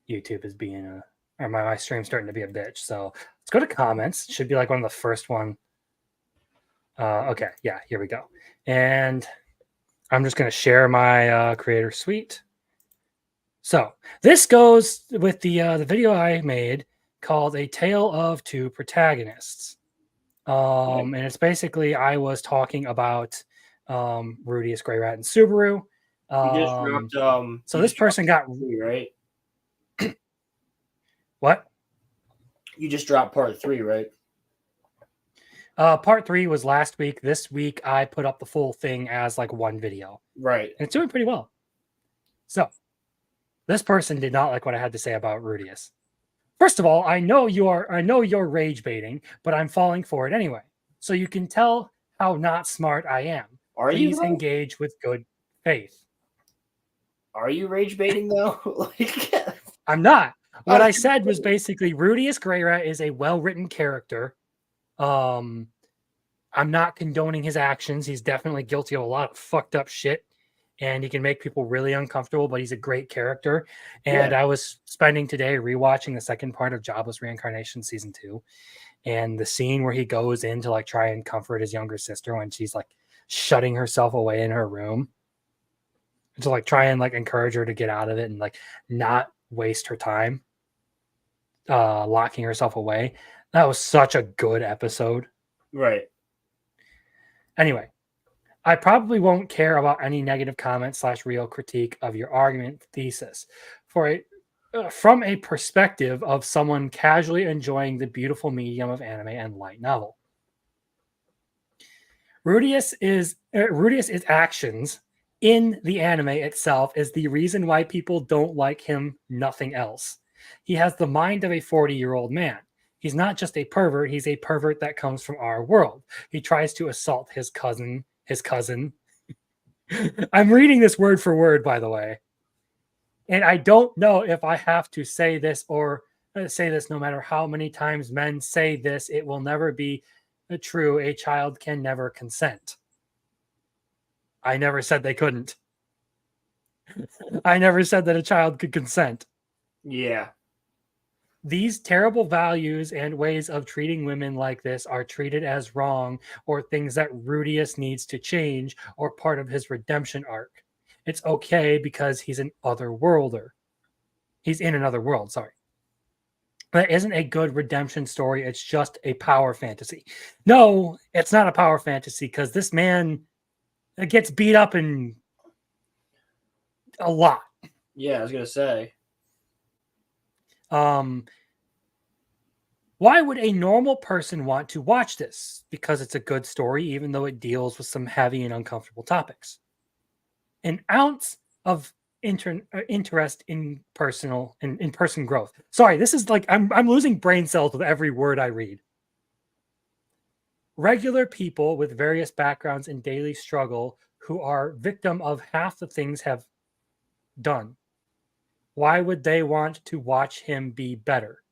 YouTube is being or my stream's starting to be a bitch. So let's go to comments. It should be like one of the first one. Okay, yeah, here we go. And I'm just going to share my creator suite. So this goes with the video I made called A Tale of Two Protagonists. And it's basically I was talking about Rudius, Grey Rat, and Subaru. You just dropped, so this person got right. What? You just dropped part 3, right? Part 3 was last week. This week I put up the full thing as like one video. Right. And it's doing pretty well. So this person did not like what I had to say about Rudius. First of all, I know you're rage baiting, but I'm falling for it anyway. So you can tell how not smart I am. Please engage with good faith. Are you rage baiting though? I'm not. What I said was basically Rudius Grey Rat is a well-written character. I'm not condoning his actions. He's definitely guilty of a lot of fucked up shit, and he can make people really uncomfortable, but he's a great character. And I was spending today rewatching the second part of Jobless Reincarnation Season 2, and the scene where he goes in to like try and comfort his younger sister when she's like shutting herself away in her room to like try and like encourage her to get out of it and like not waste her time locking herself away. That was such a good episode. Right. Anyway, I probably won't care about any negative comment / real critique of your argument thesis from a perspective of someone casually enjoying the beautiful medium of anime and light novel. Rudius' actions in the anime itself is the reason why people don't like him, nothing else. He has the mind of a 40-year-old man. He's not just a pervert, he's a pervert that comes from our world. He tries to assault his cousin. I'm reading this word for word, by the way. And I don't know if I have to say this or say this no matter how many times men say this, it will never be true. A child can never consent. I never said they couldn't. I never said that a child could consent. Yeah. These terrible values and ways of treating women like this are treated as wrong or things that Rudius needs to change or part of his redemption arc. It's okay because he's an otherworlder. He's in another world, sorry. That isn't a good redemption story. It's just a power fantasy. No, it's not a power fantasy because this man gets beat up in a lot. Yeah, I was going to say. Why would a normal person want to watch this? Because it's a good story, even though it deals with some heavy and uncomfortable topics. An ounce of interest in person growth. Sorry, this is like I'm losing brain cells with every word I read. regular people with various backgrounds and daily struggle who are victim of half the things have done. Why would they want to watch him be better?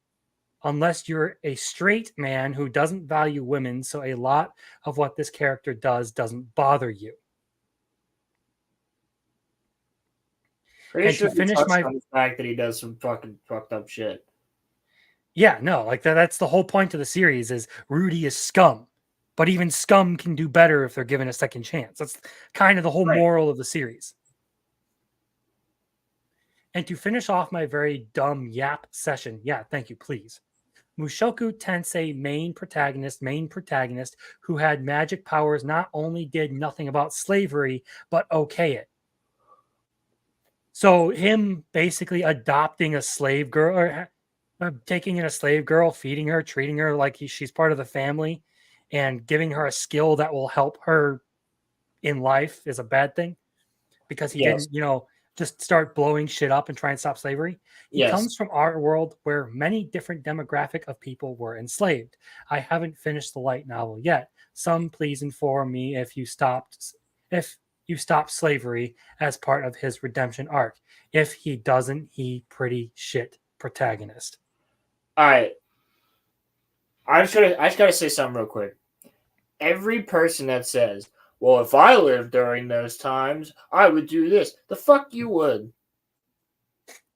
Unless you're a straight man who doesn't value women, so a lot of what this character does doesn't bother you. Pretty And sure to he finish touched my on the fact that he does some fucking fucked up shit. Yeah, no, like that's the whole point of the series is Rudy is scum. But even scum can do better if they're given a second chance. That's kind of the whole moral of the series. And to finish off my very dumb yap session, yeah, thank you, please. Mushoku Tensei main protagonist who had magic powers not only did nothing about slavery, but okay it. So him basically adopting a slave girl or taking in a slave girl, feeding her, treating her like she's part of the family, and giving her a skill that will help her in life is a bad thing because he didn't, just start blowing shit up and try and stop slavery. He comes from our world where many different demographic of people were enslaved. I haven't finished the light novel yet. Some please inform me if you stopped slavery as part of his redemption arc. If he doesn't, he pretty shit protagonist. All right. I just gotta say something real quick. Every person that says, well, if I lived during those times, I would do this. The fuck you would.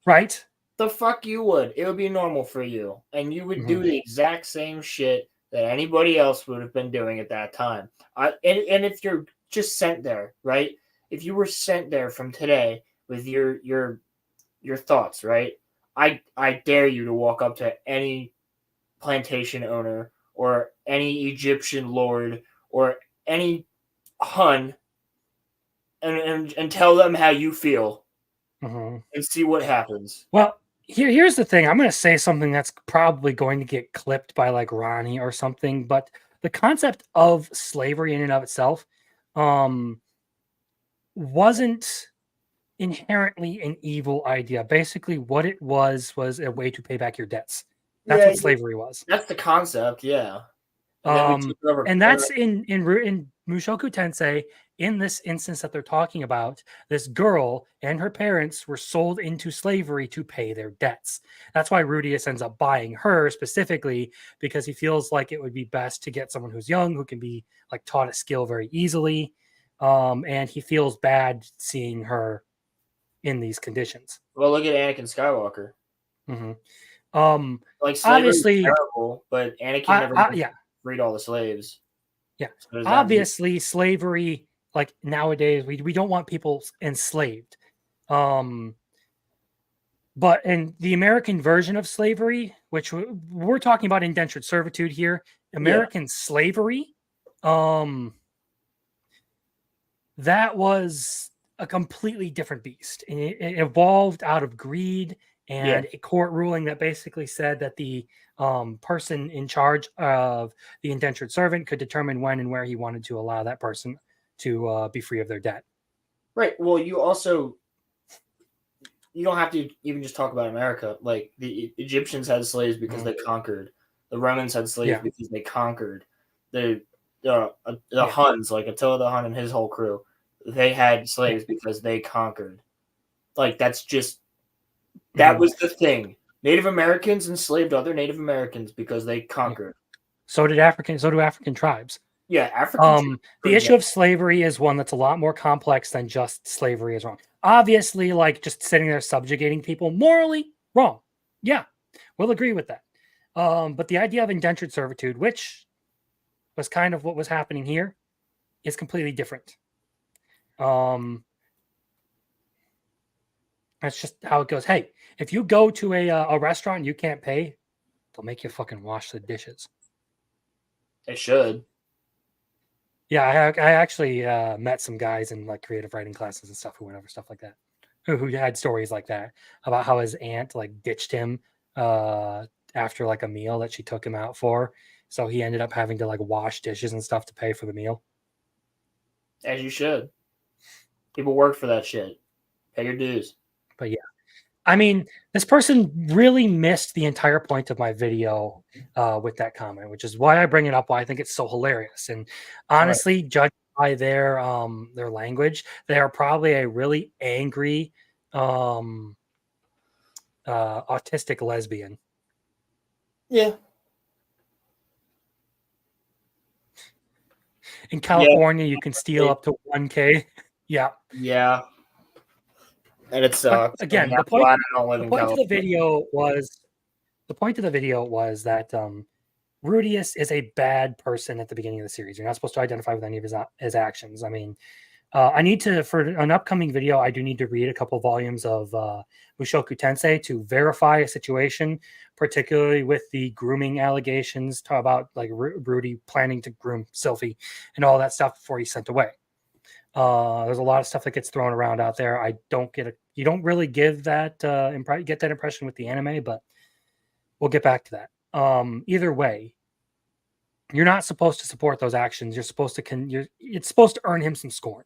Right? The fuck you would. It would be normal for you. And you would do the exact same shit that anybody else would have been doing at that time. And if you're just sent there, right? If you were sent there from today with your thoughts, right? I dare you to walk up to any plantation owner or any Egyptian lord or any Hun and tell them how you feel and see what happens. Well, here's the thing. I'm going to say something that's probably going to get clipped by like Ronnie or something, but the concept of slavery in and of itself wasn't inherently an evil idea. Basically, what it was a way to pay back your debts. That's what slavery was. That's the concept, yeah. And that's in Mushoku Tensei. In this instance that they're talking about, this girl and her parents were sold into slavery to pay their debts. That's why Rudius ends up buying her specifically, because he feels like it would be best to get someone who's young, who can be like taught a skill very easily. And he feels bad seeing her in these conditions. Well, look at Anakin Skywalker. Like obviously terrible, but Anakin never freed all the slaves. Yeah. So obviously slavery, like nowadays, we don't want people enslaved. But in the American version of slavery, which we're talking about indentured servitude here, American slavery, that was a completely different beast. And it evolved out of greed and a court ruling that basically said that the person in charge of the indentured servant could determine when and where he wanted to allow that person to be free of their debt. Right. Well, you don't have to even just talk about America. Like the Egyptians had slaves because they conquered. The Romans had slaves because they conquered. The Huns, like Attila the Hun and his whole crew, they had slaves because they conquered. Like that was the thing. Native Americans enslaved other Native Americans because they conquered. So do African tribes. Yeah, African. The issue of slavery is one that's a lot more complex than just slavery is wrong. Obviously, like just sitting there subjugating people, morally wrong. Yeah, we'll agree with that. But the idea of indentured servitude, which was kind of what was happening here, is completely different. That's just how it goes. Hey, if you go to a restaurant and you can't pay, they'll make you fucking wash the dishes. They should. Yeah, I actually met some guys in like creative writing classes and stuff who went over stuff like that, who had stories like that about how his aunt like ditched him after like a meal that she took him out for, so he ended up having to like wash dishes and stuff to pay for the meal. As you should. People work for that shit. Pay your dues. But yeah, I mean, this person really missed the entire point of my video with that comment, which is why I bring it up. Why I think it's so hilarious. And Right. honestly, judged by their language, they are probably a really angry um, autistic lesbian. Yeah. In California, you can steal up to 1K. Yeah. Yeah. And it But sucks. And again, I'm glad I don't live the in point of the California. video was the point of the video was that Rudius is a bad person at the beginning of the series. You're not supposed to identify with any of his actions. I mean, I need to, for an upcoming video, I do need to read a couple volumes of Mushoku Tensei to verify a situation, particularly with the grooming allegations about like Rudy planning to groom Sylphie and all that stuff before he's sent away. There's a lot of stuff that gets thrown around out there. You don't really give that get that impression with the anime, but we'll get back to that. Either way, you're not supposed to support those actions. You're supposed to it's supposed to earn him some scorn.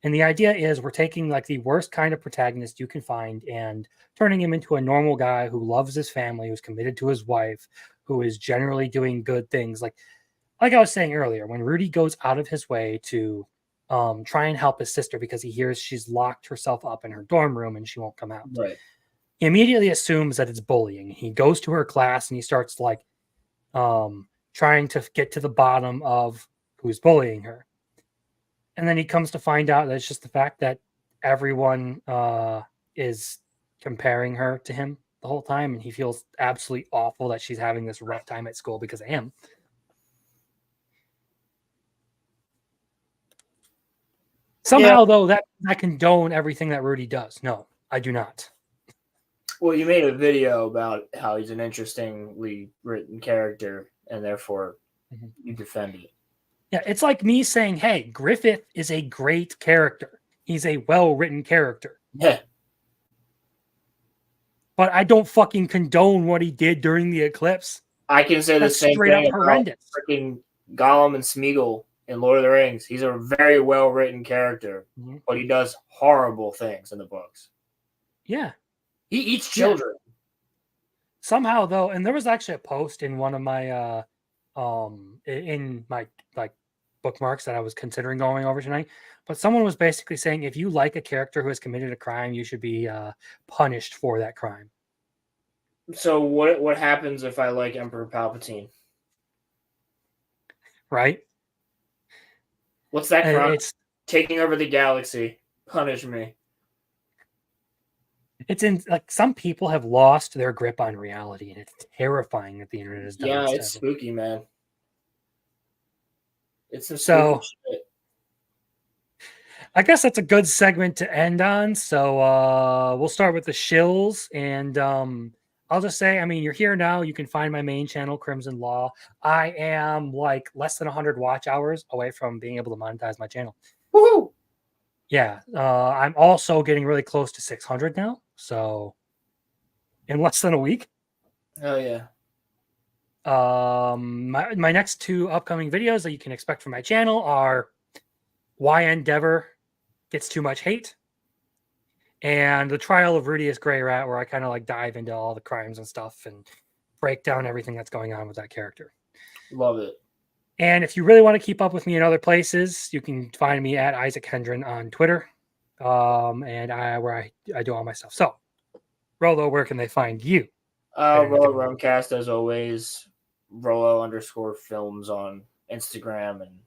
And the idea is we're taking like the worst kind of protagonist you can find and turning him into a normal guy who loves his family, who's committed to his wife, who is generally doing good things. Like I was saying earlier, when Rudy goes out of his way to try and help his sister because he hears she's locked herself up in her dorm room and she won't come out. Right. He immediately assumes that it's bullying. He goes to her class and he starts like trying to get to the bottom of who's bullying her. And then he comes to find out that it's just the fact that everyone is comparing her to him the whole time. And he feels absolutely awful that she's having this rough time at school because of him. Somehow, though, that I condone everything that Rudy does. No, I do not. Well, you made a video about how he's an interestingly written character, and therefore you defend it. Yeah, it's like me saying, hey, Griffith is a great character. He's a well-written character. Yeah. But I don't fucking condone what he did during the eclipse. I can say the same straight thing up horrendous. About freaking Gollum and Smeagol in Lord of the Rings. He's a very well-written character, but he does horrible things in the books. Yeah. He eats children. Yeah. Somehow, though, and there was actually a post in one of my in my like bookmarks that I was considering going over tonight, but someone was basically saying if you like a character who has committed a crime, you should be punished for that crime. So what happens if I like Emperor Palpatine? Right? What's that crime? It's taking over the galaxy. Punish me. It's in like some people have lost their grip on reality, and it's terrifying that the internet has done. Yeah, it's spooky, man. It's some so shit. I guess that's a good segment to end on. So we'll start with the shills, and I'll just say, I mean, you're here now. You can find my main channel, Crimson Law. I am like less than 100 watch hours away from being able to monetize my channel. Woohoo! Yeah, I'm also getting really close to 600 now. So in less than a week. Oh yeah. My next two upcoming videos that you can expect from my channel are Why Endeavor Gets Too Much Hate and The Trial of Rudius Grey Rat, where I kind of like dive into all the crimes and stuff and break down everything that's going on with that character. Love it. And if you really want to keep up with me in other places, you can find me at Isaac Hendren on Twitter, and where I do all my stuff. So, Rolo, where can they find you? Rolo Rumcast, as always. Rolo_films on Instagram, and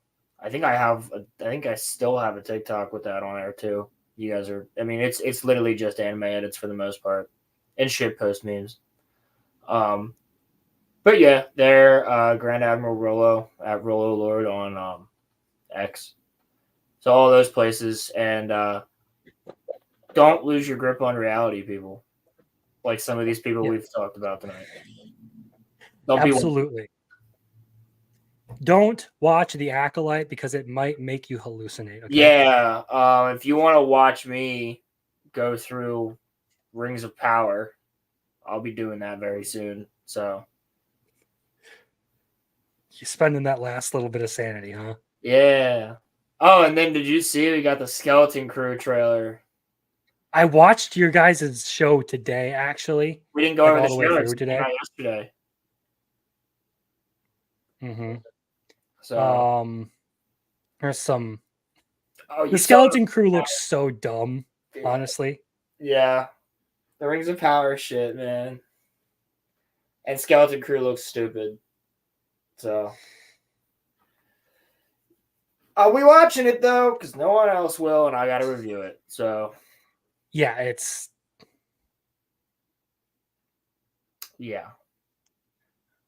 I think I still have a TikTok with that on there too. You guys are, I mean, it's literally just anime edits for the most part, and shit post memes. But yeah, they're Grand Admiral Rolo at Rolo Lord on X. So all those places, and don't lose your grip on reality, people. Like some of these people we've talked about tonight. Absolutely. Don't watch The Acolyte because it might make you hallucinate. Okay? Yeah. If you want to watch me go through Rings of Power, I'll be doing that very soon. So you're spending that last little bit of sanity, huh? Yeah. Oh, and then did you see we got the Skeleton Crew trailer? I watched your guys' show today, actually. We didn't go like, over all the the way show. through It today. came out yesterday. Mm-hmm. So There's some. oh, The skeleton crew looks so dumb, honestly. Yeah, the Rings of Power shit, man. And Skeleton Crew looks stupid. So I'll be watching it though, because no one else will, and I got to review it. So yeah, it's yeah.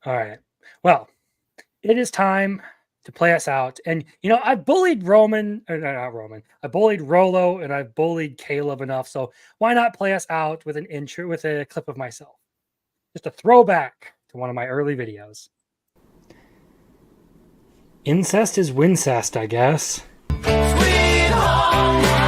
All right. Well, it is time to play us out. And you know, I bullied Roman, or no, not Roman. I bullied Rolo and I bullied Caleb enough. So why not play us out with an intro with a clip of myself? Just a throwback to one of my early videos. Incest is wincest, I guess. Sweet home.